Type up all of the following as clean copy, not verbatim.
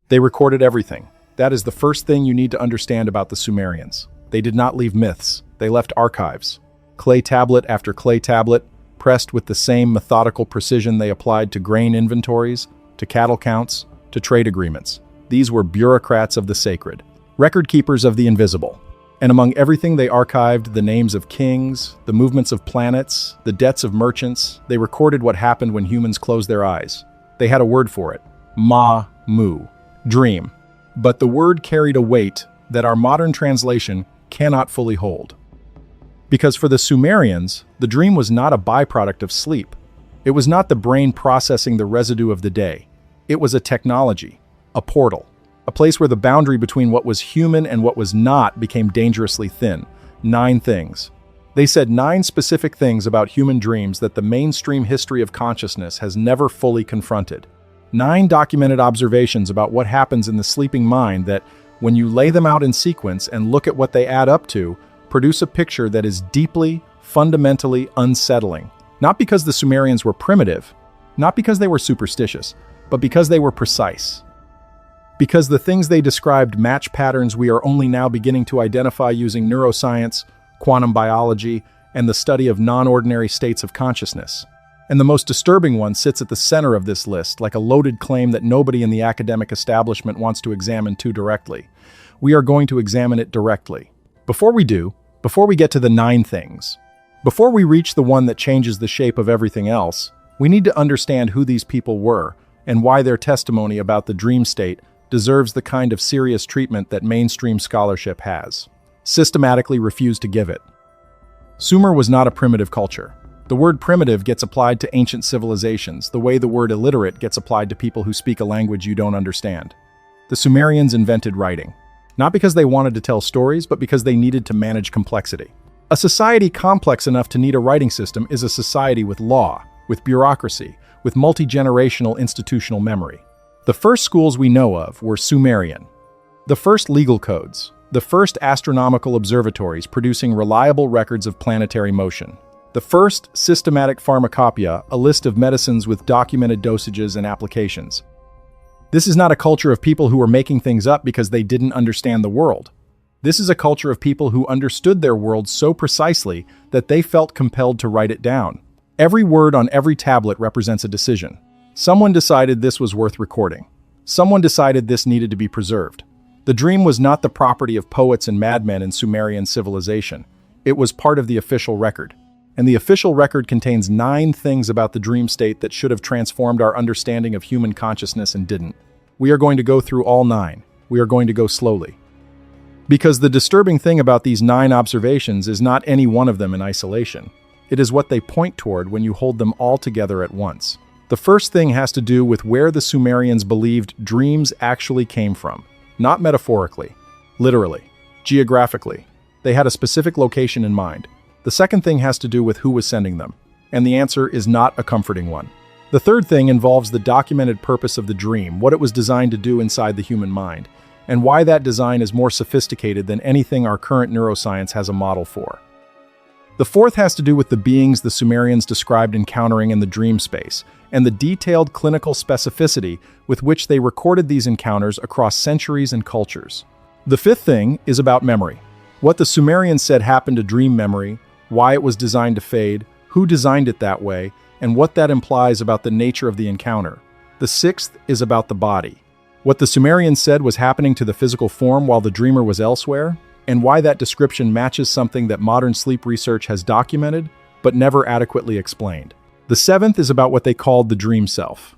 They recorded everything. That is the first thing you need to understand about the Sumerians. They did not leave myths, they left archives. Clay tablet after clay tablet, pressed with the same methodical precision they applied to grain inventories, to cattle counts, to trade agreements. These were bureaucrats of the sacred, record keepers of the invisible. And among everything they archived the names of kings, the movements of planets, the debts of merchants. They recorded what happened when humans closed their eyes. They had a word for it, mu, dream. But the word carried a weight that our modern translation cannot fully hold. Because for the Sumerians, the dream was not a byproduct of sleep. It was not the brain processing the residue of the day. It was a technology, a portal, a place where the boundary between what was human and what was not became dangerously thin. 9 things. They said 9 specific things about human dreams that the mainstream history of consciousness has never fully confronted. 9 documented observations about what happens in the sleeping mind that, when you lay them out in sequence and look at what they add up to, produce a picture that is deeply, fundamentally unsettling. Not because the Sumerians were primitive, not because they were superstitious, but because they were precise. Because the things they described match patterns we are only now beginning to identify using neuroscience, quantum biology, and the study of non-ordinary states of consciousness. And the most disturbing one sits at the center of this list, like a loaded claim that nobody in the academic establishment wants to examine too directly. We are going to examine it directly. Before we get to the 9 things, before we reach the one that changes the shape of everything else, we need to understand who these people were and why their testimony about the dream state deserves the kind of serious treatment that mainstream scholarship has systematically refused to give it. Sumer was not a primitive culture. The word primitive gets applied to ancient civilizations, the way the word illiterate gets applied to people who speak a language you don't understand. The Sumerians invented writing, not because they wanted to tell stories, but because they needed to manage complexity. A society complex enough to need a writing system is a society with law, with bureaucracy, with multi-generational institutional memory. The first schools we know of were Sumerian. The first legal codes, the first astronomical observatories producing reliable records of planetary motion. The first systematic pharmacopoeia, a list of medicines with documented dosages and applications. This is not a culture of people who were making things up because they didn't understand the world. This is a culture of people who understood their world so precisely that they felt compelled to write it down. Every word on every tablet represents a decision. Someone decided this was worth recording. Someone decided this needed to be preserved. The dream was not the property of poets and madmen in Sumerian civilization. It was part of the official record. And the official record contains 9 things about the dream state that should have transformed our understanding of human consciousness and didn't. We are going to go through all 9. We are going to go slowly. Because the disturbing thing about these 9 observations is not any one of them in isolation. It is what they point toward when you hold them all together at once. The first thing has to do with where the Sumerians believed dreams actually came from. Not metaphorically, literally, geographically. They had a specific location in mind. The second thing has to do with who was sending them, and the answer is not a comforting one. The third thing involves the documented purpose of the dream, what it was designed to do inside the human mind, and why that design is more sophisticated than anything our current neuroscience has a model for. The fourth has to do with the beings the Sumerians described encountering in the dream space, and the detailed clinical specificity with which they recorded these encounters across centuries and cultures. The fifth thing is about memory. What the Sumerians said happened to dream memory, why it was designed to fade, who designed it that way, and what that implies about the nature of the encounter. The sixth is about the body. What the Sumerians said was happening to the physical form while the dreamer was elsewhere, and why that description matches something that modern sleep research has documented, but never adequately explained. The seventh is about what they called the dream self.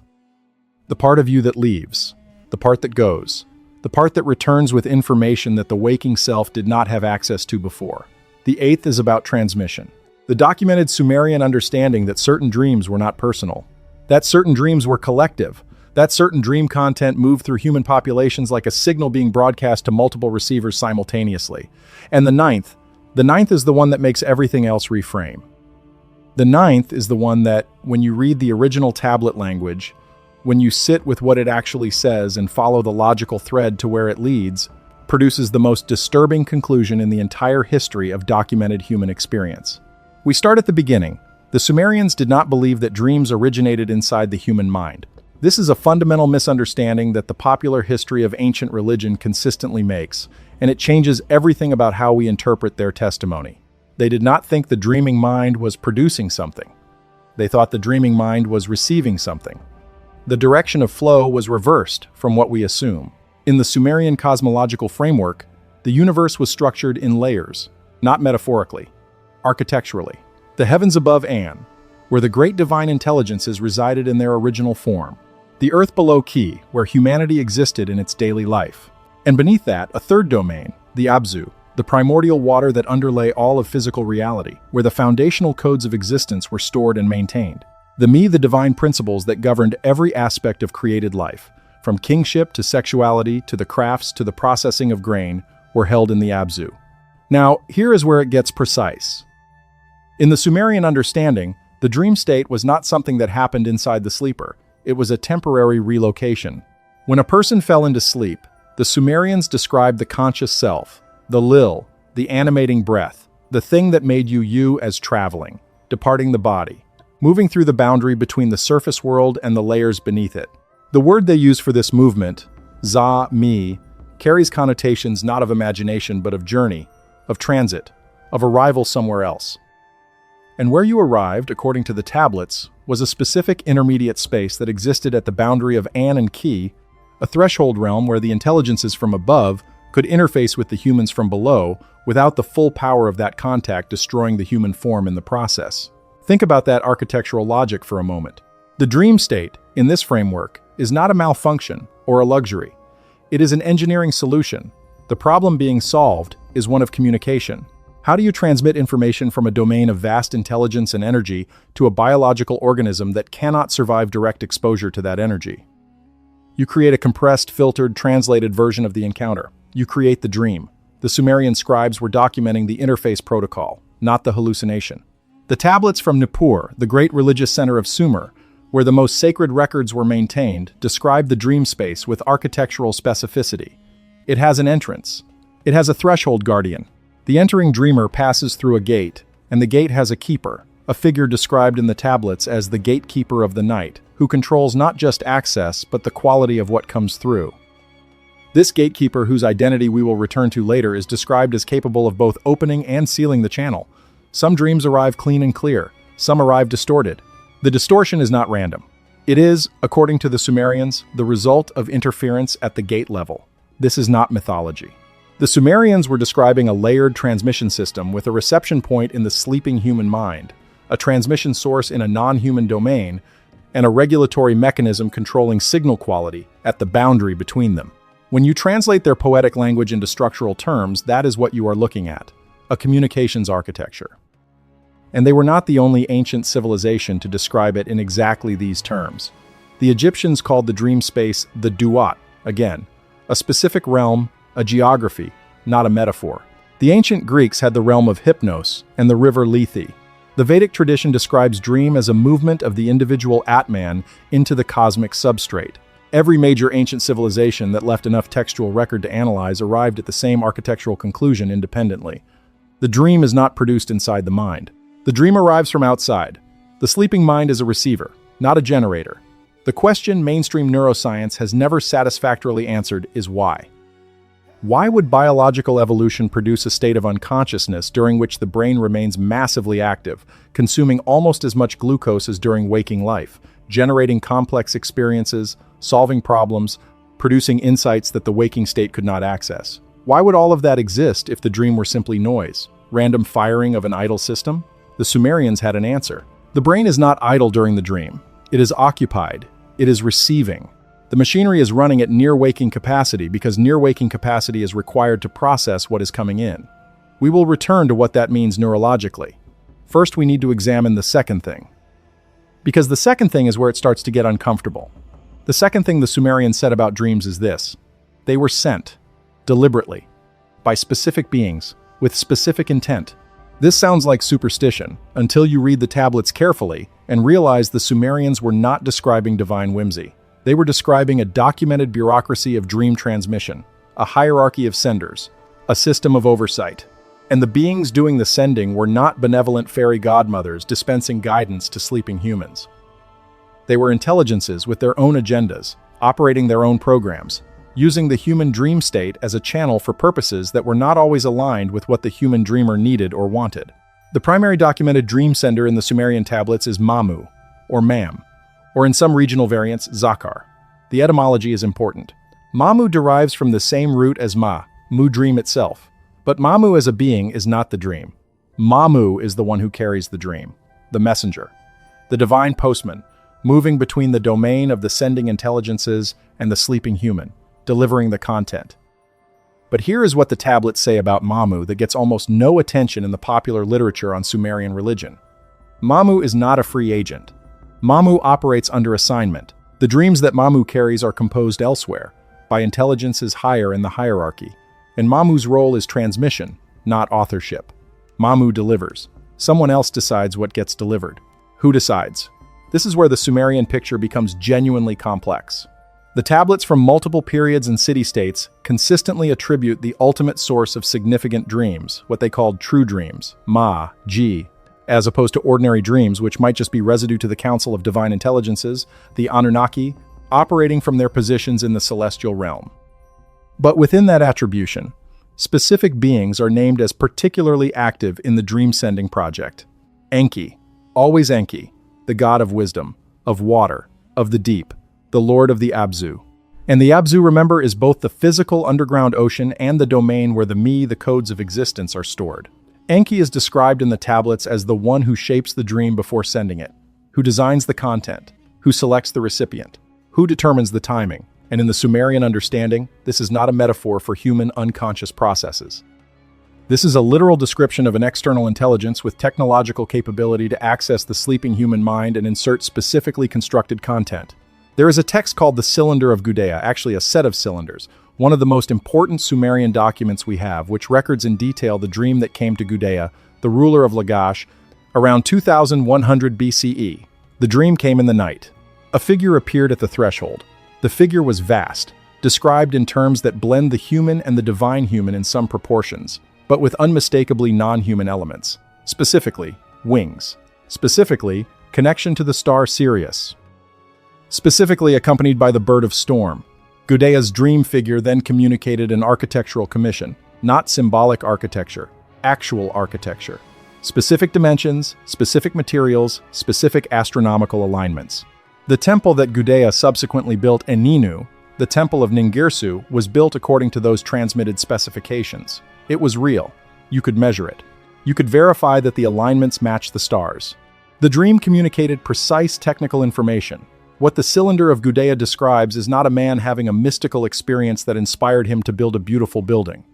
The part of you that leaves, the part that goes, the part that returns with information that the waking self did not have access to before. The eighth is about transmission. The documented Sumerian understanding that certain dreams were not personal, that certain dreams were collective, that certain dream content moved through human populations like a signal being broadcast to multiple receivers simultaneously. And the ninth is the one that makes everything else reframe. The ninth is the one that, when you read the original tablet language, when you sit with what it actually says and follow the logical thread to where it leads, produces the most disturbing conclusion in the entire history of documented human experience. We start at the beginning. The Sumerians did not believe that dreams originated inside the human mind. This is a fundamental misunderstanding that the popular history of ancient religion consistently makes, and it changes everything about how we interpret their testimony. They did not think the dreaming mind was producing something. They thought the dreaming mind was receiving something. The direction of flow was reversed from what we assume. In the Sumerian cosmological framework, the universe was structured in layers, not metaphorically, architecturally. The heavens above An, where the great divine intelligences resided in their original form. The earth below Ki, where humanity existed in its daily life. And beneath that, a third domain, the Abzu, the primordial water that underlay all of physical reality, where the foundational codes of existence were stored and maintained. The divine principles that governed every aspect of created life, from kingship to sexuality to the crafts to the processing of grain, were held in the Abzu. Now, here is where it gets precise. In the Sumerian understanding, the dream state was not something that happened inside the sleeper. It was a temporary relocation. When a person fell into sleep, the Sumerians described the conscious self, the lil, the animating breath, the thing that made you as traveling, departing the body, moving through the boundary between the surface world and the layers beneath it. The word they use for this movement, za-mi, carries connotations not of imagination but of journey, of transit, of arrival somewhere else. And where you arrived, according to the tablets, was a specific intermediate space that existed at the boundary of An and Ki, a threshold realm where the intelligences from above could interface with the humans from below without the full power of that contact destroying the human form in the process. Think about that architectural logic for a moment. The dream state, in this framework, is not a malfunction or a luxury. It is an engineering solution. The problem being solved is one of communication. How do you transmit information from a domain of vast intelligence and energy to a biological organism that cannot survive direct exposure to that energy? You create a compressed, filtered, translated version of the encounter. You create the dream. The Sumerian scribes were documenting the interface protocol, not the hallucination. The tablets from Nippur, the great religious center of Sumer, where the most sacred records were maintained, describe the dream space with architectural specificity. It has an entrance. It has a threshold guardian. The entering dreamer passes through a gate, and the gate has a keeper, a figure described in the tablets as the gatekeeper of the night, who controls not just access, but the quality of what comes through. This gatekeeper, whose identity we will return to later, is described as capable of both opening and sealing the channel. Some dreams arrive clean and clear, some arrive distorted. The distortion is not random. It is, according to the Sumerians, the result of interference at the gate level. This is not mythology. The Sumerians were describing a layered transmission system with a reception point in the sleeping human mind, a transmission source in a non-human domain, and a regulatory mechanism controlling signal quality at the boundary between them. When you translate their poetic language into structural terms, that is what you are looking at, a communications architecture. And they were not the only ancient civilization to describe it in exactly these terms. The Egyptians called the dream space the duat, again, a specific realm, a geography, not a metaphor. The ancient Greeks had the realm of Hypnos and the river Lethe. The Vedic tradition describes dream as a movement of the individual Atman into the cosmic substrate. Every major ancient civilization that left enough textual record to analyze arrived at the same architectural conclusion independently. The dream is not produced inside the mind. The dream arrives from outside. The sleeping mind is a receiver, not a generator. The question mainstream neuroscience has never satisfactorily answered is why. Why would biological evolution produce a state of unconsciousness during which the brain remains massively active, consuming almost as much glucose as during waking life, generating complex experiences, solving problems, producing insights that the waking state could not access? Why would all of that exist if the dream were simply noise, random firing of an idle system? The Sumerians had an answer. The brain is not idle during the dream. It is occupied. It is receiving. The machinery is running at near waking capacity because near waking capacity is required to process what is coming in. We will return to what that means neurologically. First, we need to examine the second thing. Because the second thing is where it starts to get uncomfortable. The second thing the Sumerians said about dreams is this: they were sent, deliberately, by specific beings, with specific intent. This sounds like superstition, until you read the tablets carefully and realize the Sumerians were not describing divine whimsy. They were describing a documented bureaucracy of dream transmission, a hierarchy of senders, a system of oversight. And the beings doing the sending were not benevolent fairy godmothers dispensing guidance to sleeping humans. They were intelligences with their own agendas, operating their own programs, using the human dream state as a channel for purposes that were not always aligned with what the human dreamer needed or wanted. The primary documented dream sender in the Sumerian tablets is Mamu, or Mam, or in some regional variants, Zakar. The etymology is important. Mamu derives from the same root as mu dream itself. But Mamu as a being is not the dream. Mamu is the one who carries the dream, the messenger, the divine postman, moving between the domain of the sending intelligences and the sleeping human, delivering the content. But here is what the tablets say about Mamu that gets almost no attention in the popular literature on Sumerian religion. Mamu is not a free agent. Mamu operates under assignment. The dreams that Mamu carries are composed elsewhere, by intelligences higher in the hierarchy, and Mamu's role is transmission, not authorship. Mamu delivers. Someone else decides what gets delivered. Who decides? This is where the Sumerian picture becomes genuinely complex. The tablets from multiple periods and city-states consistently attribute the ultimate source of significant dreams, what they called true dreams, Ji, as opposed to ordinary dreams, which might just be residue to the council of divine intelligences, the Anunnaki, operating from their positions in the celestial realm. But within that attribution, specific beings are named as particularly active in the dream-sending project. Enki, always Enki, the god of wisdom, of water, of the deep, the lord of the Abzu. And the Abzu, remember, is both the physical underground ocean and the domain where the codes of existence, are stored. Enki is described in the tablets as the one who shapes the dream before sending it, who designs the content, who selects the recipient, who determines the timing. And in the Sumerian understanding, this is not a metaphor for human unconscious processes. This is a literal description of an external intelligence with technological capability to access the sleeping human mind and insert specifically constructed content. There is a text called the Cylinder of Gudea, actually a set of cylinders, one of the most important Sumerian documents we have, which records in detail the dream that came to Gudea, the ruler of Lagash, around 2100 BCE. The dream came in the night. A figure appeared at the threshold. The figure was vast, described in terms that blend the human and the divine human in some proportions, but with unmistakably non-human elements. Specifically, wings. Specifically, connection to the star Sirius. Specifically accompanied by the bird of storm. Gudea's dream figure then communicated an architectural commission, not symbolic architecture, actual architecture. Specific dimensions, specific materials, specific astronomical alignments. The temple that Gudea subsequently built Eninu, the temple of Ningirsu, was built according to those transmitted specifications. It was real. You could measure it. You could verify that the alignments matched the stars. The dream communicated precise technical information. What the Cylinder of Gudea describes is not a man having a mystical experience that inspired him to build a beautiful building.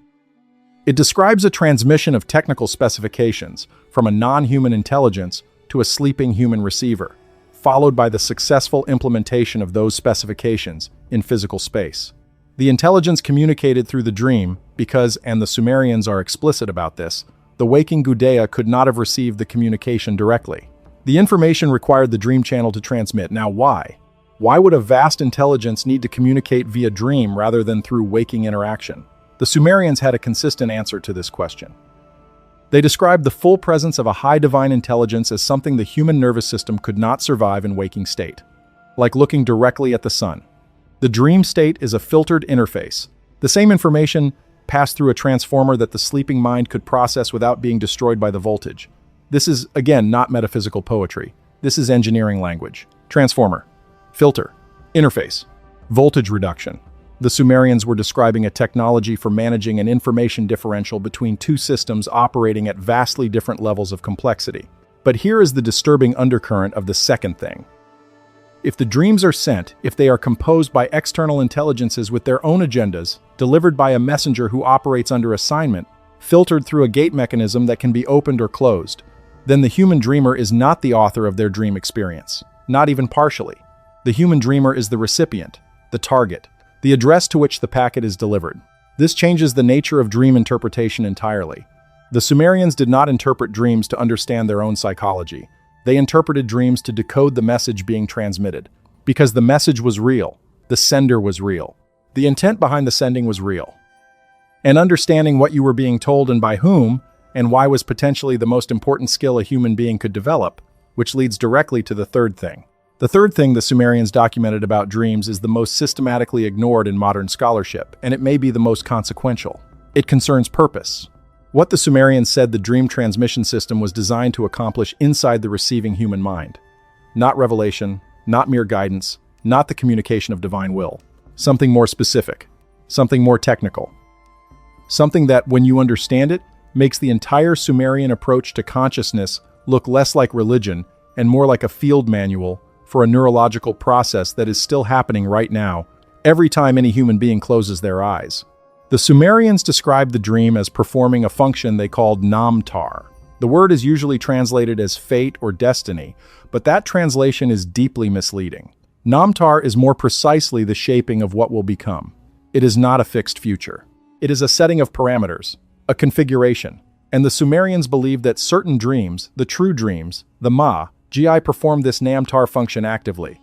It describes a transmission of technical specifications from a non-human intelligence to a sleeping human receiver, followed by the successful implementation of those specifications in physical space. The intelligence communicated through the dream because, and the Sumerians are explicit about this, the waking Gudea could not have received the communication directly. The information required the dream channel to transmit. Now why? Why would a vast intelligence need to communicate via dream rather than through waking interaction? The Sumerians had a consistent answer to this question. They described the full presence of a high divine intelligence as something the human nervous system could not survive in waking state, like looking directly at the sun. The dream state is a filtered interface. The same information passed through a transformer that the sleeping mind could process without being destroyed by the voltage. This is, again, not metaphysical poetry. This is engineering language. Transformer, filter, interface, voltage reduction. The Sumerians were describing a technology for managing an information differential between two systems operating at vastly different levels of complexity. But here is the disturbing undercurrent of the second thing. If the dreams are sent, if they are composed by external intelligences with their own agendas, delivered by a messenger who operates under assignment, filtered through a gate mechanism that can be opened or closed, then the human dreamer is not the author of their dream experience, not even partially. The human dreamer is the recipient, the target, the address to which the packet is delivered. This changes the nature of dream interpretation entirely. The Sumerians did not interpret dreams to understand their own psychology. They interpreted dreams to decode the message being transmitted, because the message was real, the sender was real. The intent behind the sending was real. And understanding what you were being told and by whom, and why was potentially the most important skill a human being could develop, which leads directly to the third thing. The third thing the Sumerians documented about dreams is the most systematically ignored in modern scholarship, and it may be the most consequential. It concerns purpose. What the Sumerians said the dream transmission system was designed to accomplish inside the receiving human mind. Not revelation, not mere guidance, not the communication of divine will. Something more specific, something more technical. Something that, when you understand it, makes the entire Sumerian approach to consciousness look less like religion and more like a field manual for a neurological process that is still happening right now, every time any human being closes their eyes. The Sumerians described the dream as performing a function they called namtar. The word is usually translated as fate or destiny, but that translation is deeply misleading. Namtar is more precisely the shaping of what will become. It is not a fixed future. It is a setting of parameters, a configuration, and the Sumerians believed that certain dreams, the true dreams, the Magi, performed this namtar function actively.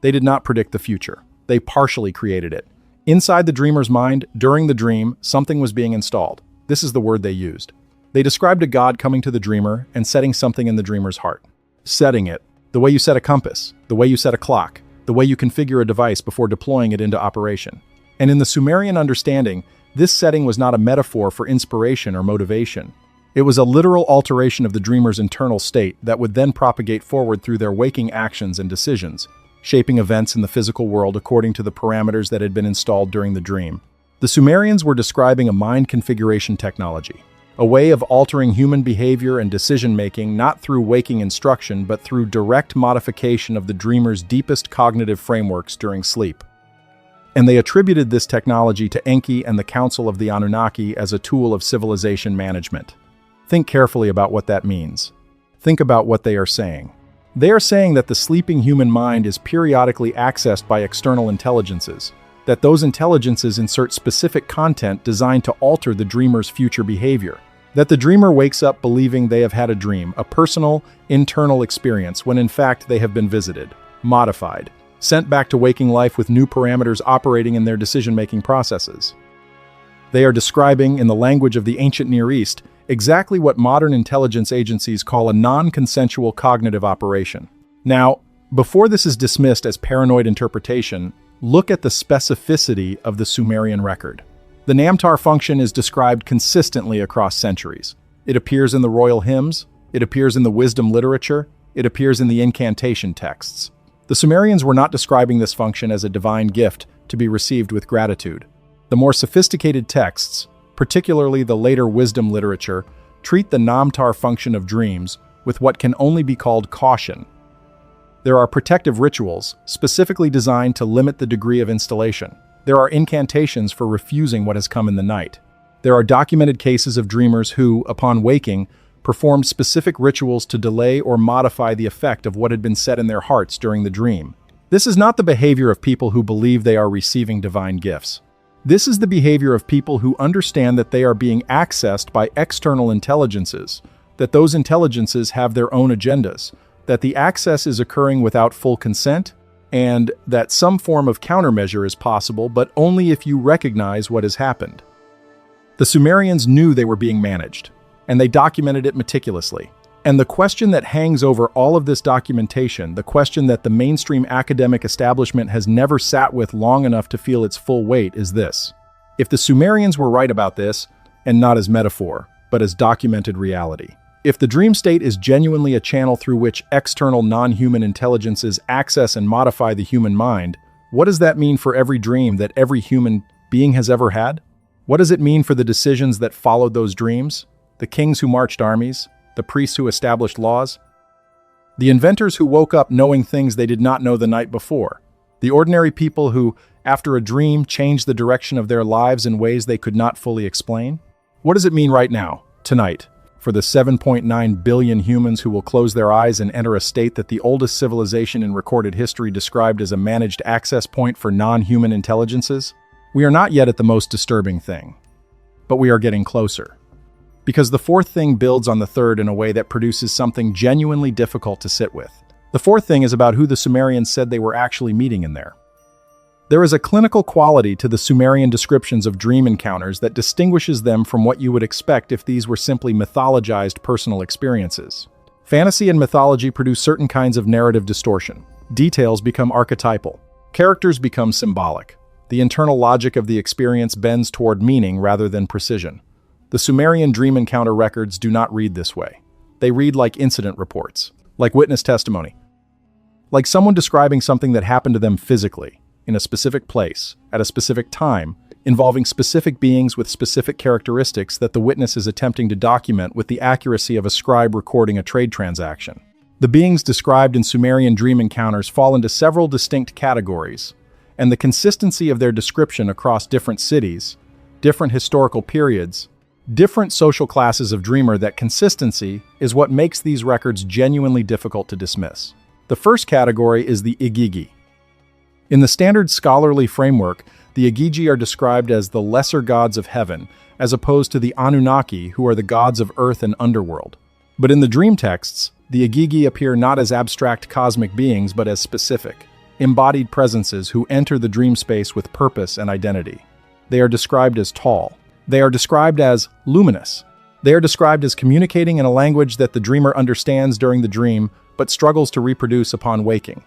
They did not predict the future. They partially created it. Inside the dreamer's mind, during the dream, something was being installed. This is the word they used. They described a god coming to the dreamer and setting something in the dreamer's heart. Setting it, the way you set a compass, the way you set a clock, the way you configure a device before deploying it into operation. And in the Sumerian understanding, this setting was not a metaphor for inspiration or motivation. It was a literal alteration of the dreamer's internal state that would then propagate forward through their waking actions and decisions, shaping events in the physical world according to the parameters that had been installed during the dream. The Sumerians were describing a mind configuration technology, a way of altering human behavior and decision-making not through waking instruction but through direct modification of the dreamer's deepest cognitive frameworks during sleep. And they attributed this technology to Enki and the Council of the Anunnaki as a tool of civilization management. Think carefully about what that means. Think about what they are saying. They are saying that the sleeping human mind is periodically accessed by external intelligences, that those intelligences insert specific content designed to alter the dreamer's future behavior, that the dreamer wakes up believing they have had a dream, a personal, internal experience, when in fact they have been visited, modified, sent back to waking life with new parameters operating in their decision-making processes. They are describing, in the language of the ancient Near East, exactly what modern intelligence agencies call a non-consensual cognitive operation. Now, before this is dismissed as paranoid interpretation, look at the specificity of the Sumerian record. The namtar function is described consistently across centuries. It appears in the royal hymns, it appears in the wisdom literature, it appears in the incantation texts. The Sumerians were not describing this function as a divine gift to be received with gratitude. The more sophisticated texts, particularly the later wisdom literature, treat the namtar function of dreams with what can only be called caution. There are protective rituals, specifically designed to limit the degree of installation. There are incantations for refusing what has come in the night. There are documented cases of dreamers who, upon waking, performed specific rituals to delay or modify the effect of what had been said in their hearts during the dream. This is not the behavior of people who believe they are receiving divine gifts. This is the behavior of people who understand that they are being accessed by external intelligences, that those intelligences have their own agendas, that the access is occurring without full consent, and that some form of countermeasure is possible, but only if you recognize what has happened. The Sumerians knew they were being managed, and they documented it meticulously. And the question that hangs over all of this documentation, the question that the mainstream academic establishment has never sat with long enough to feel its full weight, is this. If the Sumerians were right about this, and not as metaphor, but as documented reality, if the dream state is genuinely a channel through which external non-human intelligences access and modify the human mind, what does that mean for every dream that every human being has ever had? What does it mean for the decisions that followed those dreams? The kings who marched armies? The priests who established laws? The inventors who woke up knowing things they did not know the night before? The ordinary people who, after a dream, changed the direction of their lives in ways they could not fully explain? What does it mean right now, tonight, for the 7.9 billion humans who will close their eyes and enter a state that the oldest civilization in recorded history described as a managed access point for non-human intelligences? We are not yet at the most disturbing thing, but we are getting closer. Because the fourth thing builds on the third in a way that produces something genuinely difficult to sit with. The fourth thing is about who the Sumerians said they were actually meeting in there. There is a clinical quality to the Sumerian descriptions of dream encounters that distinguishes them from what you would expect if these were simply mythologized personal experiences. Fantasy and mythology produce certain kinds of narrative distortion. Details become archetypal. Characters become symbolic. The internal logic of the experience bends toward meaning rather than precision. The Sumerian dream encounter records do not read this way. They read like incident reports, like witness testimony, like someone describing something that happened to them physically, in a specific place, at a specific time, involving specific beings with specific characteristics that the witness is attempting to document with the accuracy of a scribe recording a trade transaction. The beings described in Sumerian dream encounters fall into several distinct categories, and the consistency of their description across different cities, different historical periods, different social classes of dreamer, that consistency is what makes these records genuinely difficult to dismiss. The first category is the Igigi. In the standard scholarly framework, the Igigi are described as the lesser gods of heaven, as opposed to the Anunnaki, who are the gods of earth and underworld. But in the dream texts, the Igigi appear not as abstract cosmic beings, but as specific, embodied presences who enter the dream space with purpose and identity. They are described as tall. They are described as luminous. They are described as communicating in a language that the dreamer understands during the dream, but struggles to reproduce upon waking.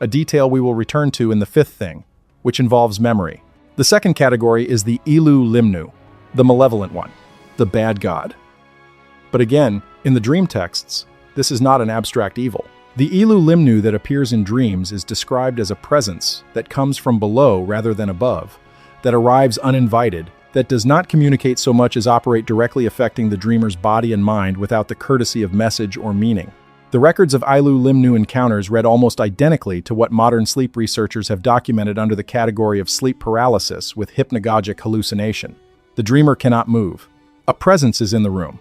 A detail we will return to in the fifth thing, which involves memory. The second category is the Ilu Limnu, the malevolent one, the bad god. But again, in the dream texts, this is not an abstract evil. The Ilu Limnu that appears in dreams is described as a presence that comes from below rather than above, that arrives uninvited, that does not communicate so much as operate directly affecting the dreamer's body and mind without the courtesy of message or meaning. The records of Ilu Limnu encounters read almost identically to what modern sleep researchers have documented under the category of sleep paralysis with hypnagogic hallucination. The dreamer cannot move. A presence is in the room.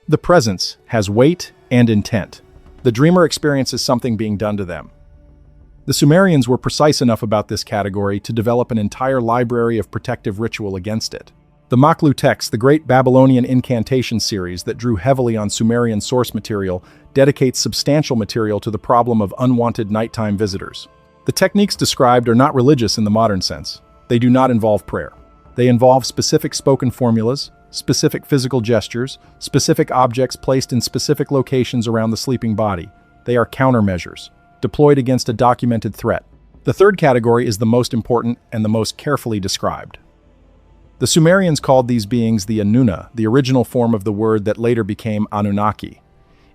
The presence has weight and intent. The dreamer experiences something being done to them. The Sumerians were precise enough about this category to develop an entire library of protective ritual against it. The Maklu text, the great Babylonian incantation series that drew heavily on Sumerian source material, dedicates substantial material to the problem of unwanted nighttime visitors. The techniques described are not religious in the modern sense. They do not involve prayer. They involve specific spoken formulas, specific physical gestures, specific objects placed in specific locations around the sleeping body. They are countermeasures, deployed against a documented threat. The third category is the most important and the most carefully described. The Sumerians called these beings the Anunna, the original form of the word that later became Anunnaki.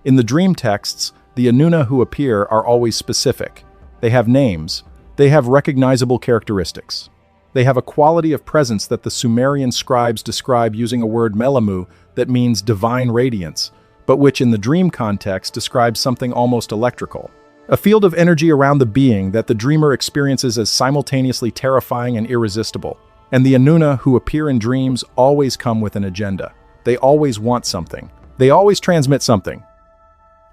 In the dream texts, the Anunna who appear are always specific. They have names. They have recognizable characteristics. They have a quality of presence that the Sumerian scribes describe using a word melamu that means divine radiance, but which in the dream context describes something almost electrical. A field of energy around the being that the dreamer experiences as simultaneously terrifying and irresistible. And the Anunna who appear in dreams always come with an agenda. They always want something. They always transmit something.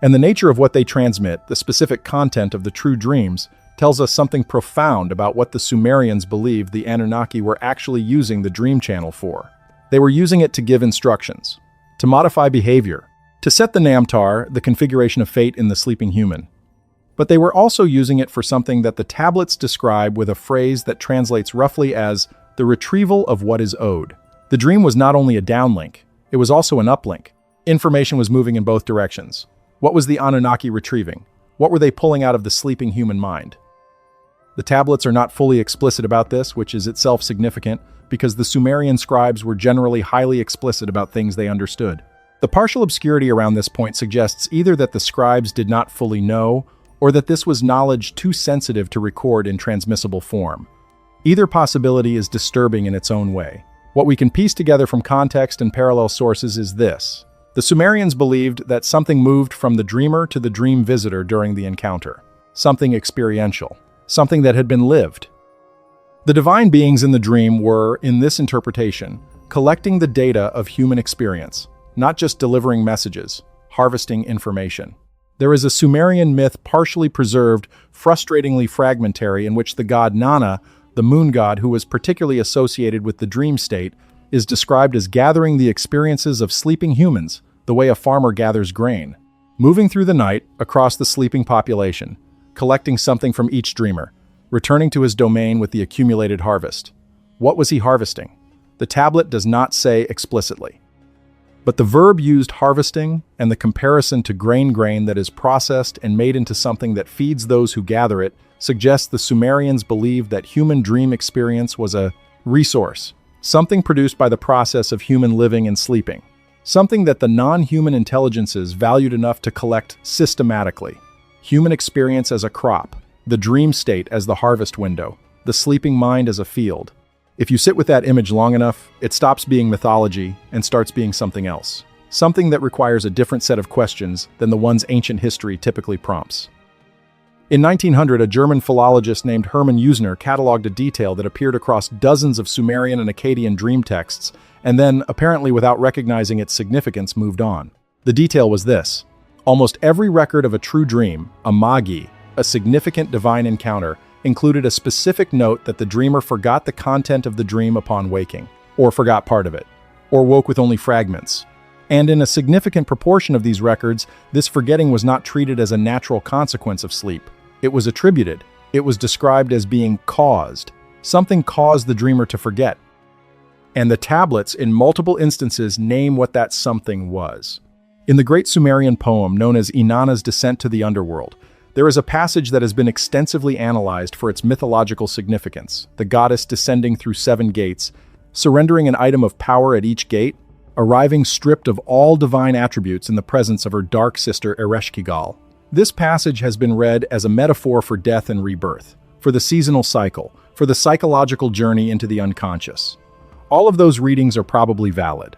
And the nature of what they transmit, the specific content of the true dreams, tells us something profound about what the Sumerians believed the Anunnaki were actually using the dream channel for. They were using it to give instructions, to modify behavior, to set the Namtar, the configuration of fate in the sleeping human. But they were also using it for something that the tablets describe with a phrase that translates roughly as the retrieval of what is owed. The dream was not only a downlink, it was also an uplink. Information was moving in both directions. What was the Anunnaki retrieving? What were they pulling out of the sleeping human mind? The tablets are not fully explicit about this, which is itself significant, because the Sumerian scribes were generally highly explicit about things they understood. The partial obscurity around this point suggests either that the scribes did not fully know, or that this was knowledge too sensitive to record in transmissible form. Either possibility is disturbing in its own way. What we can piece together from context and parallel sources is this. The Sumerians believed that something moved from the dreamer to the dream visitor during the encounter. Something experiential. Something that had been lived. The divine beings in the dream were, in this interpretation, collecting the data of human experience, not just delivering messages, harvesting information. There is a Sumerian myth partially preserved, frustratingly fragmentary, in which the god Nana, the moon god who was particularly associated with the dream state, is described as gathering the experiences of sleeping humans, the way a farmer gathers grain, moving through the night across the sleeping population, collecting something from each dreamer, returning to his domain with the accumulated harvest. What was he harvesting? The tablet does not say explicitly. But the verb used, harvesting, and the comparison to grain that is processed and made into something that feeds those who gather it, suggests the Sumerians believed that human dream experience was a resource, something produced by the process of human living and sleeping, something that the non-human intelligences valued enough to collect systematically. Human experience as a crop, the dream state as the harvest window, the sleeping mind as a field. If you sit with that image long enough, it stops being mythology and starts being something else. Something that requires a different set of questions than the ones ancient history typically prompts. In 1900, a German philologist named Hermann Usner cataloged a detail that appeared across dozens of Sumerian and Akkadian dream texts, and then, apparently without recognizing its significance, moved on. The detail was this: almost every record of a true dream, a magi, a significant divine encounter, included a specific note that the dreamer forgot the content of the dream upon waking, or forgot part of it, or woke with only fragments. And in a significant proportion of these records, this forgetting was not treated as a natural consequence of sleep. It was attributed. It was described as being caused. Something caused the dreamer to forget. And the tablets, in multiple instances, name what that something was. In the great Sumerian poem known as Inanna's Descent to the Underworld, there is a passage that has been extensively analyzed for its mythological significance, the goddess descending through 7 gates, surrendering an item of power at each gate, arriving stripped of all divine attributes in the presence of her dark sister Ereshkigal. This passage has been read as a metaphor for death and rebirth, for the seasonal cycle, for the psychological journey into the unconscious. All of those readings are probably valid.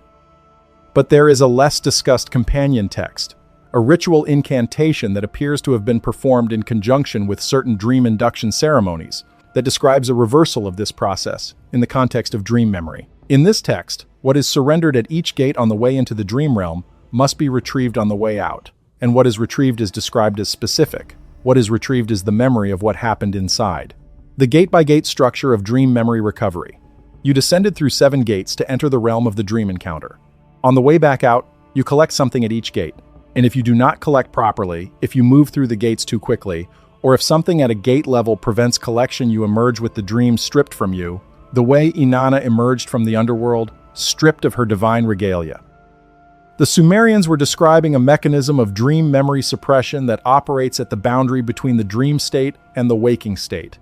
But there is a less discussed companion text, a ritual incantation that appears to have been performed in conjunction with certain dream induction ceremonies, that describes a reversal of this process in the context of dream memory. In this text, what is surrendered at each gate on the way into the dream realm must be retrieved on the way out, and what is retrieved is described as specific. What is retrieved is the memory of what happened inside. The gate-by-gate structure of dream memory recovery. You descended through 7 gates to enter the realm of the dream encounter. On the way back out, you collect something at each gate. And if you do not collect properly, if you move through the gates too quickly, or if something at a gate level prevents collection, you emerge with the dream stripped from you, the way Inanna emerged from the underworld, stripped of her divine regalia. The Sumerians were describing a mechanism of dream memory suppression that operates at the boundary between the dream state and the waking state.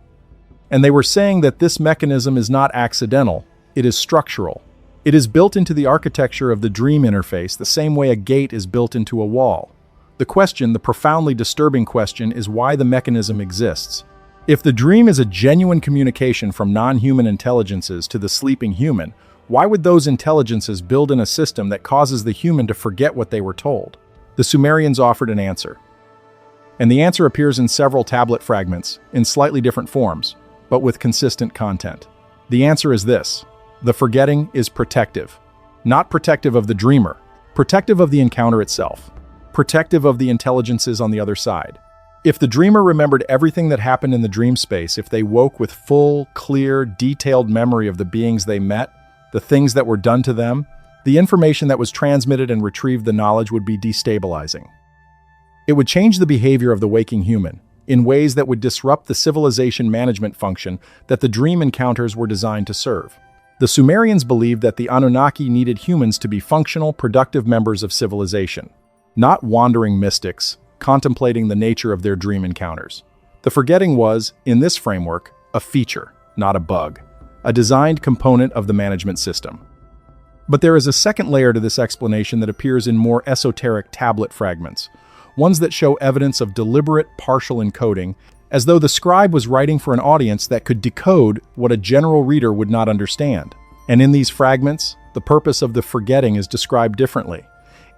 And they were saying that this mechanism is not accidental, it is structural. It is built into the architecture of the dream interface the same way a gate is built into a wall. The question, the profoundly disturbing question, is why the mechanism exists. If the dream is a genuine communication from non-human intelligences to the sleeping human, why would those intelligences build in a system that causes the human to forget what they were told? The Sumerians offered an answer. And the answer appears in several tablet fragments, in slightly different forms, but with consistent content. The answer is this: the forgetting is protective. Not protective of the dreamer, protective of the encounter itself, protective of the intelligences on the other side. If the dreamer remembered everything that happened in the dream space, if they woke with full, clear, detailed memory of the beings they met, the things that were done to them, the information that was transmitted and retrieved, the knowledge would be destabilizing. It would change the behavior of the waking human in ways that would disrupt the civilization management function that the dream encounters were designed to serve. The Sumerians believed that the Anunnaki needed humans to be functional, productive members of civilization, not wandering mystics contemplating the nature of their dream encounters. The forgetting was, in this framework, a feature, not a bug, a designed component of the management system. But there is a second layer to this explanation that appears in more esoteric tablet fragments, ones that show evidence of deliberate partial encoding, as though the scribe was writing for an audience that could decode what a general reader would not understand. And in these fragments, the purpose of the forgetting is described differently.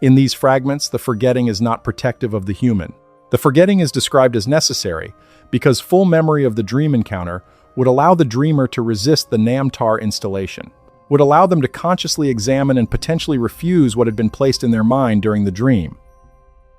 In these fragments, the forgetting is not protective of the human. The forgetting is described as necessary because full memory of the dream encounter would allow the dreamer to resist the Namtar installation, would allow them to consciously examine and potentially refuse what had been placed in their mind during the dream.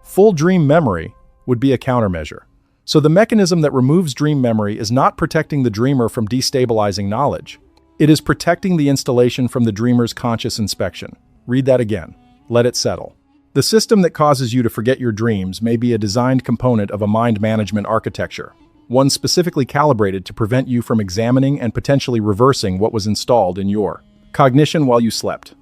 Full dream memory would be a countermeasure. So the mechanism that removes dream memory is not protecting the dreamer from destabilizing knowledge. It is protecting the installation from the dreamer's conscious inspection. Read that again. Let it settle. The system that causes you to forget your dreams may be a designed component of a mind management architecture, one specifically calibrated to prevent you from examining and potentially reversing what was installed in your cognition while you slept.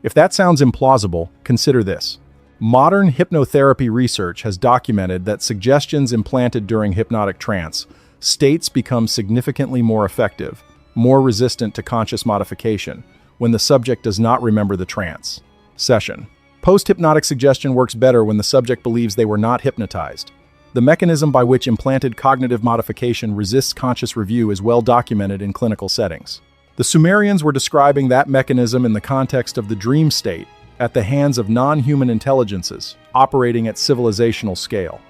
If that sounds implausible, consider this. Modern hypnotherapy research has documented that suggestions implanted during hypnotic trance states become significantly more effective, more resistant to conscious modification, when the subject does not remember the trance session. Post-hypnotic suggestion works better when the subject believes they were not hypnotized. The mechanism by which implanted cognitive modification resists conscious review is well documented in clinical settings. The Sumerians were describing that mechanism in the context of the dream state, at the hands of non-human intelligences, operating at civilizational scale.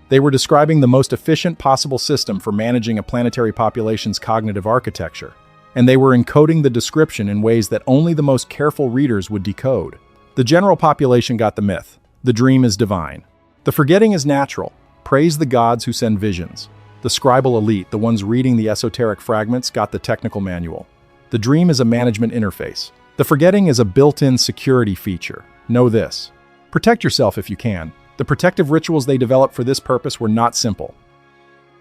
They were describing the most efficient possible system for managing a planetary population's cognitive architecture, and they were encoding the description in ways that only the most careful readers would decode. The general population got the myth. The dream is divine. The forgetting is natural. Praise the gods who send visions. The scribal elite, the ones reading the esoteric fragments, got the technical manual. The dream is a management interface. The forgetting is a built-in security feature. Know this. Protect yourself if you can. The protective rituals they developed for this purpose were not simple.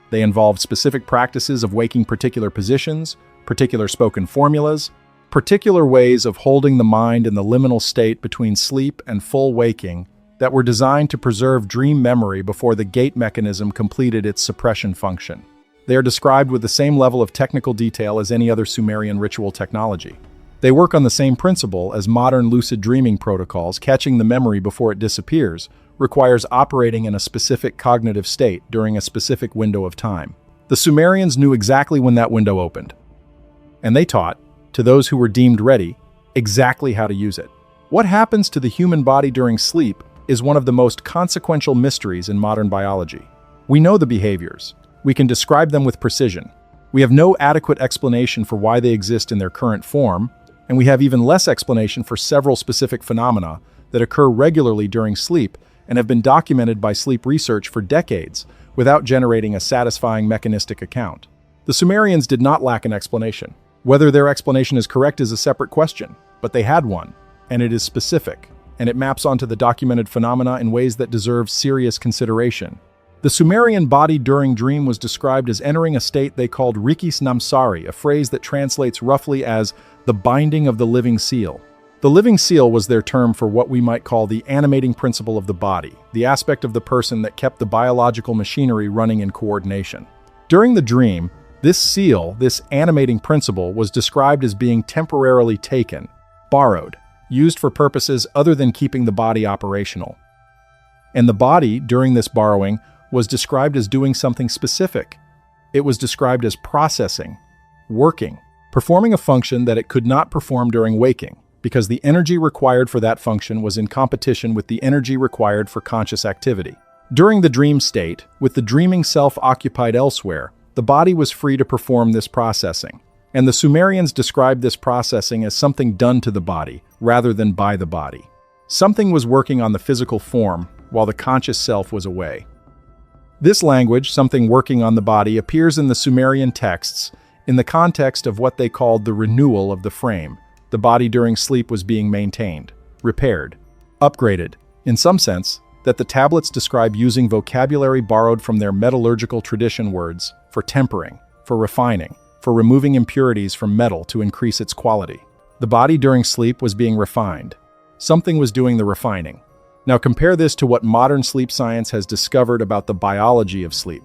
They involved specific practices of waking particular positions, particular spoken formulas, particular ways of holding the mind in the liminal state between sleep and full waking that were designed to preserve dream memory before the gate mechanism completed its suppression function. They are described with the same level of technical detail as any other Sumerian ritual technology. They work on the same principle as modern lucid dreaming protocols. Catching the memory before it disappears requires operating in a specific cognitive state during a specific window of time. The Sumerians knew exactly when that window opened, and they taught, to those who were deemed ready, exactly how to use it. What happens to the human body during sleep is one of the most consequential mysteries in modern biology. We know the behaviors. We can describe them with precision. We have no adequate explanation for why they exist in their current form, and we have even less explanation for several specific phenomena that occur regularly during sleep and have been documented by sleep research for decades without generating a satisfying mechanistic account. The Sumerians did not lack an explanation. Whether their explanation is correct is a separate question, but they had one, and it is specific, and it maps onto the documented phenomena in ways that deserve serious consideration. The Sumerian body during dream was described as entering a state they called rikis namsari, a phrase that translates roughly as the binding of the living seal. The living seal was their term for what we might call the animating principle of the body, the aspect of the person that kept the biological machinery running in coordination. During the dream, this seal, this animating principle, was described as being temporarily taken, borrowed, used for purposes other than keeping the body operational. And the body, during this borrowing, was described as doing something specific. It was described as processing, working, performing a function that it could not perform during waking, because the energy required for that function was in competition with the energy required for conscious activity. During the dream state, with the dreaming self occupied elsewhere, the body was free to perform this processing, and the Sumerians described this processing as something done to the body, rather than by the body. Something was working on the physical form, while the conscious self was away. This language, something working on the body, appears in the Sumerian texts in the context of what they called the renewal of the frame. The body during sleep was being maintained, repaired, upgraded, in some sense, that the tablets describe using vocabulary borrowed from their metallurgical tradition words for tempering, for refining, for removing impurities from metal to increase its quality. The body during sleep was being refined. Something was doing the refining. Now compare this to what modern sleep science has discovered about the biology of sleep.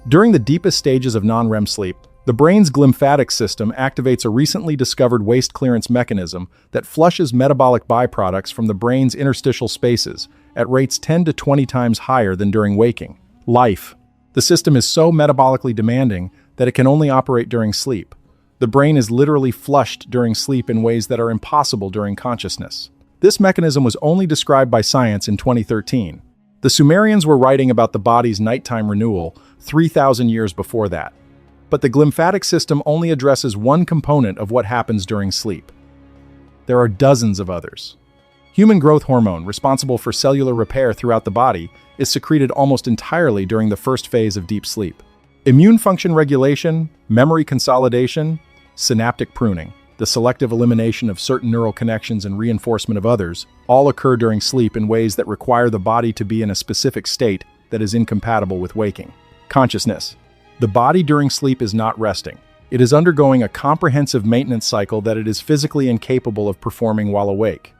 During the deepest stages of non-REM sleep, the brain's glymphatic system activates a recently discovered waste clearance mechanism that flushes metabolic byproducts from the brain's interstitial spaces at rates 10 to 20 times higher than during waking life. The system is so metabolically demanding that it can only operate during sleep. The brain is literally flushed during sleep in ways that are impossible during consciousness. This mechanism was only described by science in 2013. The Sumerians were writing about the body's nighttime renewal 3,000 years before that. But the glymphatic system only addresses one component of what happens during sleep. There are dozens of others. Human growth hormone, responsible for cellular repair throughout the body, is secreted almost entirely during the first phase of deep sleep. Immune function regulation, memory consolidation, synaptic pruning, the selective elimination of certain neural connections and reinforcement of others, all occur during sleep in ways that require the body to be in a specific state that is incompatible with waking. Consciousness. The body during sleep is not resting. It is undergoing a comprehensive maintenance cycle that it is physically incapable of performing while awake.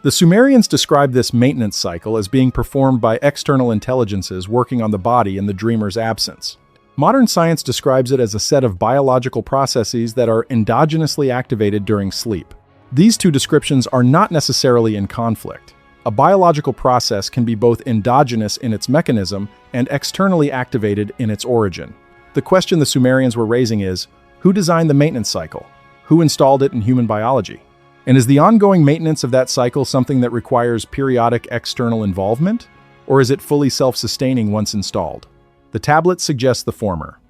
The Sumerians described this maintenance cycle as being performed by external intelligences working on the body in the dreamer's absence. Modern science describes it as a set of biological processes that are endogenously activated during sleep. These two descriptions are not necessarily in conflict. A biological process can be both endogenous in its mechanism and externally activated in its origin. The question the Sumerians were raising is, who designed the maintenance cycle? Who installed it in human biology? And is the ongoing maintenance of that cycle something that requires periodic external involvement? Or is it fully self-sustaining once installed? The tablets suggest the former.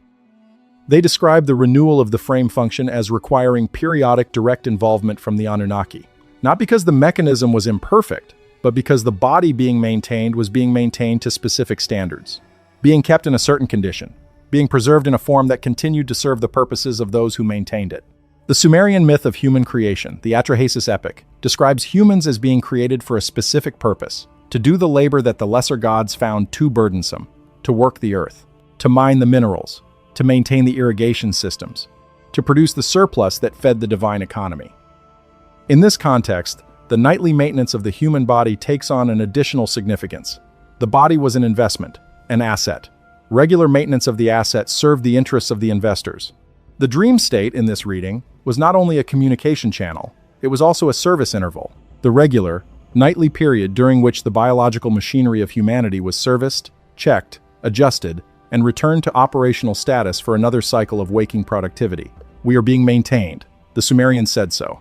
They describe the renewal of the frame function as requiring periodic direct involvement from the Anunnaki. Not because the mechanism was imperfect, but because the body being maintained was being maintained to specific standards, being kept in a certain condition, being preserved in a form that continued to serve the purposes of those who maintained it. The Sumerian myth of human creation, the Atrahasis epic, describes humans as being created for a specific purpose, to do the labor that the lesser gods found too burdensome, to work the earth, to mine the minerals, to maintain the irrigation systems, to produce the surplus that fed the divine economy. In this context, the nightly maintenance of the human body takes on an additional significance. The body was an investment, an asset. Regular maintenance of the asset served the interests of the investors. The dream state in this reading was not only a communication channel, it was also a service interval, the regular, nightly period during which the biological machinery of humanity was serviced, checked, adjusted, and returned to operational status for another cycle of waking productivity. We are being maintained. The Sumerians said so.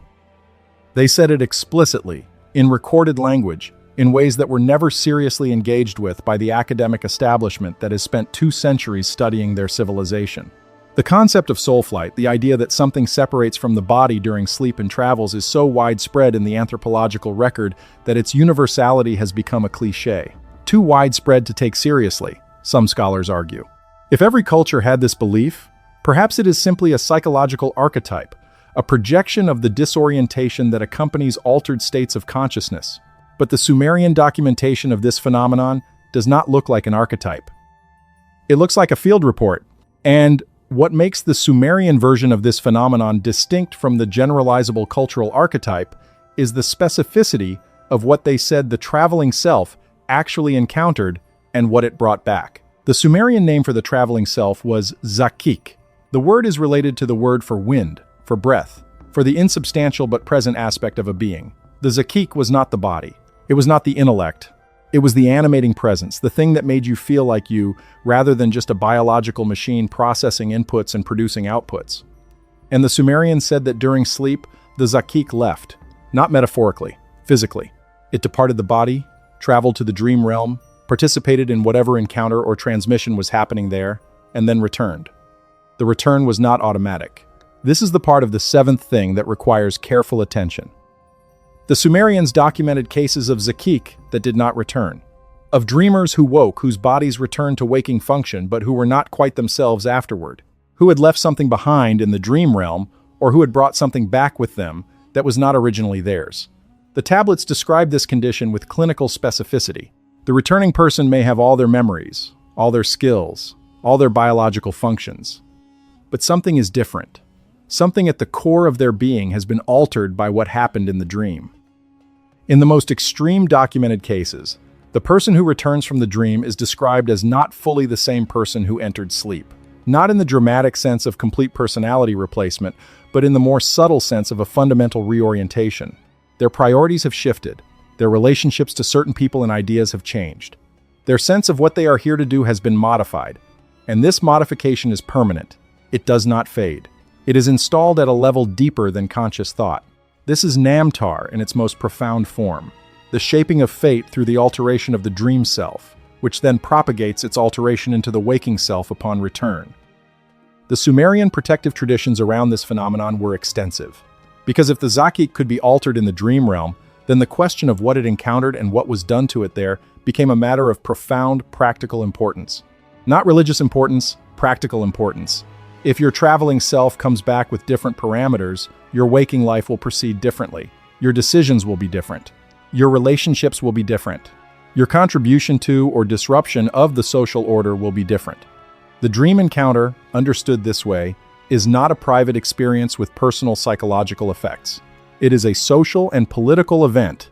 They said it explicitly, in recorded language, in ways that were never seriously engaged with by the academic establishment that has spent 2 centuries studying their civilization. The concept of soul flight, the idea that something separates from the body during sleep and travels, is so widespread in the anthropological record that its universality has become a cliché. Too widespread to take seriously, some scholars argue. If every culture had this belief, perhaps it is simply a psychological archetype, a projection of the disorientation that accompanies altered states of consciousness. But the Sumerian documentation of this phenomenon does not look like an archetype. It looks like a field report, and what makes the Sumerian version of this phenomenon distinct from the generalizable cultural archetype is the specificity of what they said the traveling self actually encountered and what it brought back. The Sumerian name for the traveling self was Zakik. The word is related to the word for wind, for breath, for the insubstantial but present aspect of a being. The Zakik was not the body. It was not the intellect. It was the animating presence, the thing that made you feel like you, rather than just a biological machine processing inputs and producing outputs. And the Sumerians said that during sleep, the Zakik left, not metaphorically, physically. It departed the body, traveled to the dream realm, participated in whatever encounter or transmission was happening there, and then returned. The return was not automatic. This is the part of the 7th thing that requires careful attention. The Sumerians documented cases of Zakik that did not return, of dreamers who woke, whose bodies returned to waking function but who were not quite themselves afterward, who had left something behind in the dream realm or who had brought something back with them that was not originally theirs. The tablets describe this condition with clinical specificity. The returning person may have all their memories, all their skills, all their biological functions. But something is different. Something at the core of their being has been altered by what happened in the dream. In the most extreme documented cases, the person who returns from the dream is described as not fully the same person who entered sleep. Not in the dramatic sense of complete personality replacement, but in the more subtle sense of a fundamental reorientation. Their priorities have shifted. Their relationships to certain people and ideas have changed. Their sense of what they are here to do has been modified. And this modification is permanent. It does not fade. It is installed at a level deeper than conscious thought. This is Namtar in its most profound form, the shaping of fate through the alteration of the dream self, which then propagates its alteration into the waking self upon return. The Sumerian protective traditions around this phenomenon were extensive, because if the Zakik could be altered in the dream realm, then the question of what it encountered and what was done to it there became a matter of profound practical importance. Not religious importance, practical importance. If your traveling self comes back with different parameters, your waking life will proceed differently. Your decisions will be different. Your relationships will be different. Your contribution to or disruption of the social order will be different. The dream encounter, understood this way, is not a private experience with personal psychological effects. It is a social and political event.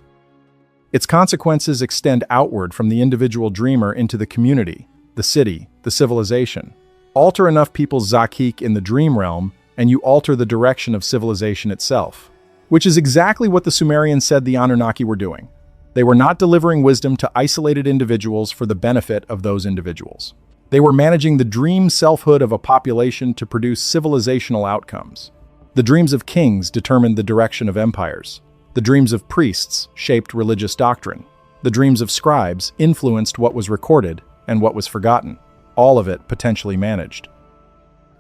Its consequences extend outward from the individual dreamer into the community, the city, the civilization. Alter enough people's zakik in the dream realm, and you alter the direction of civilization itself. Which is exactly what the Sumerians said the Anunnaki were doing. They were not delivering wisdom to isolated individuals for the benefit of those individuals. They were managing the dream selfhood of a population to produce civilizational outcomes. The dreams of kings determined the direction of empires. The dreams of priests shaped religious doctrine. The dreams of scribes influenced what was recorded and what was forgotten. All of it potentially managed.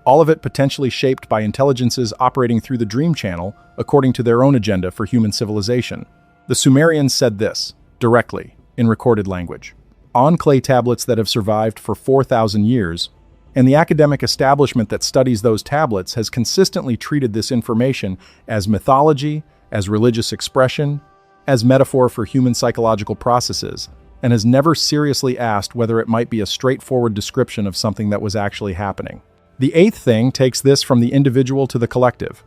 All of it potentially shaped by intelligences operating through the dream channel according to their own agenda for human civilization. The Sumerians said this, directly, in recorded language, on clay tablets that have survived for 4,000 years, and the academic establishment that studies those tablets has consistently treated this information as mythology, as religious expression, as metaphor for human psychological processes, and has never seriously asked whether it might be a straightforward description of something that was actually happening. The eighth thing takes this from the individual to the collective.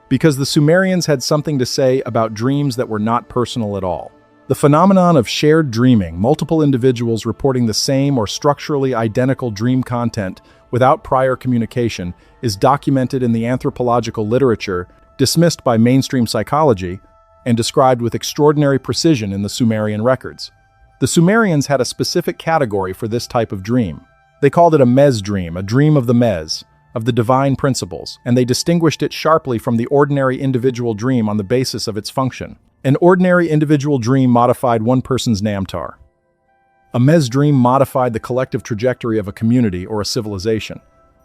Because the Sumerians had something to say about dreams that were not personal at all. The phenomenon of shared dreaming, multiple individuals reporting the same or structurally identical dream content without prior communication, is documented in the anthropological literature, dismissed by mainstream psychology, and described with extraordinary precision in the Sumerian records. The Sumerians had a specific category for this type of dream. They called it a Mes dream, a dream of the Mes, of the divine principles, and they distinguished it sharply from the ordinary individual dream on the basis of its function. An ordinary individual dream modified one person's namtar. A Mes dream modified the collective trajectory of a community or a civilization.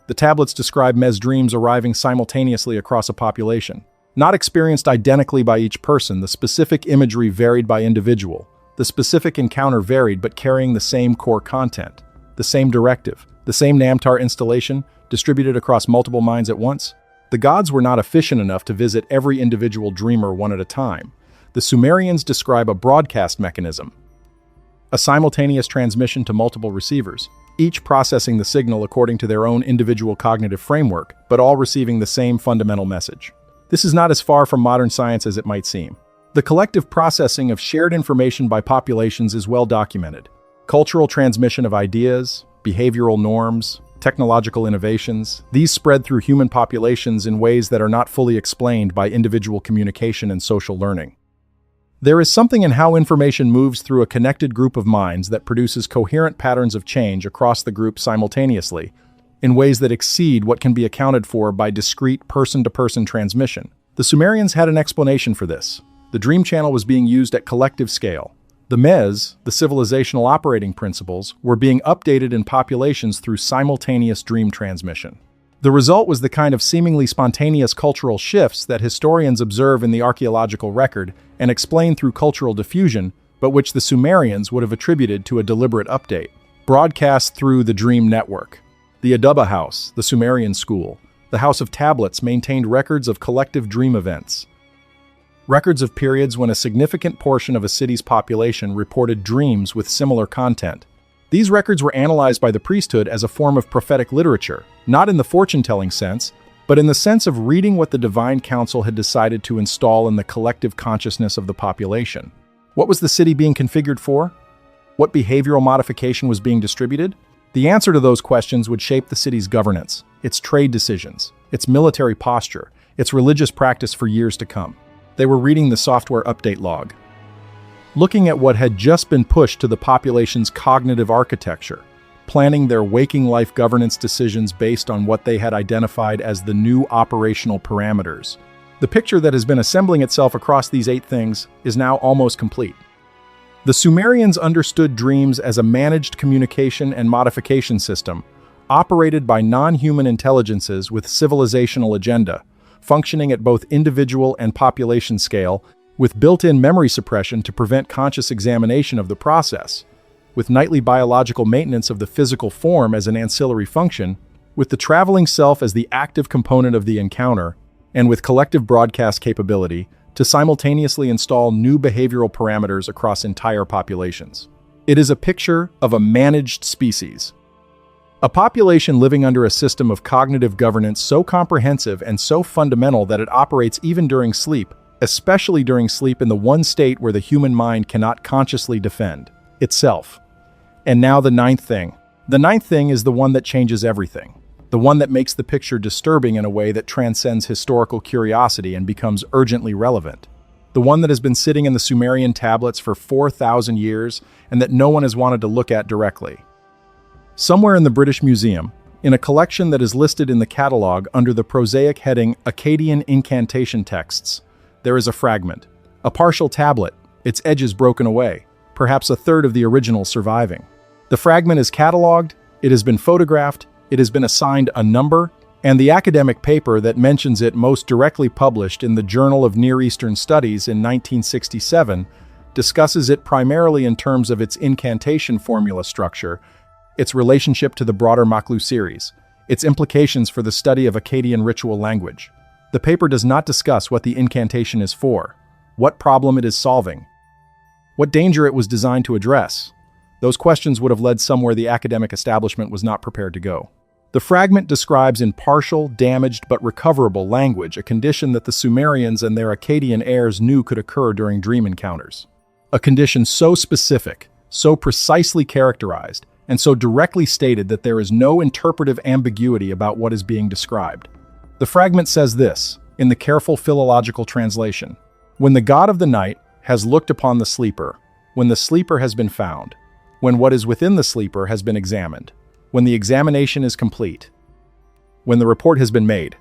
The tablets describe Mes dreams arriving simultaneously across a population. Not experienced identically by each person, the specific imagery varied by individual. The specific encounter varied but carrying the same core content. The same directive, the same Namtar installation, distributed across multiple minds at once. The gods were not efficient enough to visit every individual dreamer one at a time. The Sumerians describe a broadcast mechanism, a simultaneous transmission to multiple receivers, each processing the signal according to their own individual cognitive framework, but all receiving the same fundamental message. This is not as far from modern science as it might seem. The collective processing of shared information by populations is well documented. Cultural transmission of ideas, behavioral norms, technological innovations, these spread through human populations in ways that are not fully explained by individual communication and social learning. There is something in how information moves through a connected group of minds that produces coherent patterns of change across the group simultaneously, in ways that exceed what can be accounted for by discrete person-to-person transmission. The Sumerians had an explanation for this. The dream channel was being used at collective scale. The Mes, the civilizational operating principles, were being updated in populations through simultaneous dream transmission. The result was the kind of seemingly spontaneous cultural shifts that historians observe in the archaeological record and explain through cultural diffusion, but which the Sumerians would have attributed to a deliberate update. Broadcast through the dream network. The Adaba House, the Sumerian school, the House of Tablets maintained records of collective dream events. Records of periods when a significant portion of a city's population reported dreams with similar content. These records were analyzed by the priesthood as a form of prophetic literature, not in the fortune-telling sense, but in the sense of reading what the divine council had decided to install in the collective consciousness of the population. What was the city being configured for? What behavioral modification was being distributed? The answer to those questions would shape the city's governance, its trade decisions, its military posture, its religious practice for years to come. They were reading the software update log, looking at what had just been pushed to the population's cognitive architecture, planning their waking life governance decisions based on what they had identified as the new operational parameters. The picture that has been assembling itself across these 8 things is now almost complete. The Sumerians understood dreams as a managed communication and modification system, operated by non-human intelligences with civilizational agenda, functioning at both individual and population scale, with built-in memory suppression to prevent conscious examination of the process, with nightly biological maintenance of the physical form as an ancillary function, with the traveling self as the active component of the encounter, and with collective broadcast capability to simultaneously install new behavioral parameters across entire populations. It is a picture of a managed species. A population living under a system of cognitive governance so comprehensive and so fundamental that it operates even during sleep, especially during sleep in the one state where the human mind cannot consciously defend itself. And now the ninth thing. The ninth thing is the one that changes everything. The one that makes the picture disturbing in a way that transcends historical curiosity and becomes urgently relevant. The one that has been sitting in the Sumerian tablets for 4,000 years and that no one has wanted to look at directly. Somewhere in the British Museum, in a collection that is listed in the catalog under the prosaic heading Akkadian Incantation Texts, there is a fragment, a partial tablet, its edges broken away, perhaps a third of the original surviving. The fragment is cataloged, it has been photographed, it has been assigned a number, and the academic paper that mentions it most directly published in the Journal of Near Eastern Studies in 1967 discusses it primarily in terms of its incantation formula structure, its relationship to the broader Maklu series, its implications for the study of Akkadian ritual language. The paper does not discuss what the incantation is for, what problem it is solving, what danger it was designed to address. Those questions would have led somewhere the academic establishment was not prepared to go. The fragment describes in partial, damaged but recoverable language a condition that the Sumerians and their Akkadian heirs knew could occur during dream encounters. A condition so specific, so precisely characterized, and so directly stated that there is no interpretive ambiguity about what is being described. The fragment says this, in the careful philological translation: "When the god of the night has looked upon the sleeper, when the sleeper has been found, when what is within the sleeper has been examined, when the examination is complete, when the report has been made,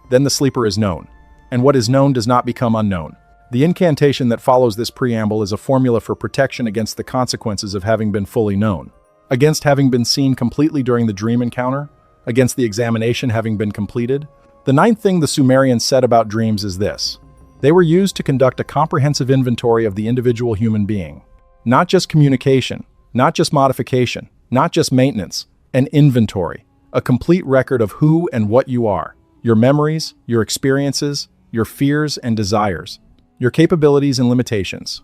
then the sleeper is known, and what is known does not become unknown." The incantation that follows this preamble is a formula for protection against the consequences of having been fully known, against having been seen completely during the dream encounter, against the examination having been completed. The ninth thing the Sumerians said about dreams is this: they were used to conduct a comprehensive inventory of the individual human being. Not just communication, not just modification, not just maintenance, an inventory, a complete record of who and what you are, your memories, your experiences, your fears and desires, your capabilities and limitations,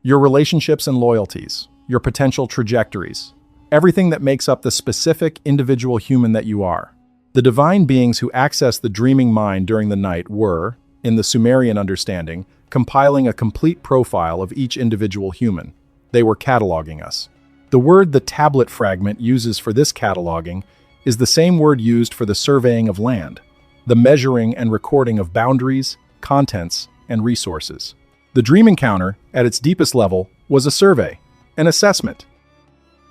your relationships and loyalties, your potential trajectories, everything that makes up the specific individual human that you are. The divine beings who access the dreaming mind during the night were, in the Sumerian understanding, compiling a complete profile of each individual human. They were cataloging us. The word the tablet fragment uses for this cataloging is the same word used for the surveying of land, the measuring and recording of boundaries, contents, and resources. The dream encounter, at its deepest level, was a survey, an assessment,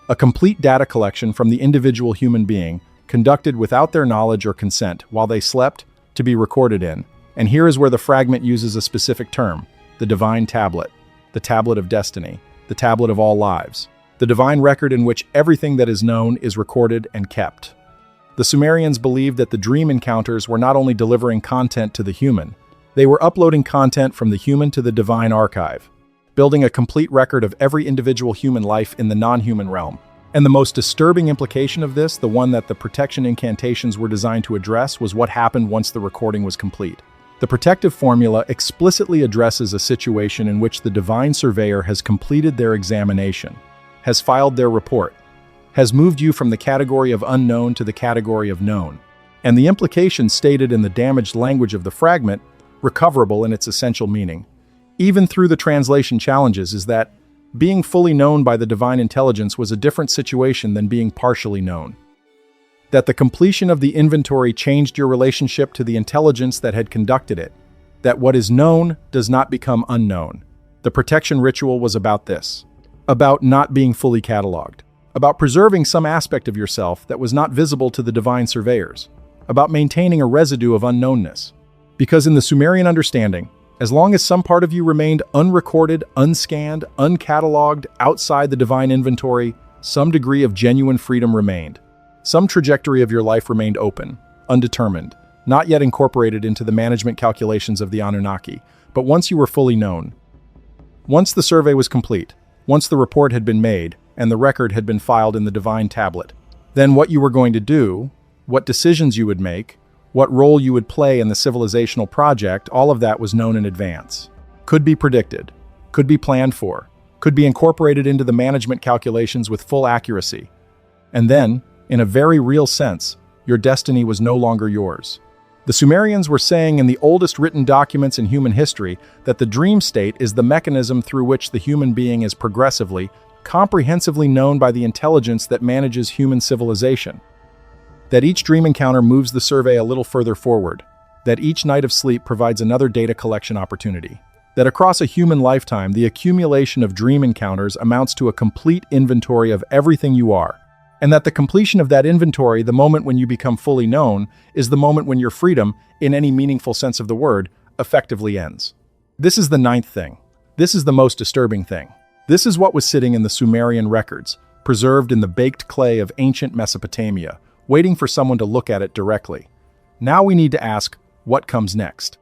a complete data collection from the individual human being, conducted without their knowledge or consent while they slept, to be recorded in. And here is where the fragment uses a specific term, the divine tablet, the tablet of destiny, the tablet of all lives, the divine record in which everything that is known is recorded and kept. The Sumerians believed that the dream encounters were not only delivering content to the human, they were uploading content from the human to the divine archive, building a complete record of every individual human life in the non-human realm. And the most disturbing implication of this, the one that the protection incantations were designed to address, was what happened once the recording was complete. The protective formula explicitly addresses a situation in which the divine surveyor has completed their examination, has filed their report, has moved you from the category of unknown to the category of known. And the implication stated in the damaged language of the fragment, recoverable in its essential meaning, even through the translation challenges, is that being fully known by the divine intelligence was a different situation than being partially known. That the completion of the inventory changed your relationship to the intelligence that had conducted it. That what is known does not become unknown. The protection ritual was about this. About not being fully cataloged. About preserving some aspect of yourself that was not visible to the divine surveyors. About maintaining a residue of unknownness. Because in the Sumerian understanding, as long as some part of you remained unrecorded, unscanned, uncatalogued, outside the divine inventory, some degree of genuine freedom remained. Some trajectory of your life remained open, undetermined, not yet incorporated into the management calculations of the Anunnaki, but once you were fully known. Once the survey was complete, once the report had been made, and the record had been filed in the divine tablet, then what you were going to do, what decisions you would make, what role you would play in the civilizational project, all of that was known in advance. Could be predicted, could be planned for, could be incorporated into the management calculations with full accuracy. And then, In a very real sense, your destiny was no longer yours. The Sumerians were saying in the oldest written documents in human history that the dream state is the mechanism through which the human being is progressively, comprehensively known by the intelligence that manages human civilization. That each dream encounter moves the survey a little further forward. That each night of sleep provides another data collection opportunity. That across a human lifetime, the accumulation of dream encounters amounts to a complete inventory of everything you are. And that the completion of that inventory, the moment when you become fully known, is the moment when your freedom, in any meaningful sense of the word, effectively ends. This is the ninth thing. This is the most disturbing thing. This is what was sitting in the Sumerian records, preserved in the baked clay of ancient Mesopotamia, waiting for someone to look at it directly. Now we need to ask, what comes next?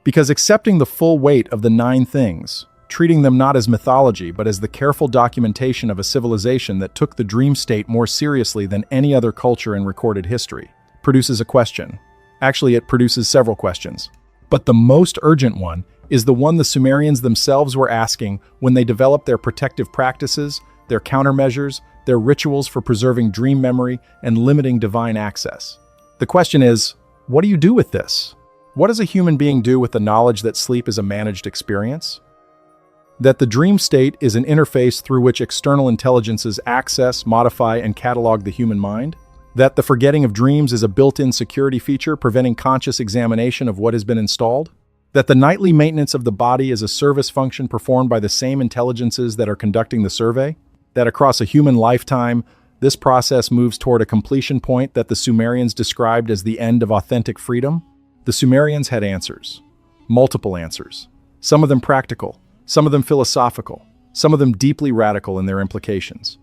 Because accepting the full weight of the 9 things, treating them not as mythology but as the careful documentation of a civilization that took the dream state more seriously than any other culture in recorded history, produces a question. Actually, it produces several questions. But the most urgent one is the one the Sumerians themselves were asking when they developed their protective practices, their countermeasures, their rituals for preserving dream memory and limiting divine access. The question is, what do you do with this? What does a human being do with the knowledge that sleep is a managed experience? That the dream state is an interface through which external intelligences access, modify, and catalog the human mind? That the forgetting of dreams is a built-in security feature preventing conscious examination of what has been installed? That the nightly maintenance of the body is a service function performed by the same intelligences that are conducting the survey? That across a human lifetime, this process moves toward a completion point that the Sumerians described as the end of authentic freedom? The Sumerians had answers. Multiple answers. Some of them practical, some of them philosophical, some of them deeply radical in their implications.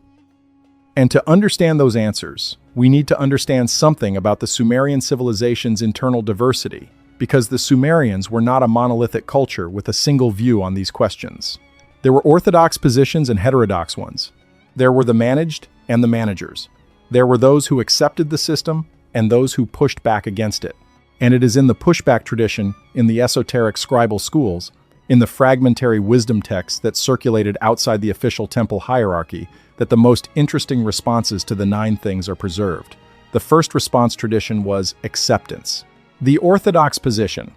And to understand those answers, we need to understand something about the Sumerian civilization's internal diversity, because the Sumerians were not a monolithic culture with a single view on these questions. There were orthodox positions and heterodox ones. There were the managed and the managers. There were those who accepted the system and those who pushed back against it. And it is in the pushback tradition, in the esoteric scribal schools, in the fragmentary wisdom texts that circulated outside the official temple hierarchy, that the most interesting responses to the 9 things are preserved. The first response tradition was acceptance. The orthodox position.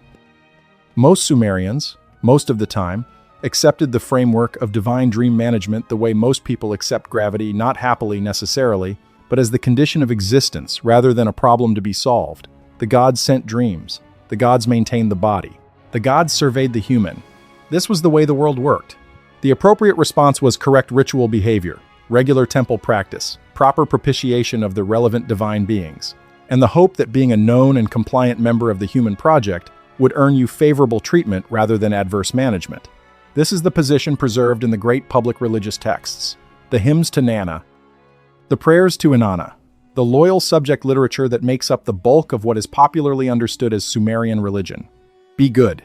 Most Sumerians, most of the time, accepted the framework of divine dream management the way most people accept gravity, not happily necessarily, but as the condition of existence rather than a problem to be solved. The gods sent dreams. The gods maintained the body. The gods surveyed the human. This was the way the world worked. The appropriate response was correct ritual behavior, regular temple practice, proper propitiation of the relevant divine beings, and the hope that being a known and compliant member of the human project would earn you favorable treatment rather than adverse management. This is the position preserved in the great public religious texts, the hymns to Nana, the prayers to Inanna, the loyal subject literature that makes up the bulk of what is popularly understood as Sumerian religion. Be good.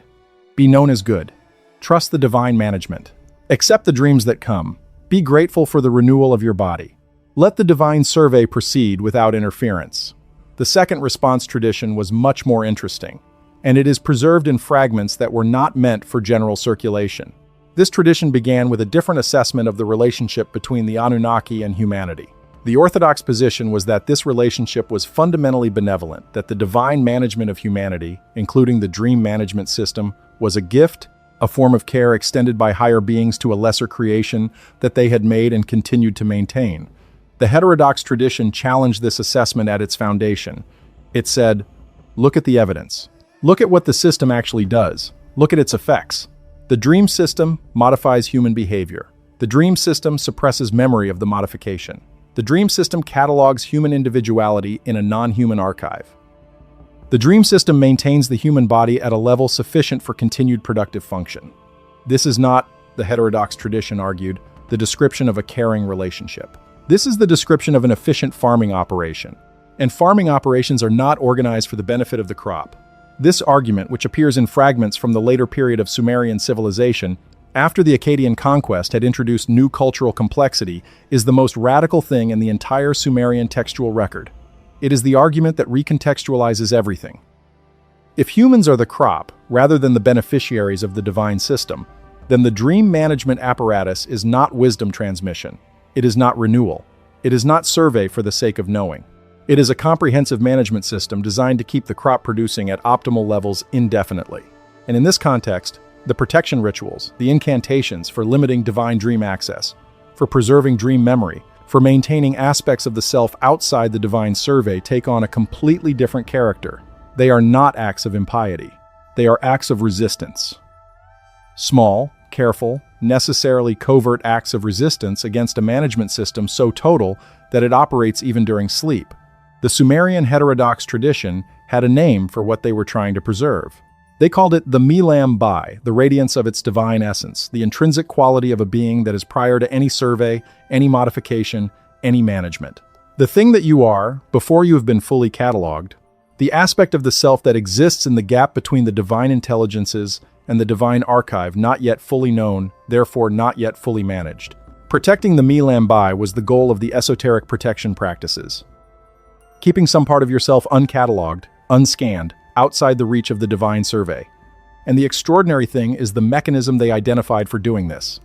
Be known as good. Trust the divine management. Accept the dreams that come. Be grateful for the renewal of your body. Let the divine survey proceed without interference. The second response tradition was much more interesting, and it is preserved in fragments that were not meant for general circulation. This tradition began with a different assessment of the relationship between the Anunnaki and humanity. The orthodox position was that this relationship was fundamentally benevolent, that the divine management of humanity, including the dream management system, was a gift, a form of care extended by higher beings to a lesser creation that they had made and continued to maintain. The heterodox tradition challenged this assessment at its foundation. It said, look at the evidence. Look at what the system actually does. Look at its effects. The dream system modifies human behavior. The dream system suppresses memory of the modification. The dream system catalogs human individuality in a non-human archive. The dream system maintains the human body at a level sufficient for continued productive function. This is not, the heterodox tradition argued, the description of a caring relationship. This is the description of an efficient farming operation. And farming operations are not organized for the benefit of the crop. This argument, which appears in fragments from the later period of Sumerian civilization, after the Akkadian conquest had introduced new cultural complexity, is the most radical thing in the entire Sumerian textual record. It is the argument that recontextualizes everything. If humans are the crop, rather than the beneficiaries of the divine system, then the dream management apparatus is not wisdom transmission. It is not renewal. It is not survey for the sake of knowing. It is a comprehensive management system designed to keep the crop producing at optimal levels indefinitely. And in this context, the protection rituals, the incantations for limiting divine dream access, for preserving dream memory, for maintaining aspects of the self outside the divine survey take on a completely different character. They are not acts of impiety. They are acts of resistance. Small, careful, necessarily covert acts of resistance against a management system so total that it operates even during sleep. The Sumerian heterodox tradition had a name for what they were trying to preserve. They called it the Milam Bai, the radiance of its divine essence, the intrinsic quality of a being that is prior to any survey, any modification, any management. The thing that you are, before you have been fully cataloged, the aspect of the self that exists in the gap between the divine intelligences and the divine archive not yet fully known, therefore not yet fully managed. Protecting the Milam Bai was the goal of the esoteric protection practices. Keeping some part of yourself uncatalogued, unscanned, outside the reach of the divine survey. And the extraordinary thing is the mechanism they identified for doing this.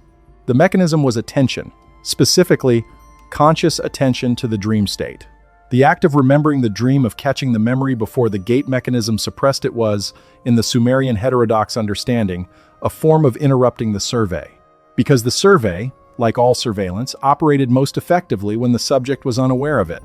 The mechanism was attention, specifically conscious attention to the dream state. The act of remembering the dream, of catching the memory before the gate mechanism suppressed it, was, in the Sumerian heterodox understanding, a form of interrupting the survey. Because the survey, like all surveillance, operated most effectively when the subject was unaware of it.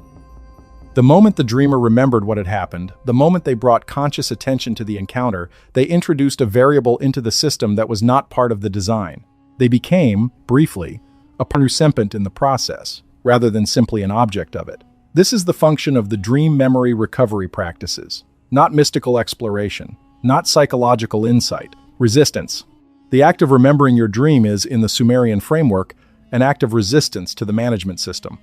The moment the dreamer remembered what had happened, the moment they brought conscious attention to the encounter, they introduced a variable into the system that was not part of the design. They became, briefly, a participant in the process, rather than simply an object of it. This is the function of the dream memory recovery practices, not mystical exploration, not psychological insight, resistance. The act of remembering your dream is, in the Sumerian framework, an act of resistance to the management system.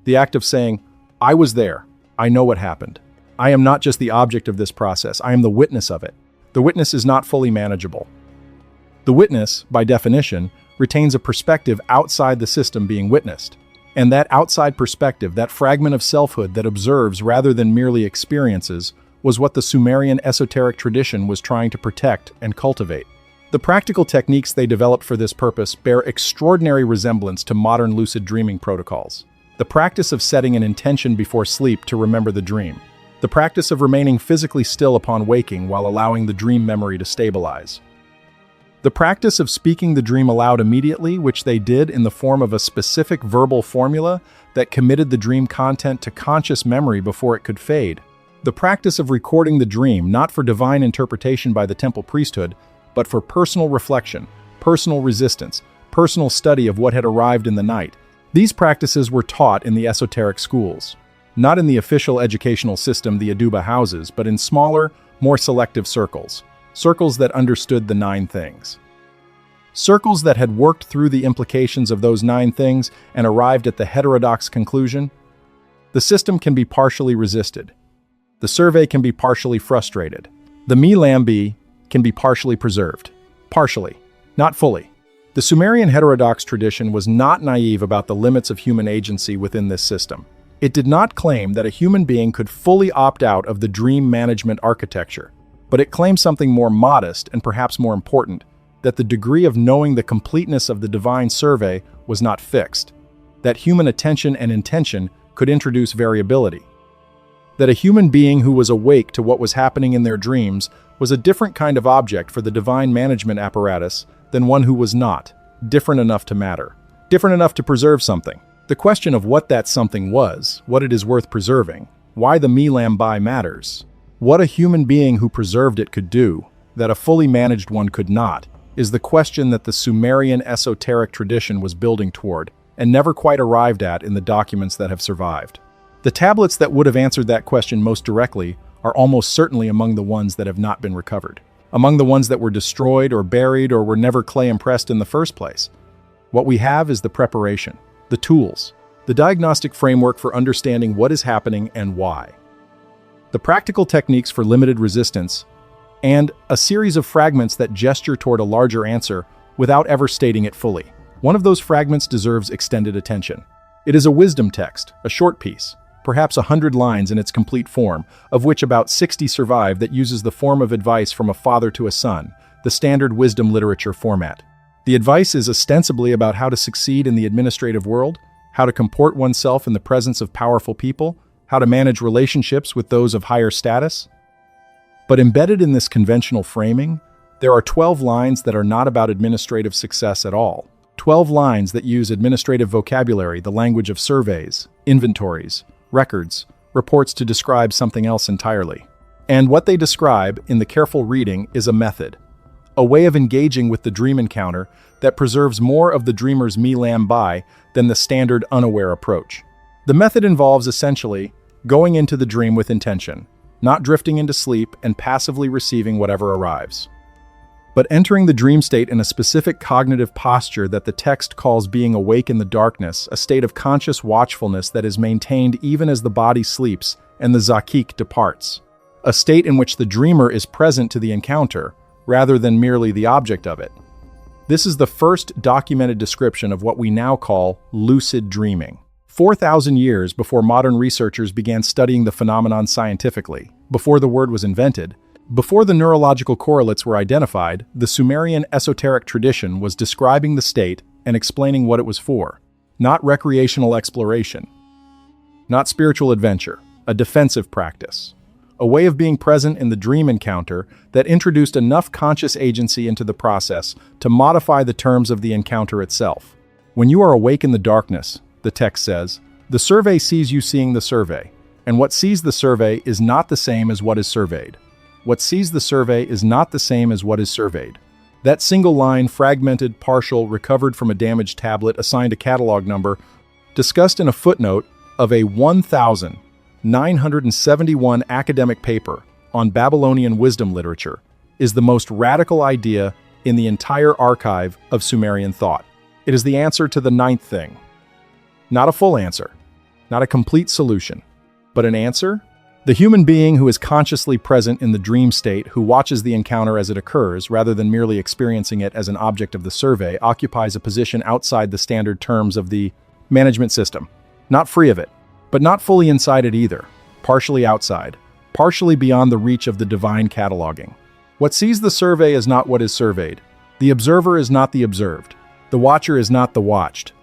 The act of saying, I was there. I know what happened. I am not just the object of this process, I am the witness of it. The witness is not fully manageable. The witness, by definition, retains a perspective outside the system being witnessed. And that outside perspective, that fragment of selfhood that observes rather than merely experiences, was what the Sumerian esoteric tradition was trying to protect and cultivate. The practical techniques they developed for this purpose bear extraordinary resemblance to modern lucid dreaming protocols. The practice of setting an intention before sleep to remember the dream. The practice of remaining physically still upon waking while allowing the dream memory to stabilize. The practice of speaking the dream aloud immediately, which they did in the form of a specific verbal formula that committed the dream content to conscious memory before it could fade. The practice of recording the dream, not for divine interpretation by the temple priesthood, but for personal reflection, personal resistance, personal study of what had arrived in the night. These practices were taught in the esoteric schools, not in the official educational system the Aduba houses, but in smaller, more selective circles. Circles that understood the 9 things. Circles that had worked through the implications of those 9 things and arrived at the heterodox conclusion. The system can be partially resisted. The survey can be partially frustrated. The Milambi can be partially preserved. Partially, not fully. The Sumerian heterodox tradition was not naive about the limits of human agency within this system. It did not claim that a human being could fully opt out of the dream management architecture, but it claimed something more modest and perhaps more important, that the degree of knowing the completeness of the divine survey was not fixed, that human attention and intention could introduce variability, that a human being who was awake to what was happening in their dreams was a different kind of object for the divine management apparatus than one who was not, different enough to matter, different enough to preserve something. The question of what that something was, what it is worth preserving, why the Milam Bai matters, what a human being who preserved it could do, that a fully managed one could not, is the question that the Sumerian esoteric tradition was building toward, and never quite arrived at in the documents that have survived. The tablets that would have answered that question most directly are almost certainly among the ones that have not been recovered, among the ones that were destroyed or buried or were never clay impressed in the first place. What we have is the preparation, the tools, the diagnostic framework for understanding what is happening and why. The practical techniques for limited resistance, and a series of fragments that gesture toward a larger answer without ever stating it fully. One of those fragments deserves extended attention. It is a wisdom text, a short piece, perhaps 100 lines in its complete form, of which about 60 survive, that uses the form of advice from a father to a son, the standard wisdom literature format. The advice is ostensibly about how to succeed in the administrative world, how to comport oneself in the presence of powerful people, how to manage relationships with those of higher status. But embedded in this conventional framing, there are 12 lines that are not about administrative success at all. 12 lines that use administrative vocabulary, the language of surveys, inventories, records, reports to describe something else entirely. And what they describe, in the careful reading, is a method, a way of engaging with the dream encounter that preserves more of the dreamer's me lam bai than the standard unaware approach. The method involves essentially going into the dream with intention, not drifting into sleep and passively receiving whatever arrives, but entering the dream state in a specific cognitive posture that the text calls being awake in the darkness, a state of conscious watchfulness that is maintained even as the body sleeps and the zakik departs, a state in which the dreamer is present to the encounter rather than merely the object of it. This is the first documented description of what we now call lucid dreaming. 4,000 years before modern researchers began studying the phenomenon scientifically, before the word was invented, before the neurological correlates were identified, the Sumerian esoteric tradition was describing the state and explaining what it was for. Not recreational exploration, not spiritual adventure, a defensive practice, a way of being present in the dream encounter that introduced enough conscious agency into the process to modify the terms of the encounter itself. When you are awake in the darkness, the text says, the survey sees you seeing the survey, and what sees the survey is not the same as what is surveyed. What sees the survey is not the same as what is surveyed. That single line, fragmented, partial, recovered from a damaged tablet, assigned a catalog number, discussed in a footnote of a 1,971 academic paper on Babylonian wisdom literature, is the most radical idea in the entire archive of Sumerian thought. It is the answer to the ninth thing. Not a full answer, not a complete solution, but an answer. The human being who is consciously present in the dream state, who watches the encounter as it occurs rather than merely experiencing it as an object of the survey, occupies a position outside the standard terms of the management system. Not free of it, but not fully inside it either, partially outside, partially beyond the reach of the divine cataloging. What sees the survey is not what is surveyed. The observer is not the observed. The watcher is not the watched.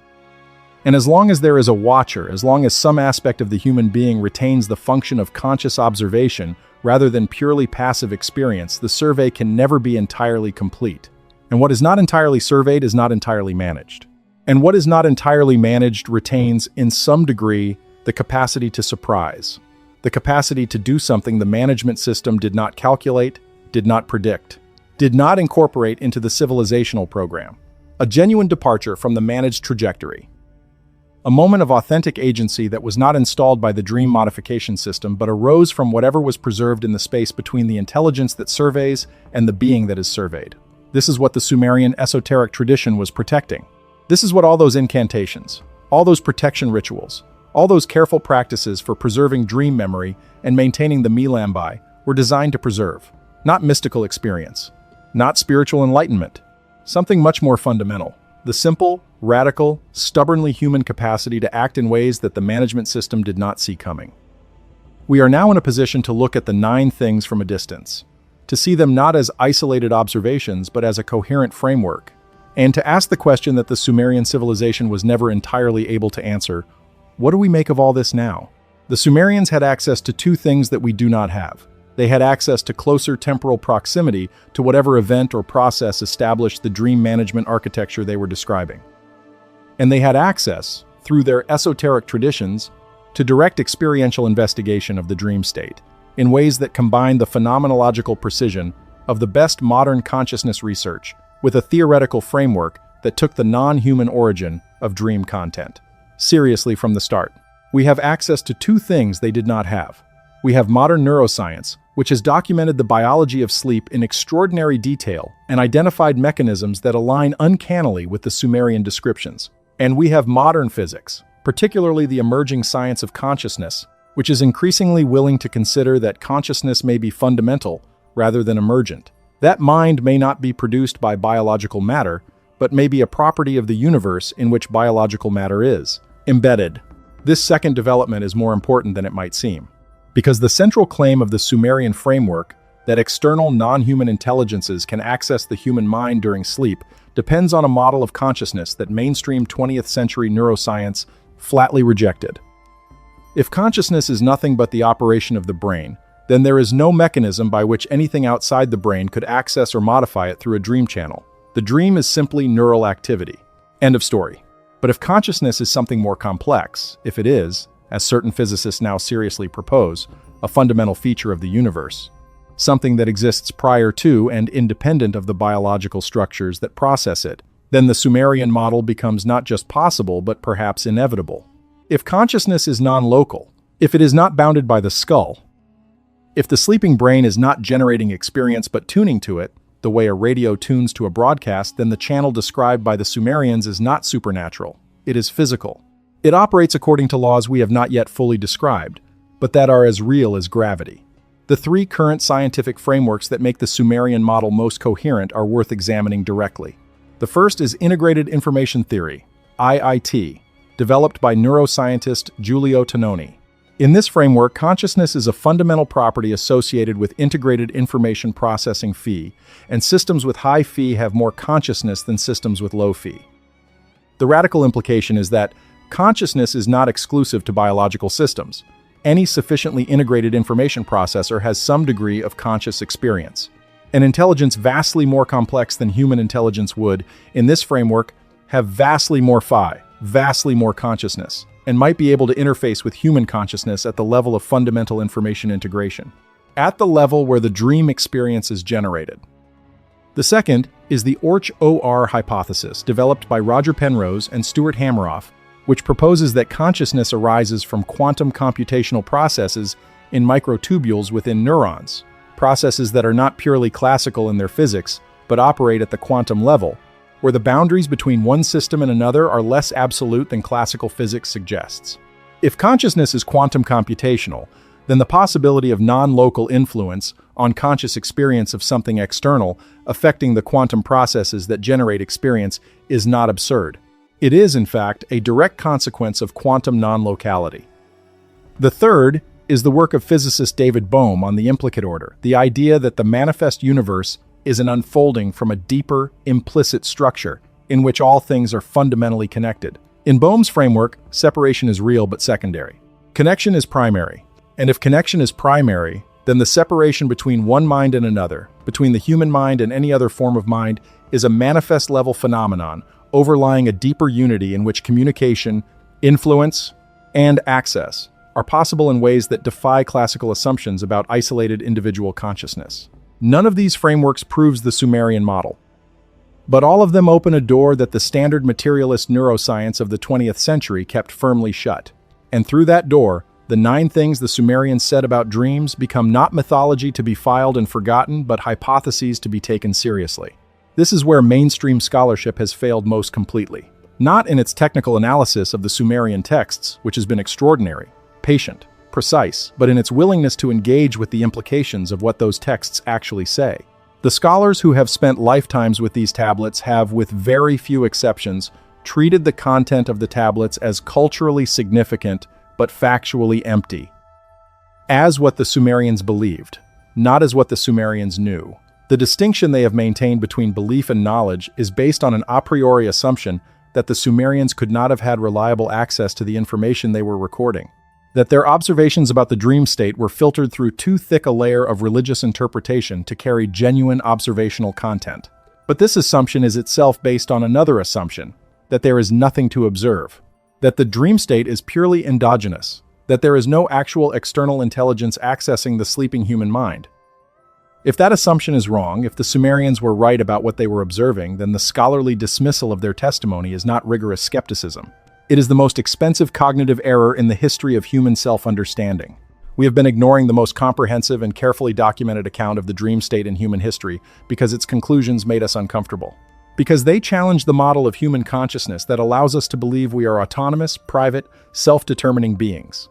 And as long as there is a watcher, as long as some aspect of the human being retains the function of conscious observation rather than purely passive experience, the survey can never be entirely complete. And what is not entirely surveyed is not entirely managed. And what is not entirely managed retains, in some degree, the capacity to surprise, the capacity to do something the management system did not calculate, did not predict, did not incorporate into the civilizational program. A genuine departure from the managed trajectory. A moment of authentic agency that was not installed by the dream modification system but arose from whatever was preserved in the space between the intelligence that surveys and the being that is surveyed. This is what the Sumerian esoteric tradition was protecting. This is what all those incantations, all those protection rituals, all those careful practices for preserving dream memory and maintaining the Milambai were designed to preserve. Not mystical experience, not spiritual enlightenment, something much more fundamental. The simple, radical, stubbornly human capacity to act in ways that the management system did not see coming. We are now in a position to look at the 9 things from a distance, to see them not as isolated observations but as a coherent framework, and to ask the question that the Sumerian civilization was never entirely able to answer: what do we make of all this now? The Sumerians had access to 2 things that we do not have. They had access to closer temporal proximity to whatever event or process established the dream management architecture they were describing. And they had access, through their esoteric traditions, to direct experiential investigation of the dream state, in ways that combined the phenomenological precision of the best modern consciousness research with a theoretical framework that took the non-human origin of dream content seriously from the start. We have access to 2 things they did not have. We have modern neuroscience, which has documented the biology of sleep in extraordinary detail and identified mechanisms that align uncannily with the Sumerian descriptions. And we have modern physics, particularly the emerging science of consciousness, which is increasingly willing to consider that consciousness may be fundamental rather than emergent. That mind may not be produced by biological matter, but may be a property of the universe in which biological matter is embedded. This second development is more important than it might seem, because the central claim of the Sumerian framework, that external non-human intelligences can access the human mind during sleep, depends on a model of consciousness that mainstream 20th century neuroscience flatly rejected. If consciousness is nothing but the operation of the brain, then there is no mechanism by which anything outside the brain could access or modify it through a dream channel. The dream is simply neural activity. End of story. But if consciousness is something more complex, if it is, as certain physicists now seriously propose, a fundamental feature of the universe, something that exists prior to and independent of the biological structures that process it, then the Sumerian model becomes not just possible but perhaps inevitable. If consciousness is non-local, if it is not bounded by the skull, if the sleeping brain is not generating experience but tuning to it, the way a radio tunes to a broadcast, then the channel described by the Sumerians is not supernatural. It is physical. It operates according to laws we have not yet fully described, but that are as real as gravity. The three current scientific frameworks that make the Sumerian model most coherent are worth examining directly. The first is Integrated Information Theory, IIT, developed by neuroscientist Giulio Tononi. In this framework, consciousness is a fundamental property associated with integrated information processing phi, and systems with high phi have more consciousness than systems with low phi. The radical implication is that consciousness is not exclusive to biological systems. Any sufficiently integrated information processor has some degree of conscious experience. An intelligence vastly more complex than human intelligence would, in this framework, have vastly more phi, vastly more consciousness, and might be able to interface with human consciousness at the level of fundamental information integration, at the level where the dream experience is generated. The second is the Orch-OR hypothesis, developed by Roger Penrose and Stuart Hameroff, which proposes that consciousness arises from quantum computational processes in microtubules within neurons, processes that are not purely classical in their physics, but operate at the quantum level, where the boundaries between one system and another are less absolute than classical physics suggests. If consciousness is quantum computational, then the possibility of non-local influence on conscious experience of something external affecting the quantum processes that generate experience is not absurd. It is, in fact, a direct consequence of quantum non-locality. The third is the work of physicist David Bohm on the implicate order, the idea that the manifest universe is an unfolding from a deeper, implicit structure in which all things are fundamentally connected. In Bohm's framework, separation is real but secondary. Connection is primary. And if connection is primary, then the separation between one mind and another, between the human mind and any other form of mind, is a manifest-level phenomenon overlying a deeper unity in which communication, influence, and access are possible in ways that defy classical assumptions about isolated individual consciousness. None of these frameworks proves the Sumerian model, but all of them open a door that the standard materialist neuroscience of the 20th century kept firmly shut. And through that door, the 9 things the Sumerians said about dreams become not mythology to be filed and forgotten, but hypotheses to be taken seriously. This is where mainstream scholarship has failed most completely. Not in its technical analysis of the Sumerian texts, which has been extraordinary, patient, precise, but in its willingness to engage with the implications of what those texts actually say. The scholars who have spent lifetimes with these tablets have, with very few exceptions, treated the content of the tablets as culturally significant but factually empty, as what the Sumerians believed, not as what the Sumerians knew. The distinction they have maintained between belief and knowledge is based on an a priori assumption that the Sumerians could not have had reliable access to the information they were recording, that their observations about the dream state were filtered through too thick a layer of religious interpretation to carry genuine observational content. But this assumption is itself based on another assumption, that there is nothing to observe, that the dream state is purely endogenous, that there is no actual external intelligence accessing the sleeping human mind. If that assumption is wrong, if the Sumerians were right about what they were observing, then the scholarly dismissal of their testimony is not rigorous skepticism. It is the most expensive cognitive error in the history of human self-understanding. We have been ignoring the most comprehensive and carefully documented account of the dream state in human history because its conclusions made us uncomfortable. Because they challenge the model of human consciousness that allows us to believe we are autonomous, private, self-determining beings.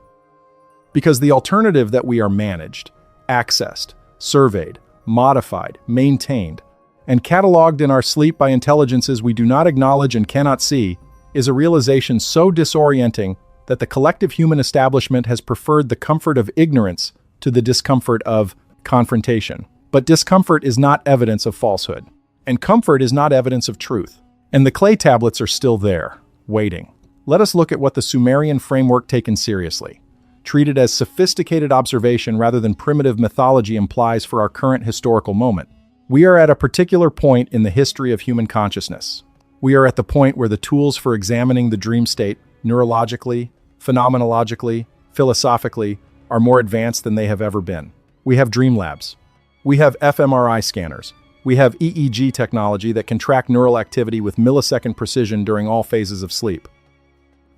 Because the alternative that we are managed, accessed, surveyed, modified, maintained, and cataloged in our sleep by intelligences we do not acknowledge and cannot see is a realization so disorienting that the collective human establishment has preferred the comfort of ignorance to the discomfort of confrontation. But discomfort is not evidence of falsehood, and comfort is not evidence of truth. And the clay tablets are still there, waiting. let us look at what the Sumerian framework taken seriously, treated as sophisticated observation rather than primitive mythology implies for our current historical moment. We are at a particular point in the history of human consciousness. We are at the point where the tools for examining the dream state, neurologically, phenomenologically, philosophically, are more advanced than they have ever been. We have dream labs. We have fMRI scanners. We have EEG technology that can track neural activity with millisecond precision during all phases of sleep.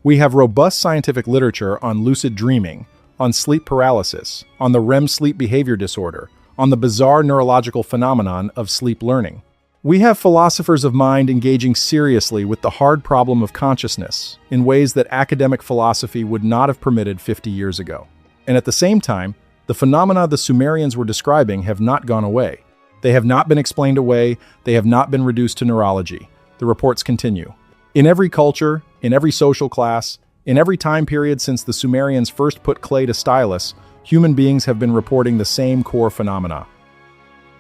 We have robust scientific literature on lucid dreaming, on sleep paralysis, on the REM sleep behavior disorder, on the bizarre neurological phenomenon of sleep learning. We have philosophers of mind engaging seriously with the hard problem of consciousness in ways that academic philosophy would not have permitted 50 years ago. And at the same time, the phenomena the Sumerians were describing have not gone away. They have not been explained away, they have not been reduced to neurology. The reports continue. In every culture, in every social class, in every time period since the Sumerians first put clay to stylus, human beings have been reporting the same core phenomena.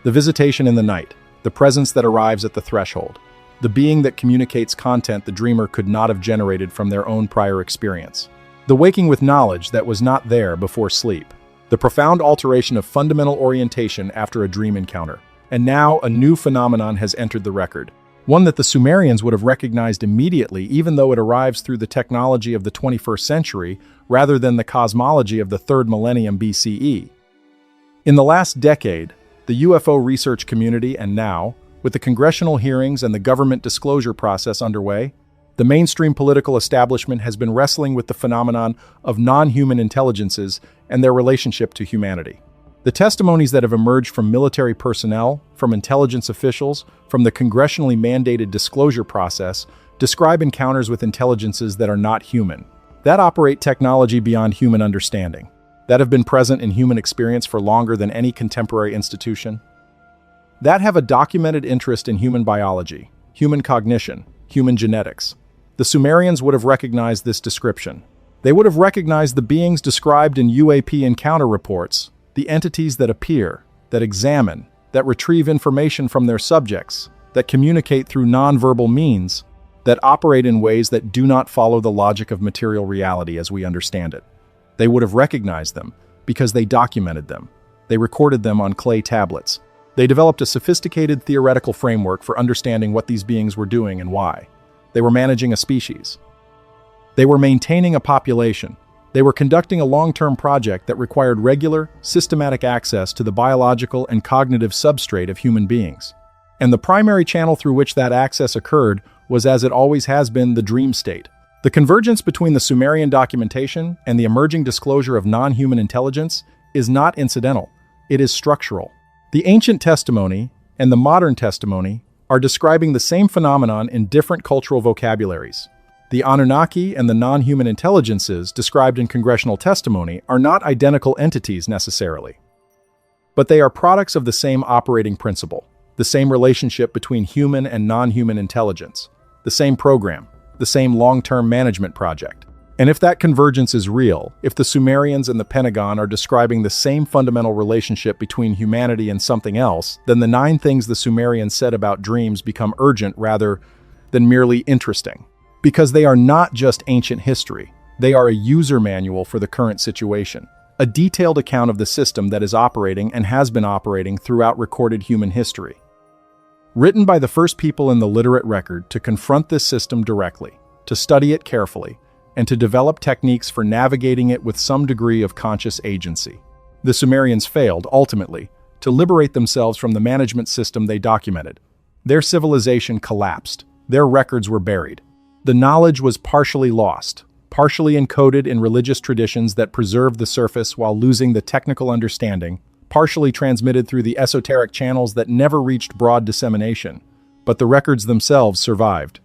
The visitation in the night, the presence that arrives at the threshold, the being that communicates content the dreamer could not have generated from their own prior experience, the waking with knowledge that was not there before sleep, the profound alteration of fundamental orientation after a dream encounter. And now a new phenomenon has entered the record, one that the Sumerians would have recognized immediately even though it arrives through the technology of the 21st century rather than the cosmology of the 3rd millennium BCE. In the last decade, the UFO research community and now, with the congressional hearings and the government disclosure process underway, the mainstream political establishment has been wrestling with the phenomenon of non-human intelligences and their relationship to humanity. The testimonies that have emerged from military personnel, from intelligence officials, from the congressionally mandated disclosure process describe encounters with intelligences that are not human, that operate technology beyond human understanding, that have been present in human experience for longer than any contemporary institution, that have a documented interest in human biology, human cognition, human genetics. The Sumerians would have recognized this description. They would have recognized the beings described in UAP encounter reports, the entities that appear, that examine, that retrieve information from their subjects, that communicate through nonverbal means, that operate in ways that do not follow the logic of material reality as we understand it. They would have recognized them because they documented them. They recorded them on clay tablets. They developed a sophisticated theoretical framework for understanding what these beings were doing and why. They were managing a species. They were maintaining a population. They were conducting a long-term project that required regular, systematic access to the biological and cognitive substrate of human beings. And the primary channel through which that access occurred was, as it always has been, the dream state. The convergence between the Sumerian documentation and the emerging disclosure of non-human intelligence is not incidental, it is structural. The ancient testimony and the modern testimony are describing the same phenomenon in different cultural vocabularies. The Anunnaki and the non-human intelligences described in congressional testimony are not identical entities necessarily. But they are products of the same operating principle, the same relationship between human and non-human intelligence, the same program, the same long-term management project. And if that convergence is real, if the Sumerians and the Pentagon are describing the same fundamental relationship between humanity and something else, then the 9 things the Sumerians said about dreams become urgent rather than merely interesting. Because they are not just ancient history, they are a user manual for the current situation, a detailed account of the system that is operating and has been operating throughout recorded human history. Written by the first people in the literate record to confront this system directly, to study it carefully, and to develop techniques for navigating it with some degree of conscious agency. The Sumerians failed, ultimately, to liberate themselves from the management system they documented. Their civilization collapsed. Their records were buried. The knowledge was partially lost, partially encoded in religious traditions that preserved the surface while losing the technical understanding, partially transmitted through the esoteric channels that never reached broad dissemination, but the records themselves survived.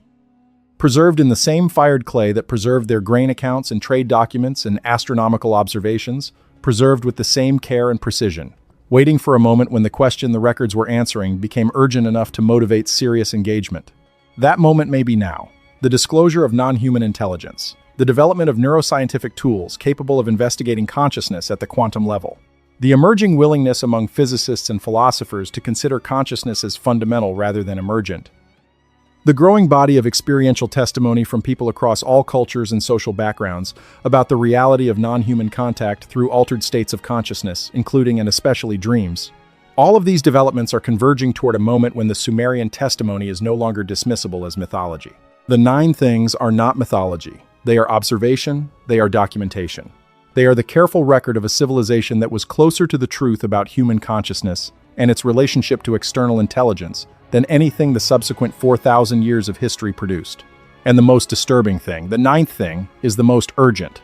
Preserved in the same fired clay that preserved their grain accounts and trade documents and astronomical observations, preserved with the same care and precision, waiting for a moment when the question the records were answering became urgent enough to motivate serious engagement. That moment may be now. The disclosure of non-human intelligence, the development of neuroscientific tools capable of investigating consciousness at the quantum level, the emerging willingness among physicists and philosophers to consider consciousness as fundamental rather than emergent. The growing body of experiential testimony from people across all cultures and social backgrounds about the reality of non-human contact through altered states of consciousness, including and especially dreams. All of these developments are converging toward a moment when the Sumerian testimony is no longer dismissible as mythology. The 9 things are not mythology. They are observation, they are documentation. They are the careful record of a civilization that was closer to the truth about human consciousness and its relationship to external intelligence than anything the subsequent 4,000 years of history produced. And the most disturbing thing, the 9th thing, is the most urgent.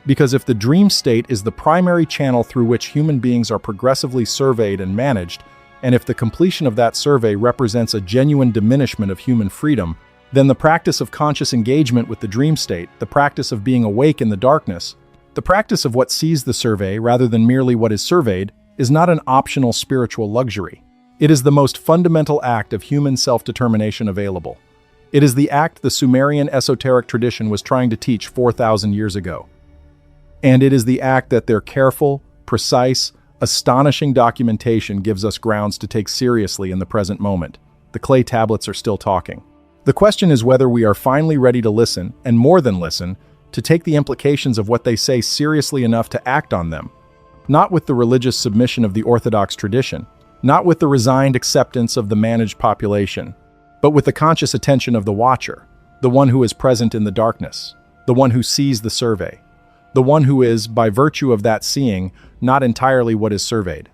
Because if the dream state is the primary channel through which human beings are progressively surveyed and managed, and if the completion of that survey represents a genuine diminishment of human freedom, then the practice of conscious engagement with the dream state, the practice of being awake in the darkness, the practice of what sees the survey rather than merely what is surveyed, is not an optional spiritual luxury. It is the most fundamental act of human self-determination available. It is the act the Sumerian esoteric tradition was trying to teach 4,000 years ago. And it is the act that their careful, precise, astonishing documentation gives us grounds to take seriously in the present moment. The clay tablets are still talking. The question is whether we are finally ready to listen, and more than listen, to take the implications of what they say seriously enough to act on them. Not with the religious submission of the Orthodox tradition, not with the resigned acceptance of the managed population, but with the conscious attention of the watcher, the one who is present in the darkness, the one who sees the survey, the one who is, by virtue of that seeing, not entirely what is surveyed.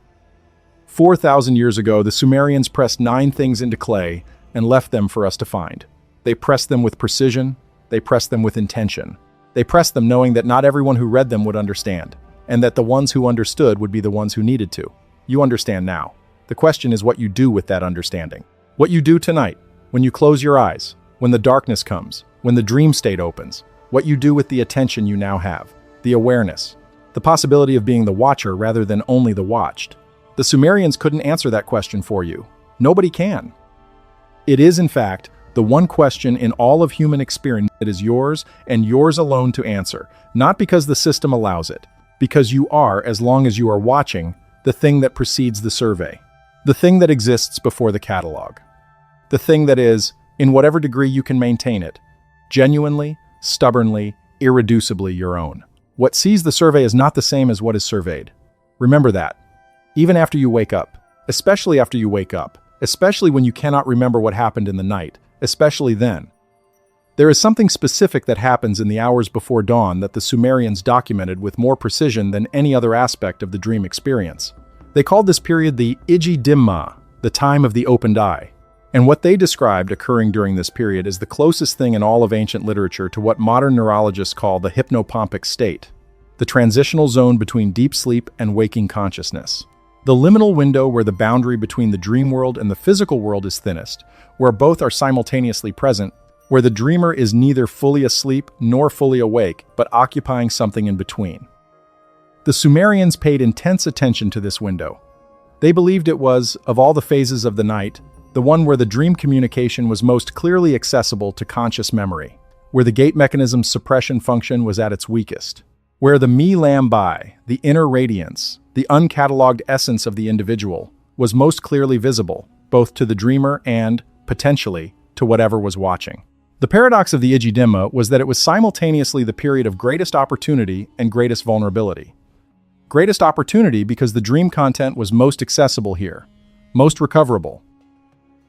4,000 years ago, the Sumerians pressed 9 things into clay and left them for us to find. They pressed them with precision, they pressed them with intention. They pressed them knowing that not everyone who read them would understand, and that the ones who understood would be the ones who needed to. You understand now. The question is what you do with that understanding. What you do tonight, when you close your eyes, when the darkness comes, when the dream state opens, what you do with the attention you now have, the awareness, the possibility of being the watcher rather than only the watched. The Sumerians couldn't answer that question for you. Nobody can. It is, in fact, the one question in all of human experience that is yours and yours alone to answer, not because the system allows it, because you are, as long as you are watching, the thing that precedes the survey, the thing that exists before the catalog, the thing that is, in whatever degree you can maintain it, genuinely, stubbornly, irreducibly your own. What sees the survey is not the same as what is surveyed. Remember that. Even after you wake up, especially after you wake up, especially when you cannot remember what happened in the night, especially then. There is something specific that happens in the hours before dawn that the Sumerians documented with more precision than any other aspect of the dream experience. They called this period the Iji Dimma, the time of the opened eye. And what they described occurring during this period is the closest thing in all of ancient literature to what modern neurologists call the hypnopompic state, the transitional zone between deep sleep and waking consciousness. The liminal window where the boundary between the dream world and the physical world is thinnest, where both are simultaneously present, where the dreamer is neither fully asleep nor fully awake, but occupying something in between. The Sumerians paid intense attention to this window. They believed it was, of all the phases of the night, the one where the dream communication was most clearly accessible to conscious memory, where the gate mechanism's suppression function was at its weakest, where the mi lam bai, the inner radiance, the uncatalogued essence of the individual, was most clearly visible, both to the dreamer and, potentially, to whatever was watching. The paradox of the Iji Dimma was that it was simultaneously the period of greatest opportunity and greatest vulnerability. Greatest opportunity because the dream content was most accessible here, most recoverable,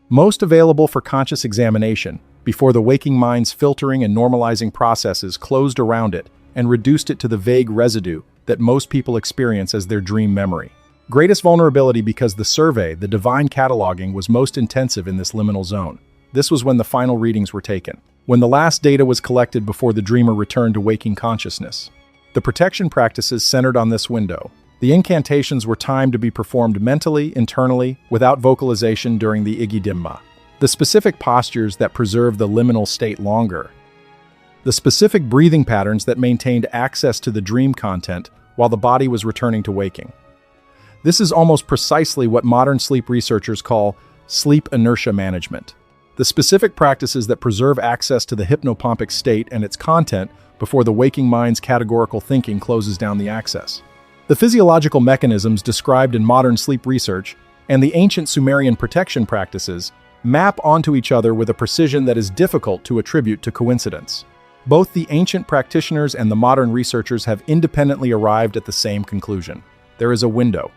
most available for conscious examination before the waking mind's filtering and normalizing processes closed around it and reduced it to the vague residue that most people experience as their dream memory. Greatest vulnerability because the survey, the divine cataloging, was most intensive in this liminal zone. This was when the final readings were taken, when the last data was collected before the dreamer returned to waking consciousness. The protection practices centered on this window. The incantations were timed to be performed mentally, internally, without vocalization during the Iji Dimma. The specific postures that preserved the liminal state longer. The specific breathing patterns that maintained access to the dream content while the body was returning to waking. This is almost precisely what modern sleep researchers call sleep inertia management. The specific practices that preserve access to the hypnopompic state and its content before the waking mind's categorical thinking closes down the access. The physiological mechanisms described in modern sleep research and the ancient Sumerian protection practices map onto each other with a precision that is difficult to attribute to coincidence. Both the ancient practitioners and the modern researchers have independently arrived at the same conclusion. There is a window.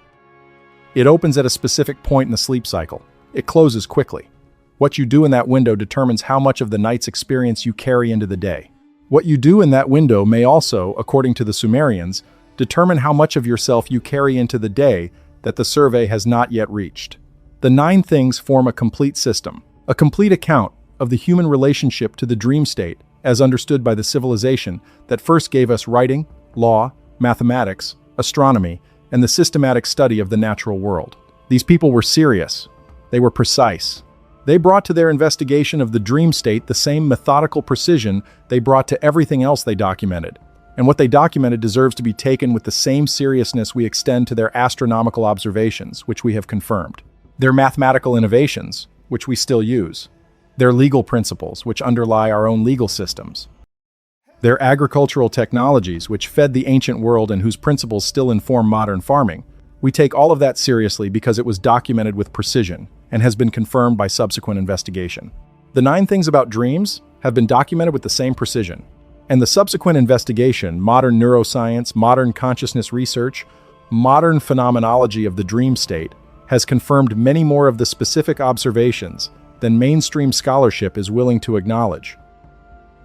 It opens at a specific point in the sleep cycle. It closes quickly. What you do in that window determines how much of the night's experience you carry into the day. What you do in that window may also, according to the Sumerians, determine how much of yourself you carry into the day that the survey has not yet reached. The 9 things form a complete system, a complete account of the human relationship to the dream state as understood by the civilization that first gave us writing, law, mathematics, astronomy, and the systematic study of the natural world. These people were serious. They were precise. They brought to their investigation of the dream state the same methodical precision they brought to everything else they documented. And what they documented deserves to be taken with the same seriousness we extend to their astronomical observations, which we have confirmed. Their mathematical innovations, which we still use. Their legal principles, which underlie our own legal systems. Their agricultural technologies, which fed the ancient world and whose principles still inform modern farming. We take all of that seriously because it was documented with precision and has been confirmed by subsequent investigation. The 9 things about dreams have been documented with the same precision. And the subsequent investigation, modern neuroscience, modern consciousness research, modern phenomenology of the dream state, has confirmed many more of the specific observations than mainstream scholarship is willing to acknowledge.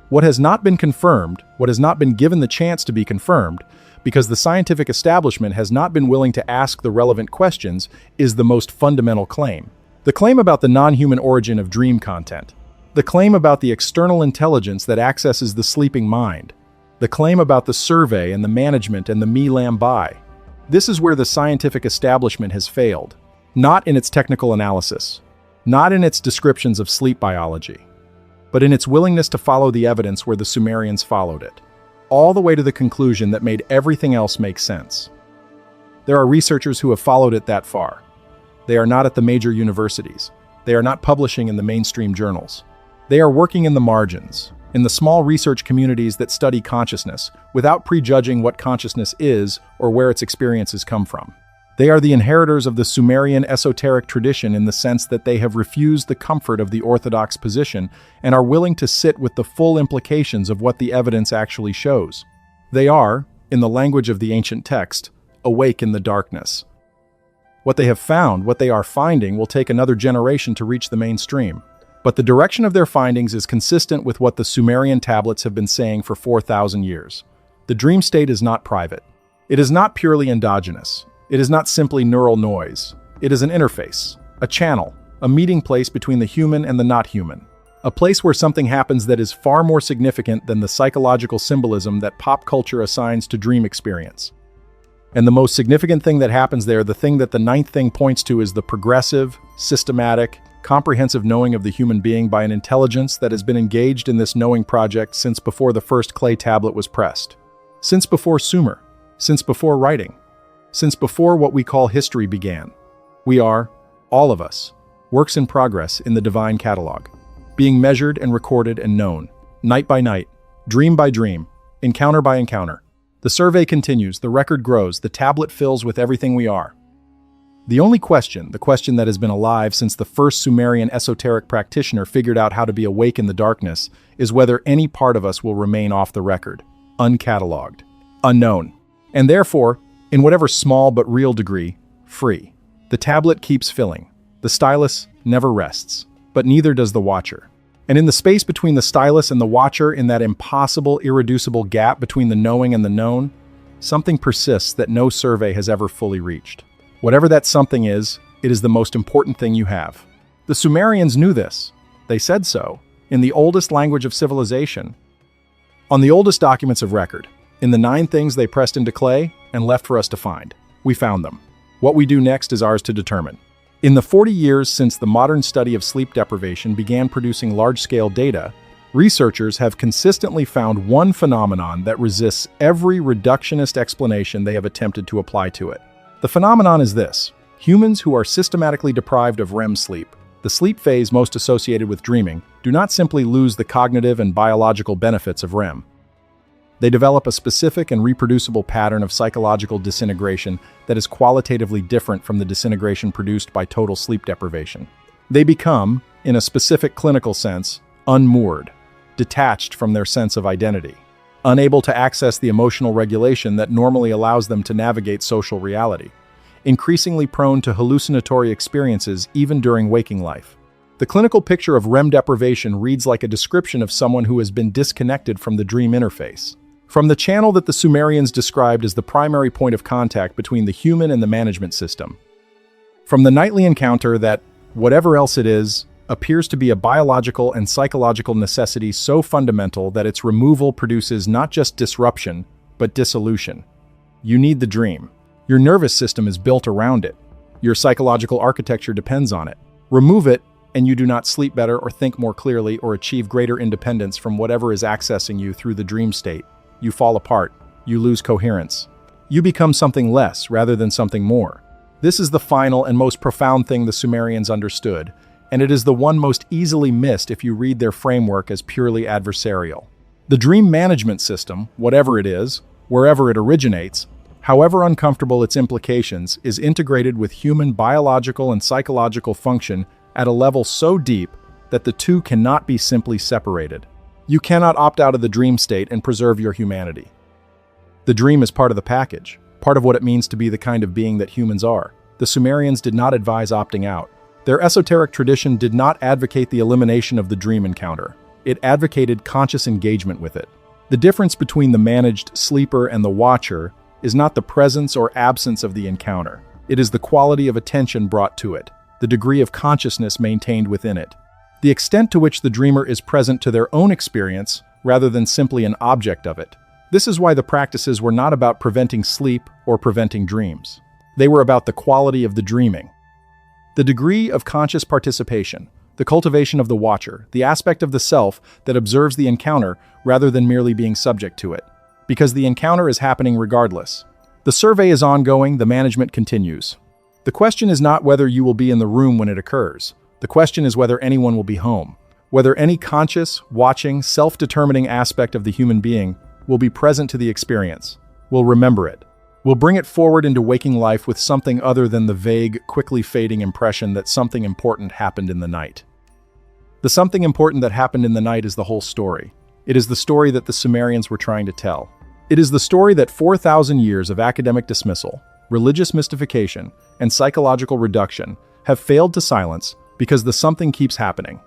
What has not been confirmed, what has not been given the chance to be confirmed, because the scientific establishment has not been willing to ask the relevant questions, is the most fundamental claim. The claim about the non-human origin of dream content. The claim about the external intelligence that accesses the sleeping mind. The claim about the survey and the management and the me lam bai. This is where the scientific establishment has failed. Not in its technical analysis. Not in its descriptions of sleep biology. But in its willingness to follow the evidence where the Sumerians followed it. All the way to the conclusion that made everything else make sense. There are researchers who have followed it that far. They are not at the major universities. They are not publishing in the mainstream journals. They are working in the margins, in the small research communities that study consciousness, without prejudging what consciousness is or where its experiences come from. They are the inheritors of the Sumerian esoteric tradition in the sense that they have refused the comfort of the orthodox position and are willing to sit with the full implications of what the evidence actually shows. They are, in the language of the ancient text, awake in the darkness. What they have found, what they are finding, will take another generation to reach the mainstream. But the direction of their findings is consistent with what the Sumerian tablets have been saying for 4,000 years. The dream state is not private. It is not purely endogenous. It is not simply neural noise. It is an interface, a channel, a meeting place between the human and the not human. A place where something happens that is far more significant than the psychological symbolism that pop culture assigns to dream experience. And the most significant thing that happens there, the thing that the 9th thing points to, is the progressive, systematic, comprehensive knowing of the human being by an intelligence that has been engaged in this knowing project since before the first clay tablet was pressed. Since before Sumer. Since before writing. Since before what we call history began. We are, all of us, works in progress in the divine catalog, being measured and recorded and known, night by night, dream by dream, encounter by encounter. The survey continues, the record grows, the tablet fills with everything we are. The only question, the question that has been alive since the first Sumerian esoteric practitioner figured out how to be awake in the darkness, is whether any part of us will remain off the record, uncatalogued, unknown, and therefore, in whatever small but real degree, free. The tablet keeps filling. The stylus never rests, but neither does the watcher. And in the space between the stylus and the watcher, in that impossible, irreducible gap between the knowing and the known, something persists that no survey has ever fully reached. Whatever that something is, it is the most important thing you have. The Sumerians knew this. They said so, in the oldest language of civilization. On the oldest documents of record, in the 9 things they pressed into clay and left for us to find. We found them. What we do next is ours to determine. In the 40 years since the modern study of sleep deprivation began producing large-scale data, researchers have consistently found one phenomenon that resists every reductionist explanation they have attempted to apply to it. The phenomenon is this: humans who are systematically deprived of REM sleep, the sleep phase most associated with dreaming, do not simply lose the cognitive and biological benefits of REM. They develop a specific and reproducible pattern of psychological disintegration that is qualitatively different from the disintegration produced by total sleep deprivation. They become, in a specific clinical sense, unmoored, detached from their sense of identity, unable to access the emotional regulation that normally allows them to navigate social reality, increasingly prone to hallucinatory experiences even during waking life. The clinical picture of REM deprivation reads like a description of someone who has been disconnected from the dream interface, from the channel that the Sumerians described as the primary point of contact between the human and the management system. From the nightly encounter that, whatever else it is, appears to be a biological and psychological necessity so fundamental that its removal produces not just disruption, but dissolution. You need the dream. Your nervous system is built around it. Your psychological architecture depends on it. Remove it, and you do not sleep better or think more clearly or achieve greater independence from whatever is accessing you through the dream state. You fall apart. You lose coherence. You become something less rather than something more. This is the final and most profound thing the Sumerians understood, and it is the one most easily missed if you read their framework as purely adversarial. The dream management system, whatever it is, wherever it originates, however uncomfortable its implications, is integrated with human biological and psychological function at a level so deep that the two cannot be simply separated. You cannot opt out of the dream state and preserve your humanity. The dream is part of the package, part of what it means to be the kind of being that humans are. The Sumerians did not advise opting out. Their esoteric tradition did not advocate the elimination of the dream encounter. It advocated conscious engagement with it. The difference between the managed sleeper and the watcher is not the presence or absence of the encounter. It is the quality of attention brought to it, the degree of consciousness maintained within it, the extent to which the dreamer is present to their own experience rather than simply an object of it. This is why the practices were not about preventing sleep or preventing dreams. They were about the quality of the dreaming. The degree of conscious participation, the cultivation of the watcher, the aspect of the self that observes the encounter rather than merely being subject to it. Because the encounter is happening regardless. The survey is ongoing, the management continues. The question is not whether you will be in the room when it occurs. The question is whether anyone will be home. Whether any conscious, watching, self-determining aspect of the human being will be present to the experience, will remember it, will bring it forward into waking life with something other than the vague, quickly fading impression that something important happened in the night. The something important that happened in the night is the whole story. It is the story that the Sumerians were trying to tell. It is the story that 4,000 years of academic dismissal, religious mystification, and psychological reduction have failed to silence because the something keeps happening.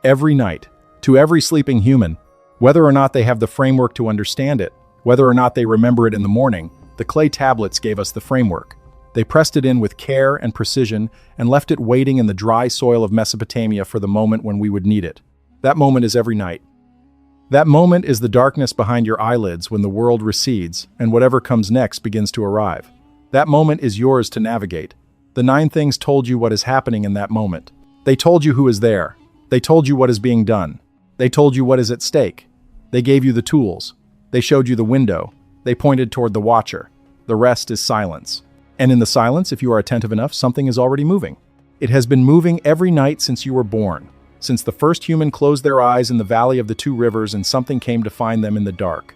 Every night, to every sleeping human, whether or not they have the framework to understand it, whether or not they remember it in the morning, the clay tablets gave us the framework. They pressed it in with care and precision and left it waiting in the dry soil of Mesopotamia for the moment when we would need it. That moment is every night. That moment is the darkness behind your eyelids when the world recedes and whatever comes next begins to arrive. That moment is yours to navigate. The 9 things told you what is happening in that moment. They told you who is there. They told you what is being done. They told you what is at stake. They gave you the tools. They showed you the window. They pointed toward the watcher. The rest is silence. And in the silence, if you are attentive enough, something is already moving. It has been moving every night since you were born, since the first human closed their eyes in the valley of the 2 rivers and something came to find them in the dark.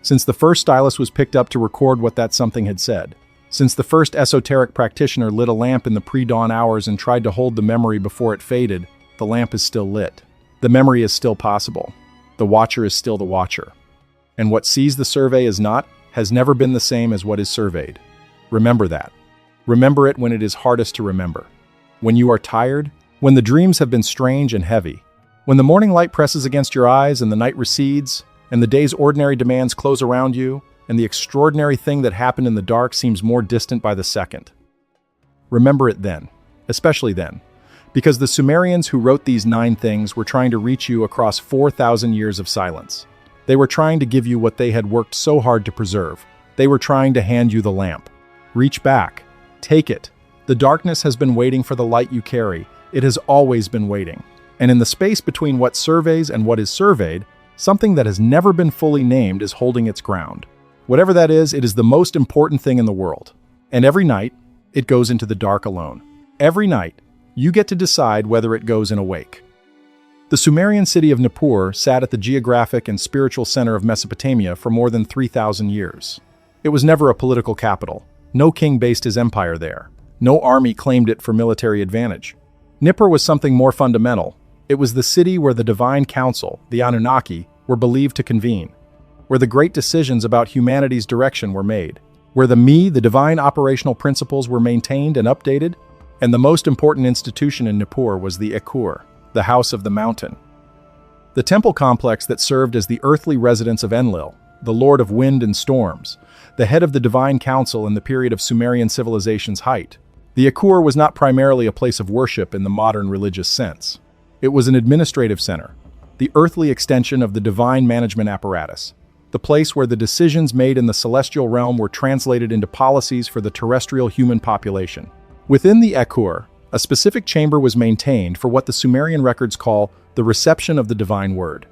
Since the first stylus was picked up to record what that something had said. Since the first esoteric practitioner lit a lamp in the pre-dawn hours and tried to hold the memory before it faded, the lamp is still lit. The memory is still possible. The watcher is still the watcher. And what sees the survey is not, has never been the same as what is surveyed. Remember that. Remember it when it is hardest to remember. When you are tired, when the dreams have been strange and heavy, when the morning light presses against your eyes and the night recedes, and the day's ordinary demands close around you, and the extraordinary thing that happened in the dark seems more distant by the second. Remember it then, especially then, because the Sumerians who wrote these 9 things were trying to reach you across 4,000 years of silence. They were trying to give you what they had worked so hard to preserve. They were trying to hand you the lamp. Reach back. Take it. The darkness has been waiting for the light you carry. It has always been waiting. And in the space between what surveys and what is surveyed, something that has never been fully named is holding its ground. Whatever that is, it is the most important thing in the world. And every night, it goes into the dark alone. Every night, you get to decide whether it goes in a wake. The Sumerian city of Nippur sat at the geographic and spiritual center of Mesopotamia for more than 3,000 years. It was never a political capital. No king based his empire there. No army claimed it for military advantage. Nippur was something more fundamental. It was the city where the divine council, the Anunnaki, were believed to convene, where the great decisions about humanity's direction were made, where the divine operational principles were maintained and updated, and the most important institution in Nippur was the Ekur, the House of the Mountain. The temple complex that served as the earthly residence of Enlil, the lord of wind and storms, the head of the divine council in the period of Sumerian civilization's height. The Ekur was not primarily a place of worship in the modern religious sense. It was an administrative center, the earthly extension of the divine management apparatus, the place where the decisions made in the celestial realm were translated into policies for the terrestrial human population. Within the Ekur, a specific chamber was maintained for what the Sumerian records call the reception of the divine word.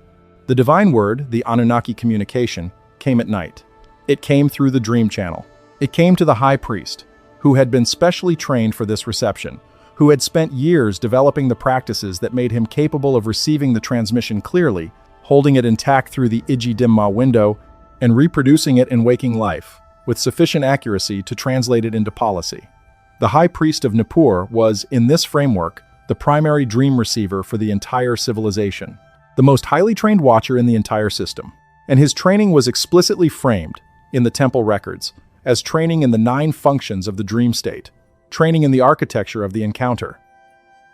The divine word, the Anunnaki communication, came at night. It came through the dream channel. It came to the high priest, who had been specially trained for this reception, who had spent years developing the practices that made him capable of receiving the transmission clearly, holding it intact through the Iji-Dimma window, and reproducing it in waking life, with sufficient accuracy to translate it into policy. The high priest of Nippur was, in this framework, the primary dream receiver for the entire civilization, the most highly trained watcher in the entire system. And his training was explicitly framed, in the temple records, as training in the 9 functions of the dream state, training in the architecture of the encounter,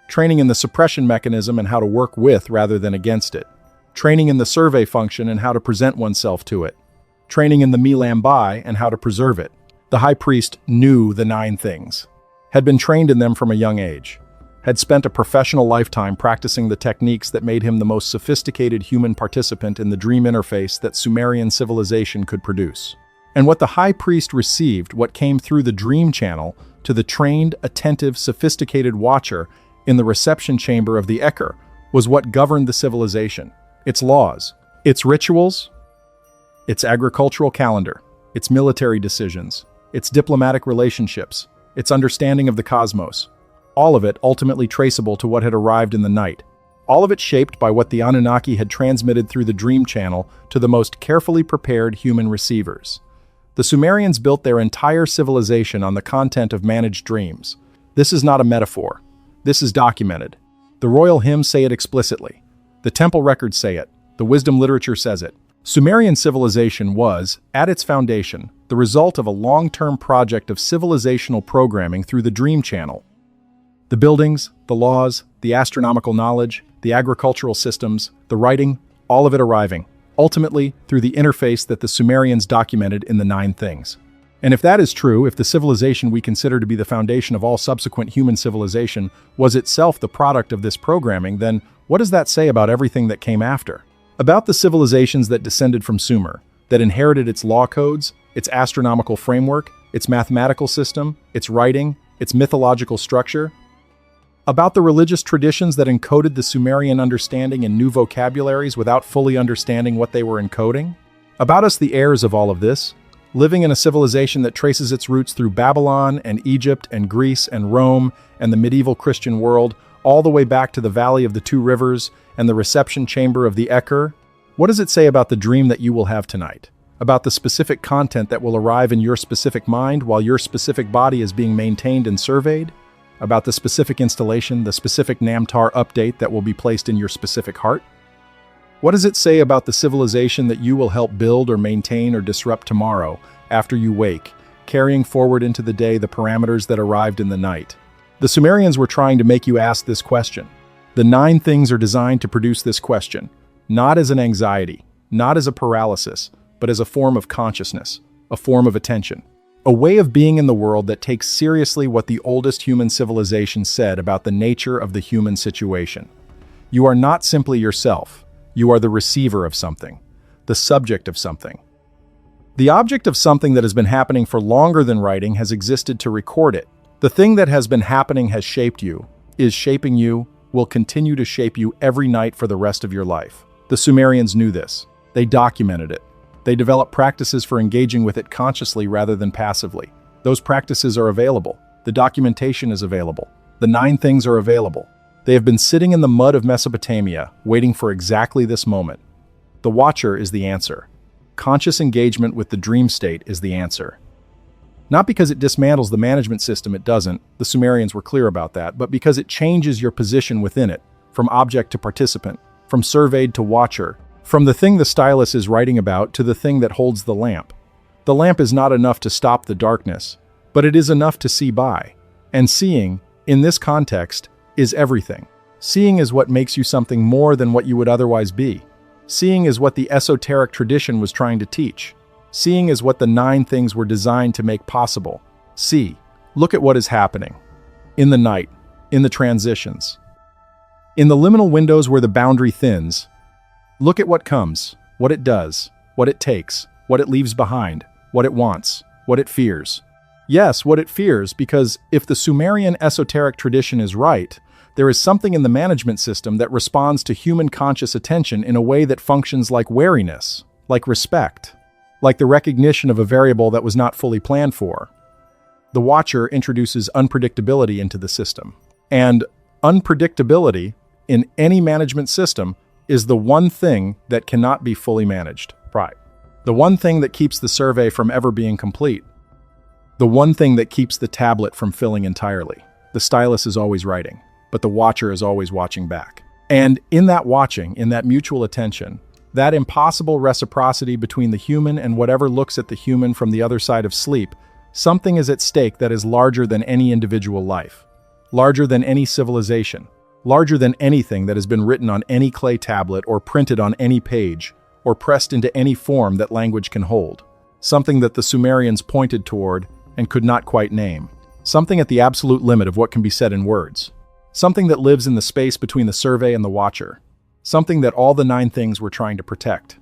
training in the suppression mechanism and how to work with rather than against it, training in the survey function and how to present oneself to it, training in the milambai and how to preserve it. The high priest knew the 9 things, had been trained in them from a young age, had spent a professional lifetime practicing the techniques that made him the most sophisticated human participant in the dream interface that Sumerian civilization could produce. And what the high priest received, what came through the dream channel, to the trained, attentive, sophisticated watcher in the reception chamber of the Ekur, was what governed the civilization, its laws, its rituals, its agricultural calendar, its military decisions, its diplomatic relationships, its understanding of the cosmos, all of it ultimately traceable to what had arrived in the night, all of it shaped by what the Anunnaki had transmitted through the dream channel to the most carefully prepared human receivers. The Sumerians built their entire civilization on the content of managed dreams. This is not a metaphor. This is documented. The royal hymns say it explicitly. The temple records say it. The wisdom literature says it. Sumerian civilization was, at its foundation, the result of a long-term project of civilizational programming through the dream channel. The buildings, the laws, the astronomical knowledge, the agricultural systems, the writing, all of it arriving, ultimately through the interface that the Sumerians documented in the 9 things. And if that is true, if the civilization we consider to be the foundation of all subsequent human civilization was itself the product of this programming, then what does that say about everything that came after? About the civilizations that descended from Sumer, that inherited its law codes, its astronomical framework, its mathematical system, its writing, its mythological structure? About the religious traditions that encoded the Sumerian understanding in new vocabularies without fully understanding what they were encoding? About us, the heirs of all of this, living in a civilization that traces its roots through Babylon and Egypt and Greece and Rome and the medieval Christian world, all the way back to the Valley of the Two Rivers and the reception chamber of the Ekur? What does it say about the dream that you will have tonight? About the specific content that will arrive in your specific mind while your specific body is being maintained and surveyed? About the specific installation, the specific Namtar update that will be placed in your specific heart? What does it say about the civilization that you will help build or maintain or disrupt tomorrow after you wake, carrying forward into the day the parameters that arrived in the night? The Sumerians were trying to make you ask this question. The 9 things are designed to produce this question, not as an anxiety, not as a paralysis, but as a form of consciousness, a form of attention. A way of being in the world that takes seriously what the oldest human civilization said about the nature of the human situation. You are not simply yourself. You are the receiver of something, the subject of something. The object of something that has been happening for longer than writing has existed to record it. The thing that has been happening has shaped you, is shaping you, will continue to shape you every night for the rest of your life. The Sumerians knew this. They documented it. They developed practices for engaging with it consciously rather than passively. Those practices are available. The documentation is available. The 9 things are available. They have been sitting in the mud of Mesopotamia, waiting for exactly this moment. The watcher is the answer. Conscious engagement with the dream state is the answer. Not because it dismantles the management system, it doesn't, the Sumerians were clear about that, but because it changes your position within it, from object to participant, from surveyed to watcher, from the thing the stylus is writing about to the thing that holds the lamp. The lamp is not enough to stop the darkness, but it is enough to see by. And seeing, in this context, is everything. Seeing is what makes you something more than what you would otherwise be. Seeing is what the esoteric tradition was trying to teach. Seeing is what the 9 things were designed to make possible. See, look at what is happening. In the night, in the transitions. In the liminal windows where the boundary thins, look at what comes, what it does, what it takes, what it leaves behind, what it wants, what it fears. Yes, what it fears, because if the Sumerian esoteric tradition is right, there is something in the management system that responds to human conscious attention in a way that functions like wariness, like respect, like the recognition of a variable that was not fully planned for. The Watcher introduces unpredictability into the system. And unpredictability in any management system is the one thing that cannot be fully managed. Right. The one thing that keeps the survey from ever being complete. The one thing that keeps the tablet from filling entirely. The stylus is always writing, but the Watcher is always watching back. And in that watching, in that mutual attention, that impossible reciprocity between the human and whatever looks at the human from the other side of sleep, something is at stake that is larger than any individual life, larger than any civilization, larger than anything that has been written on any clay tablet or printed on any page, or pressed into any form that language can hold. Something that the Sumerians pointed toward and could not quite name. Something at the absolute limit of what can be said in words. Something that lives in the space between the survey and the watcher. Something that all the 9 things were trying to protect.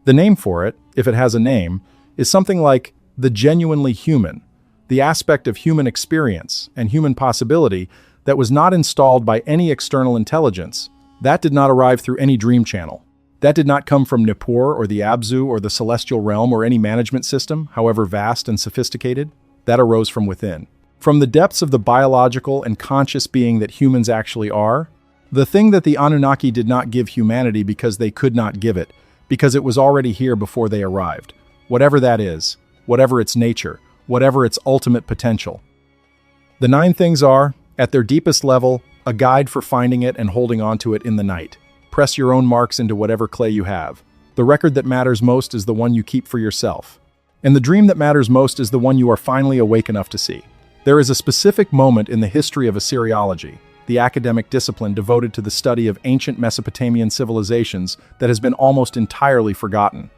The name for it, if it has a name, is something like the genuinely human, the aspect of human experience and human possibility that was not installed by any external intelligence. That did not arrive through any dream channel. That did not come from Nippur or the Abzu or the celestial realm or any management system, however vast and sophisticated. That arose from within. From the depths of the biological and conscious being that humans actually are, the thing that the Anunnaki did not give humanity because they could not give it, because it was already here before they arrived. Whatever that is, whatever its nature, whatever its ultimate potential. The 9 things are, at their deepest level, a guide for finding it and holding on to it in the night. Press your own marks into whatever clay you have. The record that matters most is the one you keep for yourself. And the dream that matters most is the one you are finally awake enough to see. There is a specific moment in the history of Assyriology, the academic discipline devoted to the study of ancient Mesopotamian civilizations, that has been almost entirely forgotten.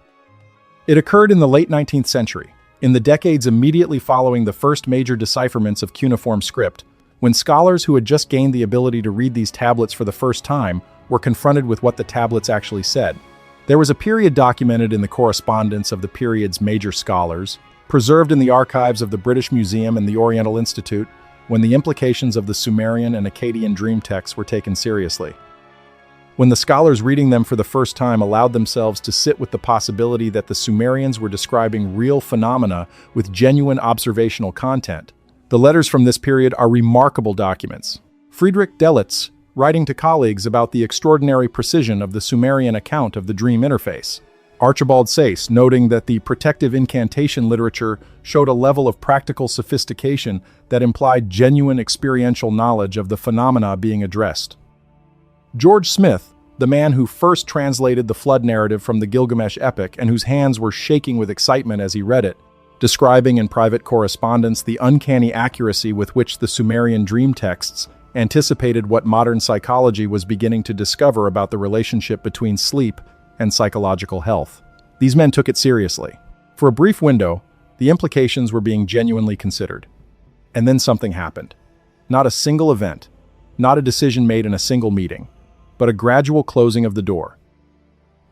It occurred in the late 19th century, in the decades immediately following the first major decipherments of cuneiform script, when scholars who had just gained the ability to read these tablets for the first time were confronted with what the tablets actually said. There was a period documented in the correspondence of the period's major scholars, preserved in the archives of the British Museum and the Oriental Institute, when the implications of the Sumerian and Akkadian dream texts were taken seriously. When the scholars reading them for the first time allowed themselves to sit with the possibility that the Sumerians were describing real phenomena with genuine observational content. The letters from this period are remarkable documents. Friedrich Delitzsch, writing to colleagues about the extraordinary precision of the Sumerian account of the dream interface. Archibald Sayce, noting that the protective incantation literature showed a level of practical sophistication that implied genuine experiential knowledge of the phenomena being addressed. George Smith, the man who first translated the flood narrative from the Gilgamesh epic and whose hands were shaking with excitement as he read it, describing in private correspondence the uncanny accuracy with which the Sumerian dream texts anticipated what modern psychology was beginning to discover about the relationship between sleep and psychological health. These men took it seriously. For a brief window, the implications were being genuinely considered. And then something happened. Not a single event, not a decision made in a single meeting, but a gradual closing of the door.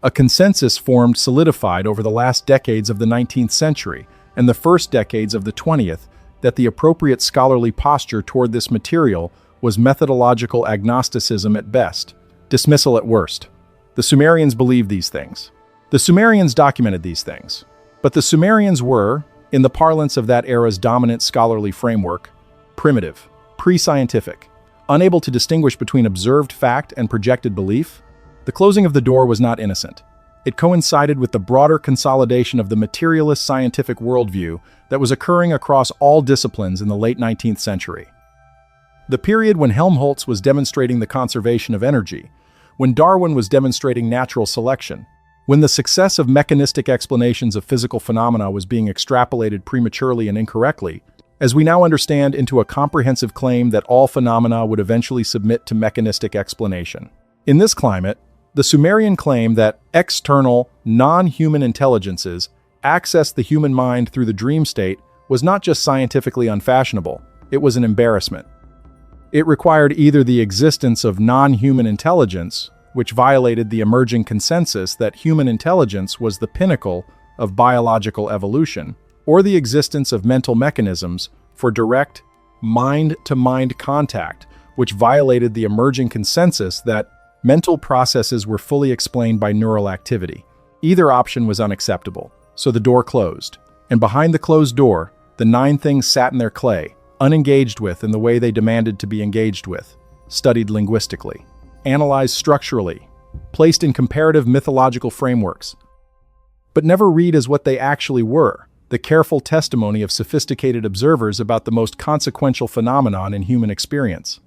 A consensus formed solidified over the last decades of the 19th century and the first decades of the 20th that the appropriate scholarly posture toward this material was methodological agnosticism at best, dismissal at worst. The Sumerians believed these things. The Sumerians documented these things. But the Sumerians were, in the parlance of that era's dominant scholarly framework, primitive, pre-scientific, unable to distinguish between observed fact and projected belief. The closing of the door was not innocent. It coincided with the broader consolidation of the materialist scientific worldview that was occurring across all disciplines in the late 19th century. The period when Helmholtz was demonstrating the conservation of energy, when Darwin was demonstrating natural selection, when the success of mechanistic explanations of physical phenomena was being extrapolated prematurely and incorrectly, as we now understand into a comprehensive claim that all phenomena would eventually submit to mechanistic explanation. In this climate, the Sumerian claim that external, non-human intelligences access the human mind through the dream state was not just scientifically unfashionable, it was an embarrassment. It required either the existence of non-human intelligence, which violated the emerging consensus that human intelligence was the pinnacle of biological evolution, or the existence of mental mechanisms for direct mind-to-mind contact, which violated the emerging consensus that mental processes were fully explained by neural activity. Either option was unacceptable, so the door closed. And behind the closed door, the 9 things sat in their clay, unengaged with in the way they demanded to be engaged with, studied linguistically, analyzed structurally, placed in comparative mythological frameworks, but never read as what they actually were, the careful testimony of sophisticated observers about the most consequential phenomenon in human experience.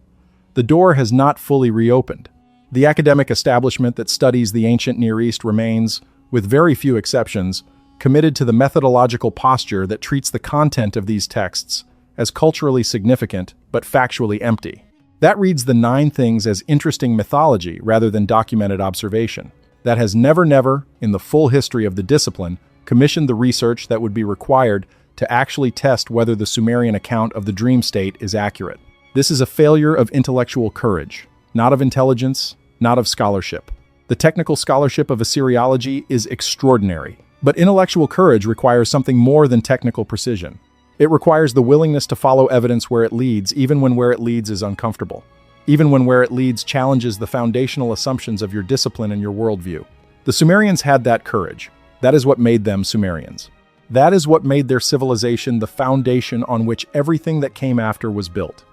The door has not fully reopened. The academic establishment that studies the ancient Near East remains, with very few exceptions, committed to the methodological posture that treats the content of these texts as culturally significant but factually empty. That reads the 9 things as interesting mythology rather than documented observation. That has never, in the full history of the discipline, commissioned the research that would be required to actually test whether the Sumerian account of the dream state is accurate. This is a failure of intellectual courage, not of intelligence, not of scholarship. The technical scholarship of Assyriology is extraordinary, but intellectual courage requires something more than technical precision. It requires the willingness to follow evidence where it leads, even when where it leads is uncomfortable, even when where it leads challenges the foundational assumptions of your discipline and your worldview. The Sumerians had that courage. That is what made them Sumerians. That is what made their civilization the foundation on which everything that came after was built.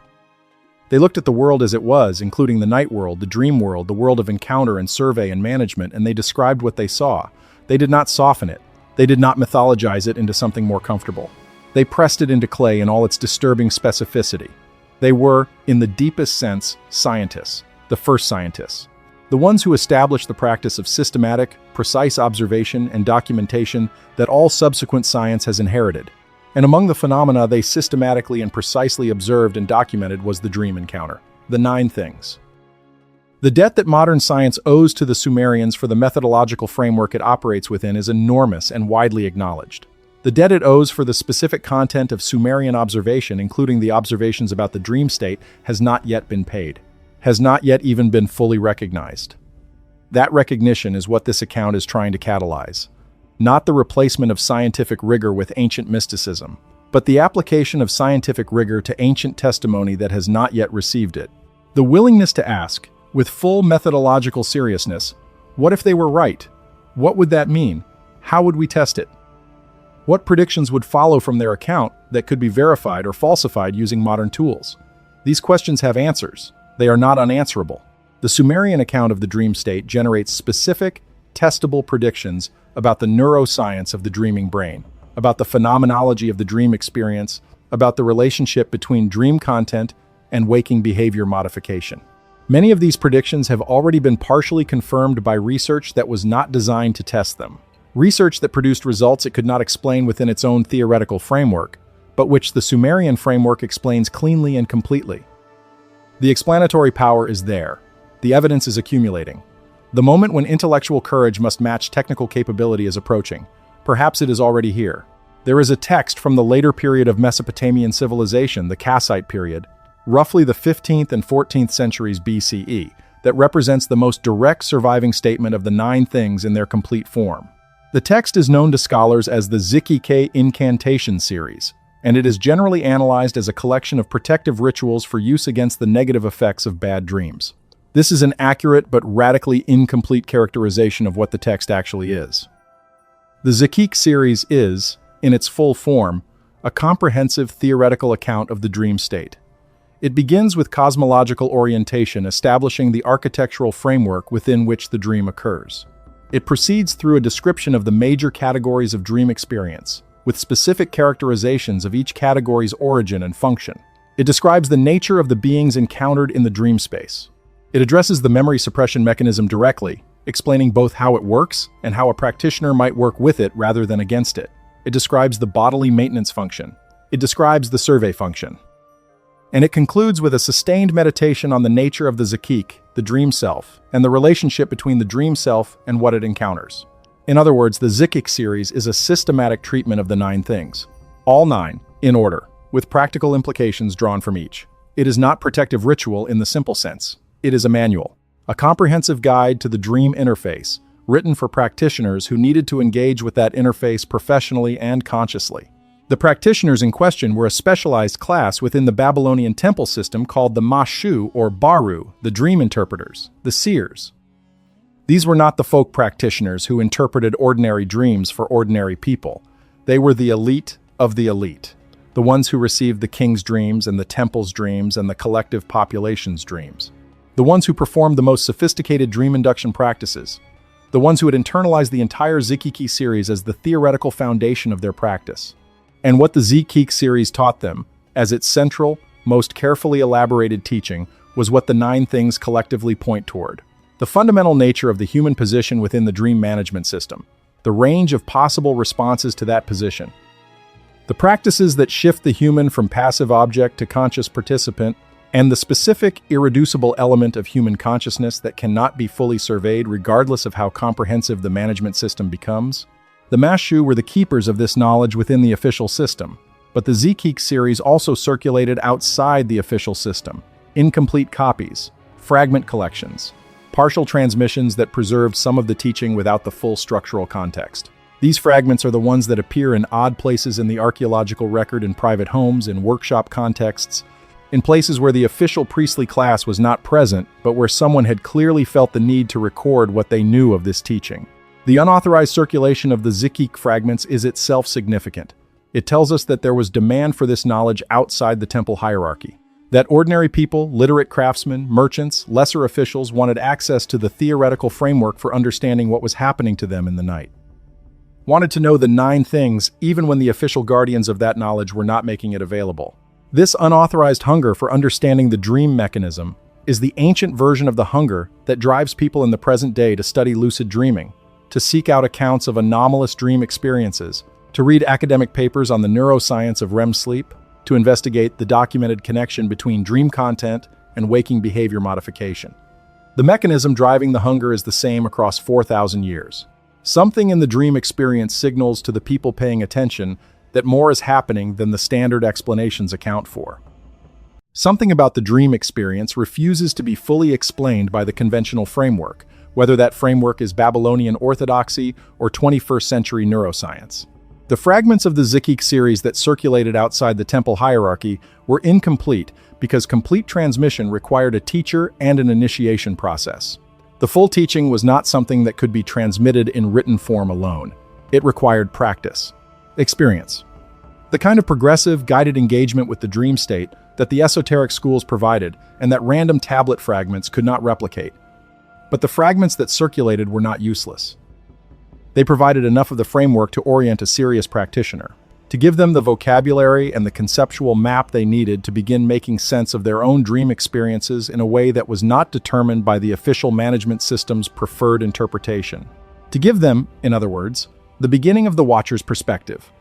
They looked at the world as it was, including the night world, the dream world, the world of encounter and survey and management, and they described what they saw. They did not soften it. They did not mythologize it into something more comfortable. They pressed it into clay in all its disturbing specificity. They were, in the deepest sense, scientists, the first scientists. The ones who established the practice of systematic, precise observation and documentation that all subsequent science has inherited. And among the phenomena they systematically and precisely observed and documented was the dream encounter, the 9 things. The debt that modern science owes to the Sumerians for the methodological framework it operates within is enormous and widely acknowledged. The debt it owes for the specific content of Sumerian observation, including the observations about the dream state, has not yet been paid, has not yet even been fully recognized. That recognition is what this account is trying to catalyze. Not the replacement of scientific rigor with ancient mysticism, but the application of scientific rigor to ancient testimony that has not yet received it. The willingness to ask, with full methodological seriousness, what if they were right? What would that mean? How would we test it? What predictions would follow from their account that could be verified or falsified using modern tools? These questions have answers. They are not unanswerable. The Sumerian account of the dream state generates specific, testable predictions about the neuroscience of the dreaming brain, about the phenomenology of the dream experience, about the relationship between dream content and waking behavior modification. Many of these predictions have already been partially confirmed by research that was not designed to test them. Research that produced results it could not explain within its own theoretical framework, but which the Sumerian framework explains cleanly and completely. The explanatory power is there. The evidence is accumulating. The moment when intellectual courage must match technical capability is approaching. Perhaps it is already here. There is a text from the later period of Mesopotamian civilization, the Kassite period, roughly the 15th and 14th centuries BCE, that represents the most direct surviving statement of the 9 things in their complete form. The text is known to scholars as the Zikike Incantation series, and it is generally analyzed as a collection of protective rituals for use against the negative effects of bad dreams. This is an accurate but radically incomplete characterization of what the text actually is. The Zikike series is, in its full form, a comprehensive theoretical account of the dream state. It begins with cosmological orientation establishing the architectural framework within which the dream occurs. It proceeds through a description of the major categories of dream experience, with specific characterizations of each category's origin and function. It describes the nature of the beings encountered in the dream space. It addresses the memory suppression mechanism directly, explaining both how it works and how a practitioner might work with it rather than against it. It describes the bodily maintenance function. It describes the survey function. And it concludes with a sustained meditation on the nature of the Zakik, the dream self, and the relationship between the dream self and what it encounters. In other words, the Zakik series is a systematic treatment of the 9 things. All 9, in order, with practical implications drawn from each. It is not protective ritual in the simple sense. It is a manual, a comprehensive guide to the dream interface, written for practitioners who needed to engage with that interface professionally and consciously. The practitioners in question were a specialized class within the Babylonian temple system called the Mashu or Baru, the dream interpreters, the seers. These were not the folk practitioners who interpreted ordinary dreams for ordinary people. They were the elite of the elite, the ones who received the king's dreams and the temple's dreams and the collective population's dreams. The ones who performed the most sophisticated dream induction practices. The ones who had internalized the entire Zakiki series as the theoretical foundation of their practice. And what the Zakik series taught them, as its central, most carefully elaborated teaching, was what the 9 things collectively point toward. The fundamental nature of the human position within the dream management system, the range of possible responses to that position. The practices that shift the human from passive object to conscious participant, and the specific, irreducible element of human consciousness that cannot be fully surveyed regardless of how comprehensive the management system becomes. The Mashu were the keepers of this knowledge within the official system, but the Zakik series also circulated outside the official system. Incomplete copies, fragment collections, partial transmissions that preserved some of the teaching without the full structural context. These fragments are the ones that appear in odd places in the archaeological record, in private homes, in workshop contexts, in places where the official priestly class was not present, but where someone had clearly felt the need to record what they knew of this teaching. The unauthorized circulation of the Zakik fragments is itself significant. It tells us that there was demand for this knowledge outside the temple hierarchy. That ordinary people, literate craftsmen, merchants, lesser officials wanted access to the theoretical framework for understanding what was happening to them in the night. Wanted to know the 9 things even when the official guardians of that knowledge were not making it available. This unauthorized hunger for understanding the dream mechanism is the ancient version of the hunger that drives people in the present day to study lucid dreaming, to seek out accounts of anomalous dream experiences, to read academic papers on the neuroscience of REM sleep, to investigate the documented connection between dream content and waking behavior modification. The mechanism driving the hunger is the same across 4,000 years. Something in the dream experience signals to the people paying attention that more is happening than the standard explanations account for. Something about the dream experience refuses to be fully explained by the conventional framework, whether that framework is Babylonian orthodoxy or 21st century neuroscience. The fragments of the Zakik series that circulated outside the temple hierarchy were incomplete because complete transmission required a teacher and an initiation process. The full teaching was not something that could be transmitted in written form alone. It required practice, experience. The kind of progressive, guided engagement with the dream state that the esoteric schools provided and that random tablet fragments could not replicate. But the fragments that circulated were not useless. They provided enough of the framework to orient a serious practitioner, to give them the vocabulary and the conceptual map they needed to begin making sense of their own dream experiences in a way that was not determined by the official management system's preferred interpretation. To give them, in other words, the beginning of the watcher's perspective,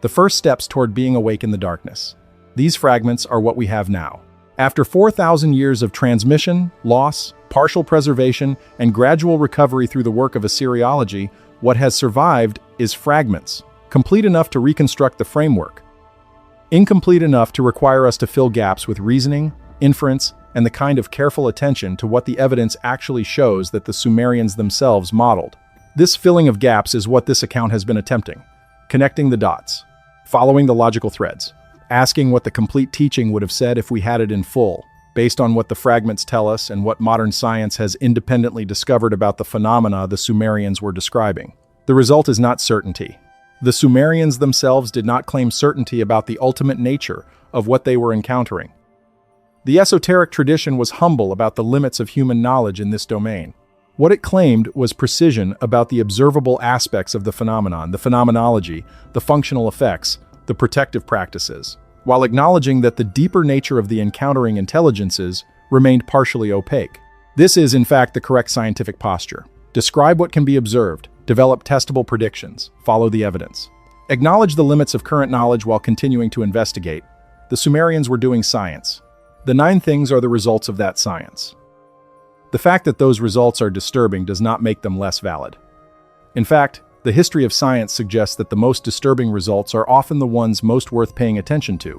the first steps toward being awake in the darkness. These fragments are what we have now. After 4,000 years of transmission, loss, partial preservation, and gradual recovery through the work of Assyriology, what has survived is fragments, complete enough to reconstruct the framework, incomplete enough to require us to fill gaps with reasoning, inference, and the kind of careful attention to what the evidence actually shows that the Sumerians themselves modeled. This filling of gaps is what this account has been attempting, connecting the dots, following the logical threads, asking what the complete teaching would have said if we had it in full, based on what the fragments tell us and what modern science has independently discovered about the phenomena the Sumerians were describing. The result is not certainty. The Sumerians themselves did not claim certainty about the ultimate nature of what they were encountering. The esoteric tradition was humble about the limits of human knowledge in this domain. What it claimed was precision about the observable aspects of the phenomenon, the phenomenology, the functional effects, the protective practices, while acknowledging that the deeper nature of the encountering intelligences remained partially opaque. This is, in fact, the correct scientific posture. Describe what can be observed, develop testable predictions, follow the evidence. Acknowledge the limits of current knowledge while continuing to investigate. The Sumerians were doing science. The 9 things are the results of that science. The fact that those results are disturbing does not make them less valid. In fact, the history of science suggests that the most disturbing results are often the ones most worth paying attention to.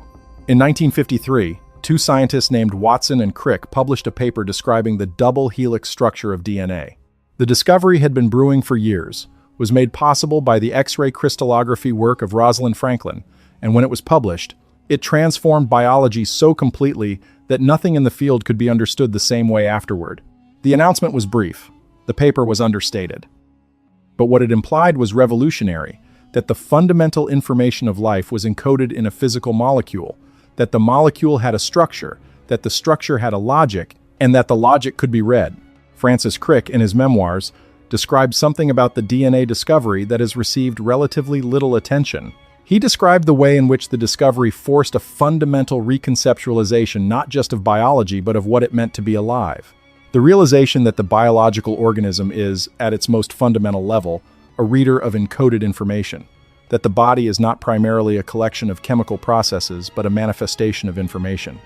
In 1953, 2 scientists named Watson and Crick published a paper describing the double helix structure of DNA. The discovery had been brewing for years, was made possible by the X-ray crystallography work of Rosalind Franklin, and when it was published, it transformed biology so completely that nothing in the field could be understood the same way afterward. The announcement was brief. The paper was understated. But what it implied was revolutionary, that the fundamental information of life was encoded in a physical molecule, that the molecule had a structure, that the structure had a logic, and that the logic could be read. Francis Crick, in his memoirs, described something about the DNA discovery that has received relatively little attention. He described the way in which the discovery forced a fundamental reconceptualization not just of biology but of what it meant to be alive. The realization that the biological organism is, at its most fundamental level, a reader of encoded information, that the body is not primarily a collection of chemical processes but a manifestation of information,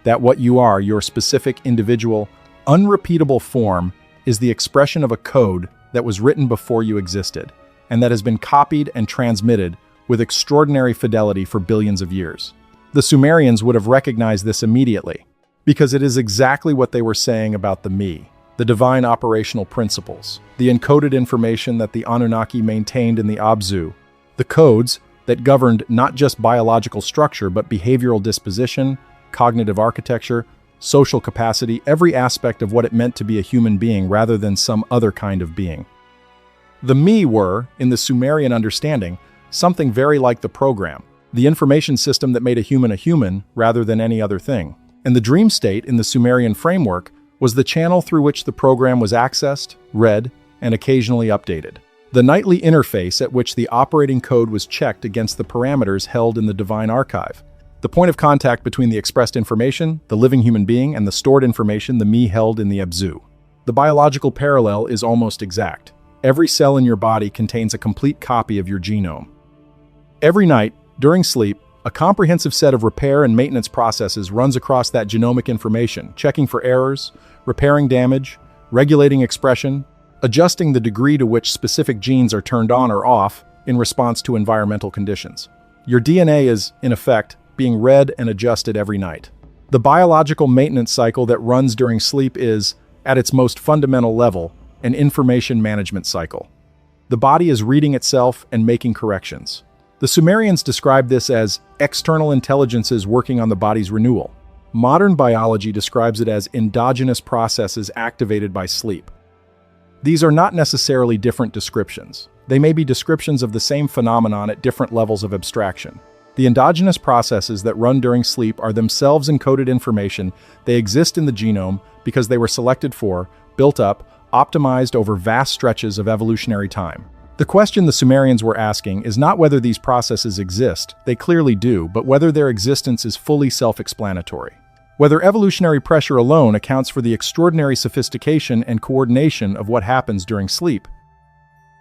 that what you are, your specific individual, unrepeatable form, is the expression of a code that was written before you existed, and that has been copied and transmitted with extraordinary fidelity for billions of years. The Sumerians would have recognized this immediately, because it is exactly what they were saying about the me, the divine operational principles, the encoded information that the Anunnaki maintained in the Abzu, the codes that governed not just biological structure but behavioral disposition, cognitive architecture, social capacity, every aspect of what it meant to be a human being rather than some other kind of being. The me were, in the Sumerian understanding, something very like the program, the information system that made a human rather than any other thing. And the dream state in the Sumerian framework was the channel through which the program was accessed, read, and occasionally updated. The nightly interface at which the operating code was checked against the parameters held in the divine archive. The point of contact between the expressed information, the living human being, and the stored information, the me, held in the Abzu. The biological parallel is almost exact. Every cell in your body contains a complete copy of your genome. Every night, during sleep, a comprehensive set of repair and maintenance processes runs across that genomic information, checking for errors, repairing damage, regulating expression, adjusting the degree to which specific genes are turned on or off in response to environmental conditions. Your DNA is, in effect, being read and adjusted every night. The biological maintenance cycle that runs during sleep is, at its most fundamental level, an information management cycle. The body is reading itself and making corrections. The Sumerians described this as external intelligences working on the body's renewal. Modern biology describes it as endogenous processes activated by sleep. These are not necessarily different descriptions. They may be descriptions of the same phenomenon at different levels of abstraction. The endogenous processes that run during sleep are themselves encoded information. They exist in the genome because they were selected for, built up, optimized over vast stretches of evolutionary time. The question the Sumerians were asking is not whether these processes exist, they clearly do, but whether their existence is fully self-explanatory. Whether evolutionary pressure alone accounts for the extraordinary sophistication and coordination of what happens during sleep,